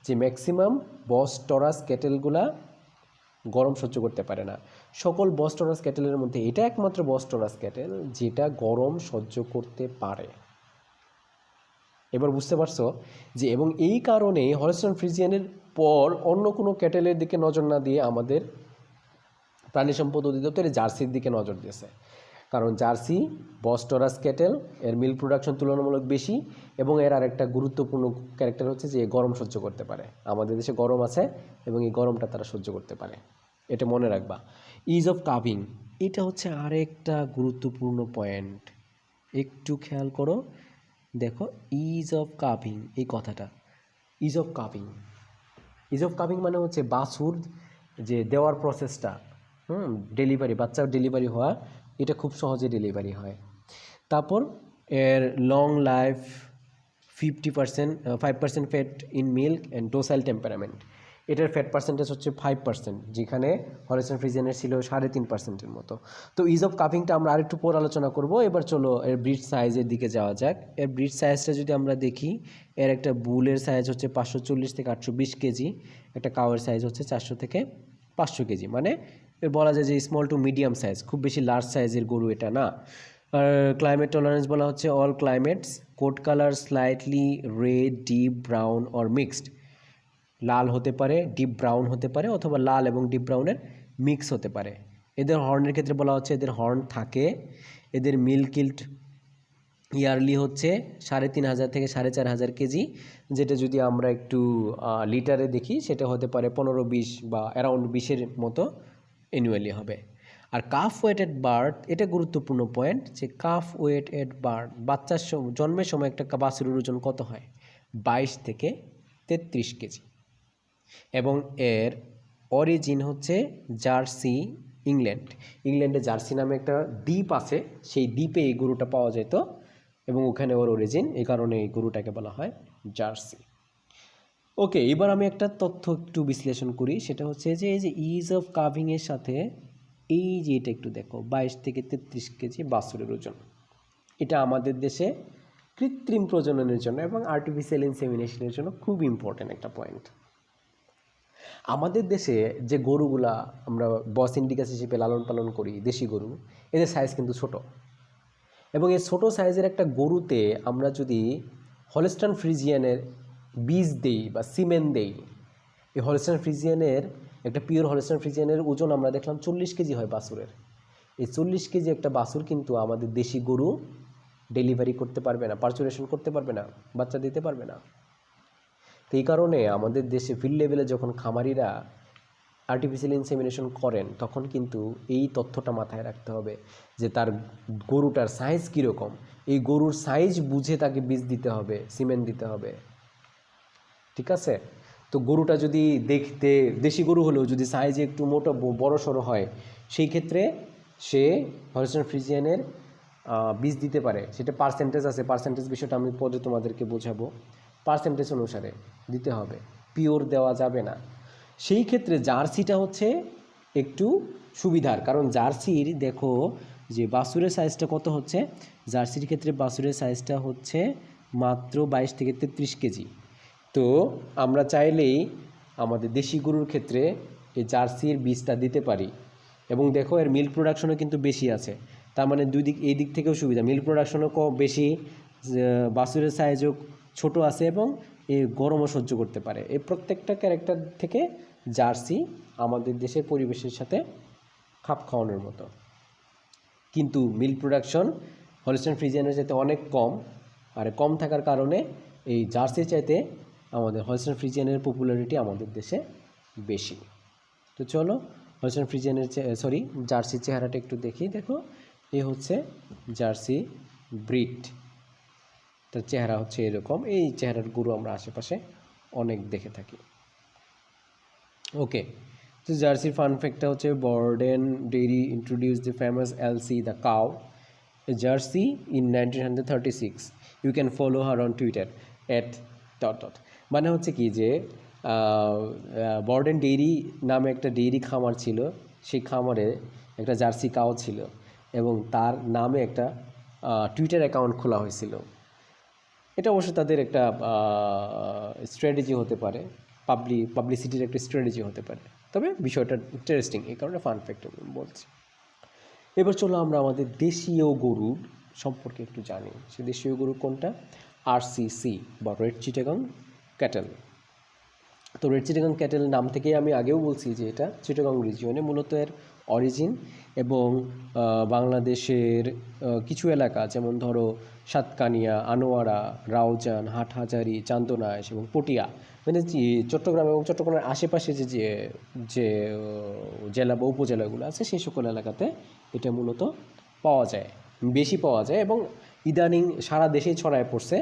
যে ম্যাক্সিমাম বস টরাস ক্যাটেলগুলা গরম সহ্য করতে পারে না। সকল বস টরাস ক্যাটেলের মধ্যে এটা একমাত্র বস টরাস ক্যাটেল যেটা গরম সহ্য করতে পারে। এবার বুঝতে পারছো যে, এবং এই কারণে হলস্টাইন ফ্রিজিয়ানের পর অন্য কোনো ক্যাটেলের দিকে নজর না দিয়ে আমাদের প্রাণী সম্পদ অধিদপ্তর জার্সির দিকে নজর দিয়েছে। কারণ জার্সি বস টরাস ক্যাটেল, এর মিল্ক প্রোডাকশন তুলনামূলক বেশি, এবং এর আরেকটা গুরুত্বপূর্ণ ক্যারেক্টার হচ্ছে যে গরম সহ্য করতে পারে। আমাদের দেশে গরম আছে এবং এই গরমটা তারা সহ্য করতে পারে, এটা মনে রাখবা। ইজ অফ কাভিং, এটা হচ্ছে আরেকটা গুরুত্বপূর্ণ পয়েন্ট, একটু খেয়াল করো। দেখো ইজ অফ কাভিং, এই কথাটা ইজ অফ কাভিং, ইজ অফ কাভিং মানে হচ্ছে বাছুর যে দেওয়ার প্রসেসটা, ডেলিভারি, বাচ্চার ডেলিভারি হওয়া, এটা খুব সহজে ডেলিভারি হয়। তারপর এর long life, 5% fat in milk and docile temperament, এটার ফ্যাট পার্সেন্টেজ হচ্ছে 5%, যেখানে হলস্টাইন ফ্রিজিয়ানের ছিল 3.5%-এর মতো। তো ইজ অফ কাভিংটা আমরা আরেকটু পর আলোচনা করব। এবার চলো এর ব্রিড সাইজের দিকে যাওয়া যাক। এর ব্রিড সাইজটা যদি আমরা দেখি, এর একটা বুলের সাইজ হচ্ছে 540 থেকে 820 কেজি, একটা কাউয়ের সাইজ হচ্ছে 400 থেকে 500 কেজি, মানে এর বলা যায় যে স্মল টু মিডিয়াম সাইজ, খুব বেশি লার্জ সাইজের গরু এটা না। আর ক্লাইমেট টলারেন্স বলা হচ্ছে all climates, coat colour slightly red, deep brown or mixed, লাল হতে পারে, ডিপ ব্রাউন হতে পারে, অথবা লাল এবং ডিপ ব্রাউনের মিক্স হতে পারে। এদের হর্নের ক্ষেত্রে বলা হচ্ছে এদের হর্ন থাকে। এদের মিল্ক ইল্ড ইয়ারলি হচ্ছে 3,500 থেকে 4,500 কেজি, যেটা যদি আমরা একটু লিটারে দেখি সেটা হতে পারে 15-20 বা অ্যারাউন্ড 20-এর মতো অ্যানুয়ালি হবে। আর কাফ ওয়েট এট বার্থ, এটা গুরুত্বপূর্ণ পয়েন্ট, যে কাফ ওয়েট এট বার্থ, বাচ্চার জন্মের সময় একটা বাছুরের ওজন কত হয়, 22 থেকে 33 কেজি। এবং এর অরিজিন হচ্ছে জার্সি, ইংল্যান্ড। ইংল্যান্ডে জার্সি নামে একটা দ্বীপ আছে, সেই দ্বীপে এই গরুটা পাওয়া যেত এবং ওখানে ওর অরিজিন, এই কারণে এই গরুটাকে বলা হয় জার্সি। ওকে, এবার আমি একটা তথ্য একটু বিশ্লেষণ করি, সেটা হচ্ছে যে এই যে ইজ অফ কাভিংয়ের সাথে এই যে এটা একটু দেখো, 22 থেকে 33 কেজি বাছুরের ওজন, এটা আমাদের দেশে কৃত্রিম প্রজননের জন্য এবং আর্টিফিশিয়াল ইনসেমিনেশনের জন্য খুব ইম্পর্ট্যান্ট একটা পয়েন্ট। আমাদের দেশে যে গরুগুলা আমরা বস ইন্ডিকাস হিসেবে লালন পালন করি, দেশি গরু, এদের সাইজ কিন্তু ছোট, এবং এই ছোটো সাইজের একটা গরুতে আমরা যদি হলস্টাইন ফ্রিজিয়ানের বীজ দেই বা সিমেন দেই, এই হলস্টাইন ফ্রিজিয়ানের একটা পিওর হলস্টাইন ফ্রিজিয়ানের ওজন আমরা দেখলাম 40 কেজি হয় বাছুরের। এই 40 কেজি একটা বাছুর কিন্তু আমাদের দেশি গরু ডেলিভারি করতে পারবে না, পার্চুরেশন করতে পারবে না, বাচ্চা দিতে পারবে না। তো এই কারণে আমাদের দেশে ফিল্ড লেভেলে যখন খামারিরা আর্টিফিশিয়াল ইনসেমিনেশন করেন, তখন কিন্তু এই তথ্যটা মাথায় রাখতে হবে যে তার গরুটার সাইজ কীরকম, এই গরুর সাইজ বুঝে তাকে বীজ দিতে হবে, সিমেন্ট দিতে হবে, ঠিক আছে? তো গরুটা যদি দেখতে দেশি গরু হলেও যদি সাইজে একটু মোটা বড় সড়ো হয়, সেই ক্ষেত্রে সে হলস্টাইন ফ্রিজিয়ানের বীজ দিতে পারে। সেটা পার্সেন্টেজ আছে, পার্সেন্টেজ বিষয়টা আমি পরে তোমাদেরকে বোঝাবো, পার্সেন্টেজ অনুসারে দিতে হবে, পিওর দেওয়া যাবে না। সেই ক্ষেত্রে জার্সিটা হচ্ছে একটু সুবিধার, কারণ জার্সির দেখো যে বাছুরের সাইজটা কত হচ্ছে, জার্সির ক্ষেত্রে বাছুরের সাইজটা হচ্ছে মাত্র 22 থেকে 33 কেজি। তো আমরা চাইলেই আমাদের দেশি গরুর ক্ষেত্রে এই জার্সির বীজটা দিতে পারি, এবং দেখো এর মিল্ক প্রোডাকশনও কিন্তু বেশি আছে, তার মানে দুই দিক, এই দিক থেকেও সুবিধা, মিল্ক প্রোডাকশনও বেশি, বাছুরের সাইজও ছোট আছে, এবং এই গরমও সহ্য করতে পারে। এই প্রত্যেকটা ক্যারেক্টার থেকে জার্সি আমাদের দেশের পরিবেশের সাথে খাপ খাওয়ানোর মতো। কিন্তু মিল্ক প্রোডাকশন হলস্টাইন ফ্রিজিয়ানের চাইতে অনেক কম, আর কম থাকার কারণে এই জার্সির চাইতে আমাদের হলস্টাইন ফ্রিজিয়ানের পপুলারিটি আমাদের দেশে বেশি। তো চলো হলস্টাইন ফ্রিজিয়ানের জার্সির চেহারাটা একটু দেখি। দেখো এই হচ্ছে জার্সি ব্রিড, তার চেহারা হচ্ছে এরকম। এই চেহারার গরু আমরা আশেপাশে অনেক দেখে থাকি। ওকে, তো জার্সির ফান ফ্যাক্টটা হচ্ছে Borden dairy introduce the famous Elsie the cow Jersey in 1936। You can follow her on Twitter @... মানে হচ্ছে কি যে বর্ডেন ডেইরি নামে একটা ডেইরি খামার ছিল, সেই খামারে একটা জার্সি কাউ ছিল, এবং তার নামে একটা টুইটার অ্যাকাউন্ট খোলা হয়েছিল। এটা অবশ্য তাদের একটা স্ট্র্যাটেজি হতে পারে, পাবলিসিটির একটা স্ট্র্যাটেজি হতে পারে, তবে বিষয়টা ইন্টারেস্টিং, এই কারণে ফান ফ্যাক্ট বলছি। এবার চলো আমরা আমাদের দেশীয় গরুর সম্পর্কে একটু জানি। সে দেশীয় গরু কোনটা? আরসিসি বা রেড চিটাগং ক্যাটেল। তো রেড চিটাগং ক্যাটেল নাম থেকেই আমি আগেও বলছি যে এটা চিটাগং রিজিয়নে মূলত এর অরিজিন, এবং বাংলাদেশের কিছু এলাকা যেমন ধরো সাতকানিয়া, আনোয়ারা, রাউজান, হাটহাজারী, চান্দনাইশ এবং পটিয়া, মানে চট্টগ্রাম এবং চট্টগ্রামের আশেপাশে যে যে যে জেলা বা উপজেলাগুলো আছে সেই সকল এলাকাতে এটা মূলত পাওয়া যায়, বেশি পাওয়া যায়, এবং ইদানিং সারা দেশেই ছড়ায় পড়ছে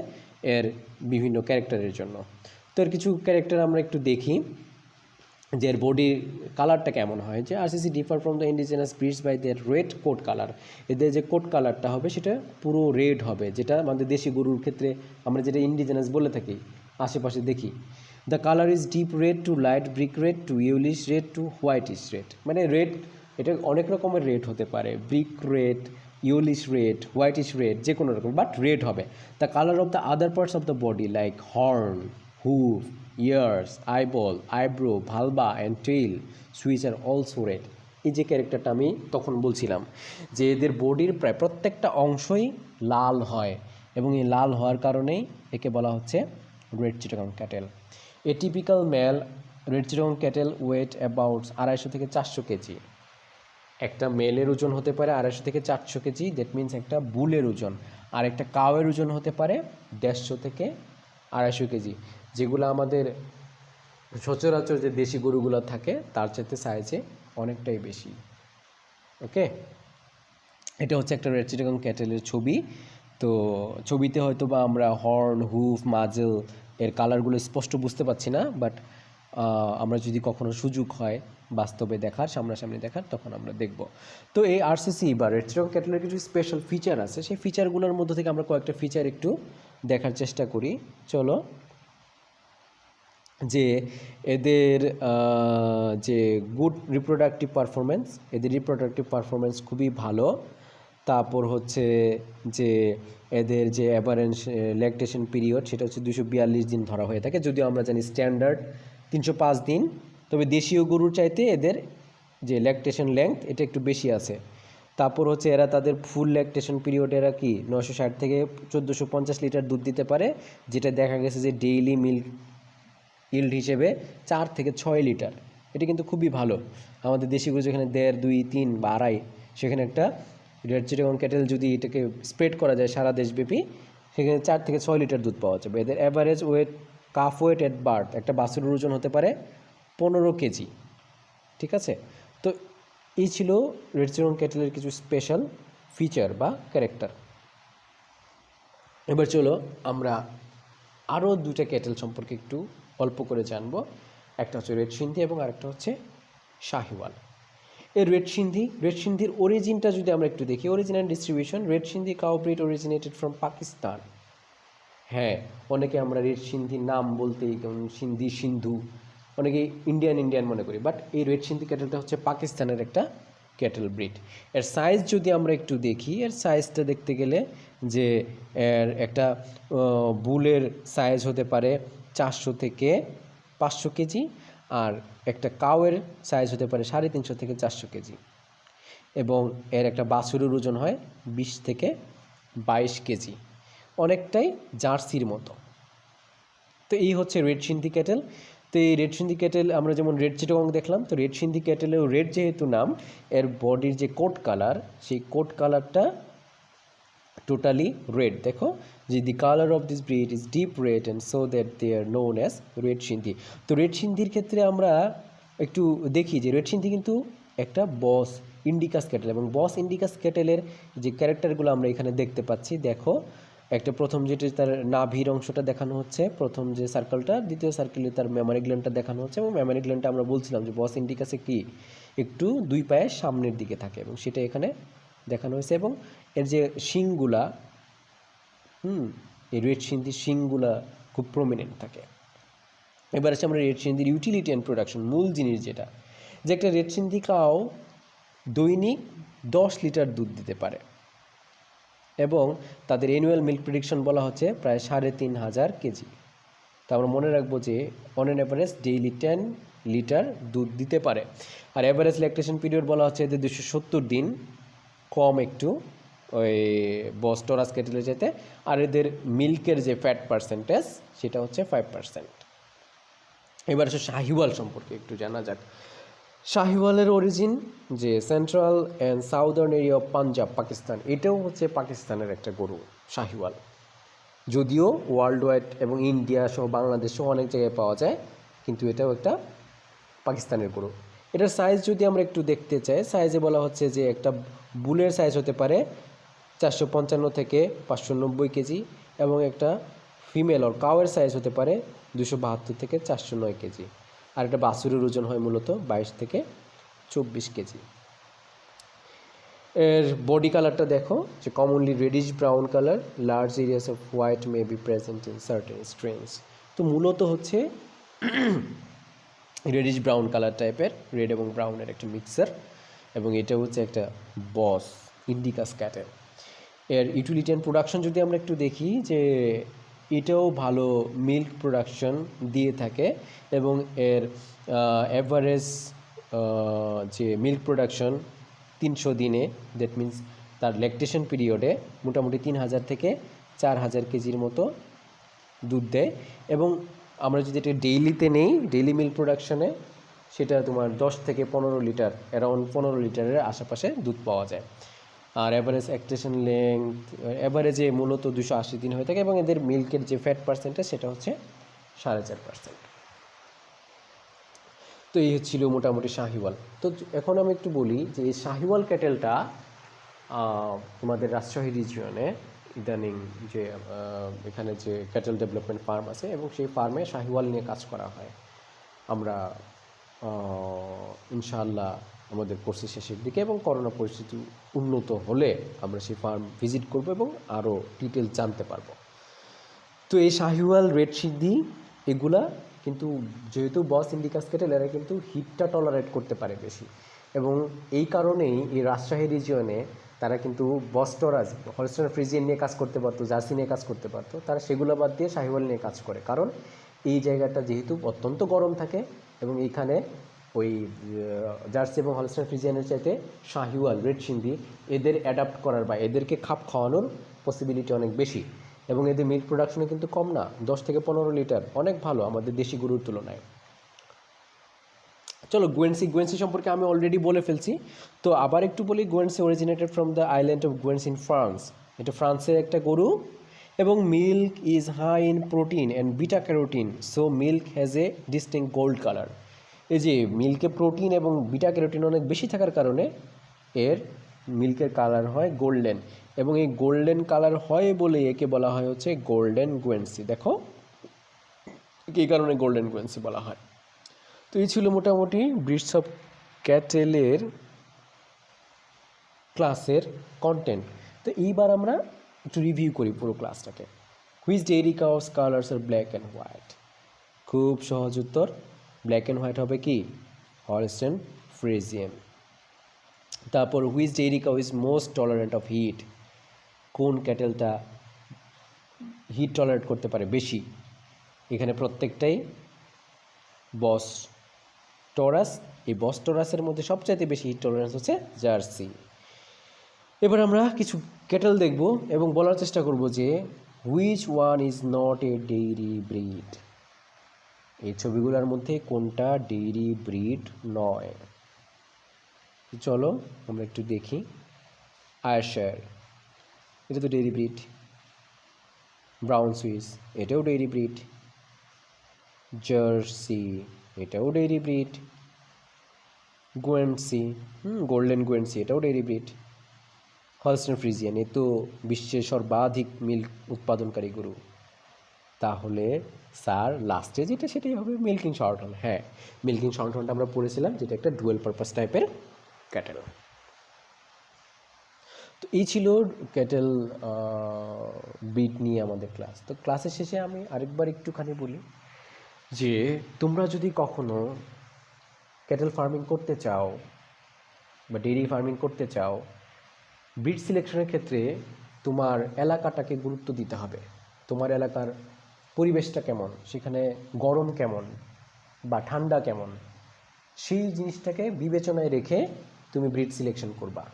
এর বিভিন্ন ক্যারেক্টারের জন্য। তো এর কিছু ক্যারেক্টার আমরা একটু দেখি যে এর বডির কালারটা কেমন হয়। যে RCC differ from the indigenous breeds by their red coat colour. এদের যে কোট কালারটা হবে সেটা পুরো রেড হবে, যেটা আমাদের দেশি গরুর ক্ষেত্রে আমরা যেটা ইন্ডিজিনাস বলে থাকি আশেপাশে দেখি। The colour is deep red to light brick red to yellowish red to whitish red. মানে রেড এটা অনেক রকমের রেড হতে পারে, brick red, yellowish red, whitish red, যে কোনো রকম, বাট রেড হবে। The colour of the other parts of the body like horn, hoof, ears, eyeball, eyebrow, vulva and tail switch are also red. এই যে ক্যারেক্টারটা আমি তখন বলছিলাম যে এদের বডির প্রায় প্রত্যেকটা অংশই লাল হয়, এবং এই লাল হওয়ার কারণেই একে বলা হচ্ছে red Chittagong cattle. A typical male red Chittagong cattle weight about 250 থেকে 400 কেজি। একটা মেলের ওজন হতে পারে 250 থেকে 400 কেজি, দ্যাট মিনস একটা বুলের ওজন। আর একটা কাউয়ের ওজন হতে পারে 150 থেকে 250 কেজি, যেগুলো আমাদের সচরাচর যে দেশি গরুগুলো থাকে তার চাইতে সাইজে অনেকটাই বেশি। ওকে, এটা হচ্ছে একটা রেড চিটাগং ক্যাটেলের ছবি। তো ছবিতে হয়তো বা আমরা হর্ন, হুফ, মাজেল এর কালারগুলো স্পষ্ট বুঝতে পারছি না, বাট আমরা যদি কখনো সুযোগ হয় বাস্তবে দেখার, সামনাসামনি দেখার, তখন আমরা দেখব। তো এই আরসিসি বা রেড চিটাগং ক্যাটেলের কিছু স্পেশাল ফিচার আছে, সেই ফিচারগুলোর মধ্যে থেকে আমরা কয়েকটা ফিচার একটু দেখার চেষ্টা করি। চলো, যে এদের যে গুড রিপ্রোডাক্টিভ পারফরমেন্স, এদের রিপ্রোডাক্টিভ পারফরমেন্স খুবই ভালো। তারপর হচ্ছে যে এদের যে অ্যাভারেজ ল্যাকটেশন পিরিয়ড সেটা হচ্ছে 242 দিন ধরা হয়ে থাকে, যদিও আমরা জানি স্ট্যান্ডার্ড 305 দিন, তবে দেশীয় গরুর চাইতে এদের যে ল্যাকটেশন লেংথ এটা একটু বেশি আছে। তারপর হচ্ছে এরা তাদের ফুল ল্যাকটেশন পিরিয়ড এরা কি 960 থেকে 1450 লিটার দুধ দিতে পারে, যেটা দেখা গেছে যে ডেইলি মিল্ক ইল্ড হিসেবে 4 থেকে 6 লিটার। এটা কিন্তু খুবই ভালো। আমাদের দেশি গরু যেখানে 1.5, 2, 3 বা 2.5, সেখানে একটা রেড চিটাগং ক্যাটেল যদি এটাকে স্প্রেড করা যায় সারা দেশব্যাপী, সেখানে 4 থেকে 6 লিটার দুধ পাওয়া যাবে। এদের average weight, calf weight at birth, একটা বাছুরের ওজন হতে পারে 15 কেজি। ঠিক আছে, তো এই ছিল রেড চিটাগং ক্যাটেলের কিছু স্পেশাল ফিচার বা ক্যারেক্টার। এবার চলো আমরা আরও দুইটা ক্যাটেল সম্পর্কে একটু অল্প করে জানবো। একটা হচ্ছে রেড সিন্ধি এবং আরেকটা হচ্ছে শাহিওয়াল। এই রেড সিন্ধির অরিজিনটা যদি আমরা একটু দেখি, origin and distribution. Red Sindhi cow breed originated from Pakistan. হ্যাঁ, অনেকে আমরা রেড সিন্ধির নাম বলতেই যেমন সিন্ধি, সিন্ধু, অনেকে ইন্ডিয়ান মনে করি, বাট এই রেড সিন্ধি ক্যাটেলটা হচ্ছে পাকিস্তানের একটা ক্যাটেল ব্রিড। এর সাইজ যদি আমরা একটু দেখি, এর সাইজটা দেখতে গেলে যে এর একটা বুলের সাইজ হতে পারে 400 থেকে 500 কেজি, আর একটা কাউয়ের সাইজ হতে পারে 350 থেকে 400 কেজি, এবং এর একটা বাছুরের ওজন হয় 20 থেকে 22 কেজি, অনেকটাই জার্সির মতো। তো এই হচ্ছে রেড সিন্ধি ক্যাটেল। তো এই রেড সিন্ধি ক্যাটেল আমরা যেমন রেড চিটাগং দেখলাম, তো রেড সিন্ধি ক্যাটেলেও রেড যেহেতু নাম, এর বডির যে কোট কালার, সেই কোট কালারটা টোটালি রেড। দেখো যে the colour of this breed is deep red and so that they are known as red Sindhi. তো রেড সিন্ধির ক্ষেত্রে আমরা একটু দেখি যে রেড সিন্ধি কিন্তু একটা বস ইন্ডিকাস ক্যাটেল, এবং বস ইন্ডিকাস ক্যাটেলের যে ক্যারেক্টারগুলো আমরা এখানে দেখতে পাচ্ছি, দেখো একটা প্রথম যেটি তার নাভির অংশটা দেখানো হচ্ছে, প্রথম যে সার্কেলটা, দ্বিতীয় সার্কেলে তার মেমারি গ্ল্যান্ডটা দেখানো হচ্ছে, এবং মেমারি গ্ল্যান্ডটা আমরা বলছিলাম যে বস ইন্ডিকাসে কি একটু দুই পায়ের সামনের দিকে থাকে, এবং সেটা এখানে দেখানো হয়েছে। এবং এর যে শিংগুলা, এই রেড সিন্ধির শিংগুলা খুব প্রমিনেন্ট থাকে। এবার আছে আমরা রেড সিন্ধির ইউটিলিটি অ্যান্ড প্রোডাকশন, মূল জিনিস যেটা, যে একটা রেড সিন্ধি কাউ দৈনিক 10 লিটার দুধ দিতে পারে। এবং তাদের অ্যানুয়াল মিল্ক প্রেডিকশন বলা হচ্ছে প্রায় 3,500 কেজি। তা আমরা মনে রাখবো যে on an average daily 10 litre দুধ দিতে পারে। আর অ্যাভারেজ ল্যাকটেশন পিরিয়ড বলা হচ্ছে এদের 270 দিন, কম একটু ওই বস টরাস ক্যাটেলে যেতে। আর এদের মিল্কের যে ফ্যাট পার্সেন্টেজ সেটা হচ্ছে 5%। এবার আসলে শাহিওয়াল সম্পর্কে একটু জানা যাক। শাহিওয়ালের অরিজিন যে central and southern area of Punjab, Pakistan, এটাও হচ্ছে পাকিস্তানের একটা গরু শাহিওয়াল। যদিও ওয়ার্ল্ড ওয়াইড এবং ইন্ডিয়া সহ বাংলাদেশ সহ অনেক জায়গায় পাওয়া যায়, কিন্তু এটাও একটা পাকিস্তানের গরু। এটার সাইজ যদি আমরা একটু দেখতে চাই, সাইজে বলা হচ্ছে যে একটা বুলের সাইজ হতে পারে 455 থেকে 590 কেজি, এবং একটা ফিমেল অর কাউয়ের সাইজ হতে পারে 272 থেকে 409 কেজি। আর একটা বাছুরের ওজন হয় মূলত 22 থেকে 24 কেজি। এর বডি কালারটা দেখো যে commonly reddish brown colour, large areas of white may be present in certain strains. তো মূলত হচ্ছে রেডিশ ব্রাউন কালার টাইপের, রেড এবং ব্রাউনের একটা মিক্সার, এবং এটা হচ্ছে একটা বস ইন্ডিকাস ক্যাটেল। এর ইউটিলিটি অ্যান্ড প্রোডাকশন যদি আমরা একটু দেখি, যে এটাও ভালো মিল্ক প্রোডাকশন দিয়ে থাকে, এবং এর অ্যাভারেজ যে মিল্ক প্রোডাকশন 300 দিনে, দ্যাট মিন্স তার ল্যাকটেশন পিরিয়ডে মোটামুটি 3,000 থেকে 4,000 কেজির মতো দুধ দেয়। এবং আমরা যদি এটা ডেইলিতে নেই, ডেইলি মিল্ক প্রোডাকশনে, সেটা তোমার 10 থেকে 15 লিটার, অ্যারাউন্ড 15 লিটারের আশেপাশে দুধ পাওয়া যায়। আর অ্যাভারেজ ল্যাকটেশন লেংথ অ্যাভারেজে মূলত 280 দিন হয়ে থাকে, এবং এদের মিল্কের যে ফ্যাট পার্সেন্টেজ সেটা হচ্ছে 4.5%। তো এই হচ্ছিল মোটামুটি শাহিওয়াল। তো এখন আমি একটু বলি যে এই শাহিওয়াল ক্যাটেলটা তোমাদের রাজশাহী রিজিয়নে ইদানিং যে এখানে যে ক্যাটেল ডেভেলপমেন্ট ফার্ম আছে, এবং সেই ফার্মে শাহিওয়াল নিয়ে কাজ করা হয়। আমরা ইনশাআল্লাহ আমাদের কোর্সের শেষের দিকে এবং করোনা পরিস্থিতি উন্নত হলে আমরা সেই ফার্ম ভিজিট করব এবং আরও ডিটেলস জানতে পারবো। তো এই শাহিওয়াল, রেড সিন্ধি এগুলা কিন্তু যেহেতু বস ইন্ডিকাস ক্যাটেল, এরা কিন্তু হিটটা টলারেট করতে পারে বেশি, এবং এই কারণেই এই রাজশাহী রিজিয়নে তারা কিন্তু বস টরাস, হলস্টাইন ফ্রিজিয়ান নিয়ে কাজ করতে পারতো, জার্সি নিয়ে কাজ করতে পারতো, তারা সেগুলো বাদ দিয়ে শাহিওয়াল নিয়ে কাজ করে। কারণ এই জায়গাটা যেহেতু অত্যন্ত গরম থাকে, এবং এইখানে ওই জার্সি এবং হলস্টাইন ফ্রিজিয়ানের চাইতে শাহিওয়াল, রেড সিন্ধি এদের অ্যাডাপ্ট করার বা এদেরকে খাপ খাওয়ানোর পসিবিলিটি অনেক বেশি, এবং এদের মিল্ক প্রোডাকশনে কিন্তু কম না, 10 থেকে 15 লিটার, অনেক ভালো আমাদের দেশি গরুর তুলনায়। চলো গুয়েন্সি সম্পর্কে আমি অলরেডি বলে ফেলছি, তো আবার একটু বলি। Guernsey originated from the island of Guernsey in France. এটা ফ্রান্সের একটা গরু, এবং milk is high in protein and beta carotene, so milk has a distinct gold colour. এই যে মিল্কে প্রোটিন এবং বিটা ক্যারোটিন অনেক বেশি থাকার কারণে এর মিল্কের কালার হয় গোল্ডেন, এবং এই গোল্ডেন কালার হয় বলে একে বলা হয় হচ্ছে গোল্ডেন গুয়েন্সি। দেখো এই কারণে গোল্ডেন গুয়েন্সি বলা হয়। তো এই ছিল মোটামুটি ব্রিডস অফ ক্যাটেলের ক্লাসের কন্টেন্ট। তো এইবার আমরা একটু রিভিউ করি পুরো ক্লাসটাকে। Which dairy cows colours are black and white? খুব সহজ উত্তর, ব্ল্যাক অ্যান্ড হোয়াইট হবে কি? Holstein Friesian. তারপর which dairy cow is most tolerant of heat? কোন ক্যাটেলটা হিট টলারেট করতে পারে বেশি? এখানে প্রত্যেকটাই বস টরাস। এই বস টরাসের মধ্যে সবচাইতে বেশি হিট টলারেন্স হচ্ছে জার্সি। এবার আমরা কিছু ক্যাটেল দেখব এবং বলার চেষ্টা করব যে which one is not a dairy breed. এই ছবিগুলোর মধ্যে কোনটা ডেইরি ব্রিড নয়? চলো আমরা একটু দেখি। আয়ারশায়ার, এটা তো ডেইরি ব্রিড। ব্রাউন সুইস, এটাও ডেইরি ব্রিড। জার্সি, এটাও ডেইরি ব্রিড। গুয়েন্সি, গোল্ডেন গুয়েন্সি, এটাও ডেইরি ব্রিড। হলস্টাইন ফ্রিজিয়ান, এ তো বিশ্বের সর্বাধিক মিল্ক উৎপাদনকারী গরু। তাহলে স্যার লাস্টে যেটা সেটাই হবে মিল্কিং শর্টহর্ন। হ্যাঁ, মিল্কিং শর্টহর্নটা আমরা পড়েছিলাম, যেটা একটা ডুয়েল পারপাস টাইপের ক্যাটেল। তো এই ছিল ক্যাটেল ব্রিড নিয়ে আমাদের ক্লাস। তো ক্লাসের শেষে আমি আরেকবার একটুখানি বলি যে তোমরা যদি কখনো ক্যাটেল ফার্মিং করতে চাও বা ডেইরি ফার্মিং করতে চাও, ব্রিড সিলেকশনের ক্ষেত্রে তোমার এলাকাটাকে গুরুত্ব দিতে হবে। তোমার এলাকার পরিবেশটা কেমন, সেখানে গরম কেমন বা ঠান্ডা কেমন, সেই জিনিসটাকে বিবেচনায় রেখে তুমি ব্রিড সিলেকশন করবা।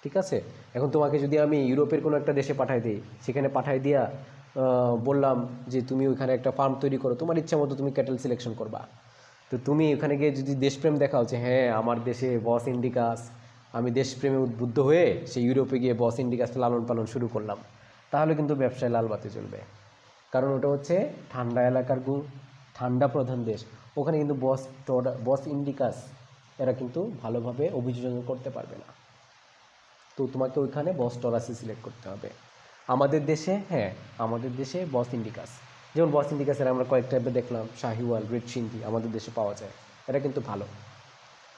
ঠিক আছে? এখন তোমাকে যদি আমি ইউরোপের কোনো একটা দেশে পাঠাই দিই, সেখানে পাঠাই দিয়া বললাম যে তুমি ওইখানে একটা ফার্ম তৈরি করো, তোমার ইচ্ছা মতো তুমি ক্যাটেল সিলেকশন করবা। তো তুমি ওখানে গিয়ে যদি দেশপ্রেম দেখাও যে হ্যাঁ আমার দেশে বস ইন্ডিকাস, আমি দেশপ্রেমে উদ্বুদ্ধ হয়ে সেই ইউরোপে গিয়ে বস ইন্ডিকাস লালন পালন শুরু করলাম, তাহলে কিন্তু ব্যবসায় লাল বাতি চলবে। কারণ ওটা হচ্ছে ঠান্ডা এলাকার ঠান্ডা প্রধান দেশ, ওখানে কিন্তু বস ইন্ডিকাস এরা কিন্তু ভালোভাবে অভিযোজন করতে পারবে না। তো তোমাকে ওইখানে বস টরাসি সিলেক্ট করতে হবে। আমাদের দেশে হ্যাঁ, আমাদের দেশে বস ইন্ডিকাস, যেমন বস ইন্ডিকাসের আমরা কয়েক টাইপের দেখলাম, শাহিওয়াল, রেড সিন্ধি আমাদের দেশে পাওয়া যায়, এটা কিন্তু ভালো,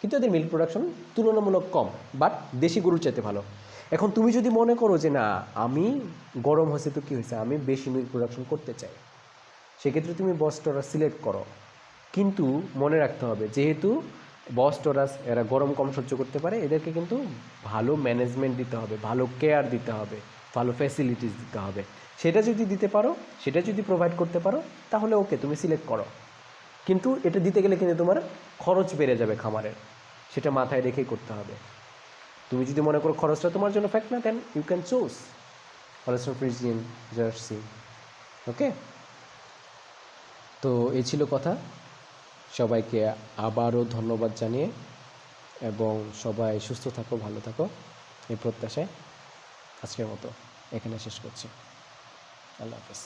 কিন্তু এদের মিল্ক প্রোডাকশন তুলনামূলক কম, বাট দেশি গরুর চাইতে ভালো। এখন তুমি যদি মনে করো যে না আমি গরম হয়েছে তো কী হয়েছে, আমি বেশি মিল্ক প্রোডাকশন করতে চাই, সেক্ষেত্রে তুমি বস টরাস সিলেক্ট করো। কিন্তু মনে রাখতে হবে, যেহেতু বস টরাস এরা গরম কম সহ্য করতে পারে, এদেরকে কিন্তু ভালো ম্যানেজমেন্ট দিতে হবে, ভালো কেয়ার দিতে হবে, ভালো ফ্যাসিলিটিস দিতে হবে। সেটা যদি দিতে পারো, সেটা যদি প্রোভাইড করতে পারো, তাহলে ওকে তুমি সিলেক্ট করো। কিন্তু এটা দিতে গেলে কিন্তু তোমার খরচ বেড়ে যাবে খামারের, সেটা মাথায় রেখেই করতে হবে। তুমি যদি মনে করো খরচটা তোমার জন্য ফ্যাক্ট না, then you can choose Holstein Friesian, Jersey. Okay, তো এই ছিল কথা। সবাইকে আবারও ধন্যবাদ জানিয়ে, এবং সবাই সুস্থ থাকো, ভালো থাকো, এই প্রত্যাশায় আজকের মতো এখানে শেষ করছি। আল্লাহ হাফেজ।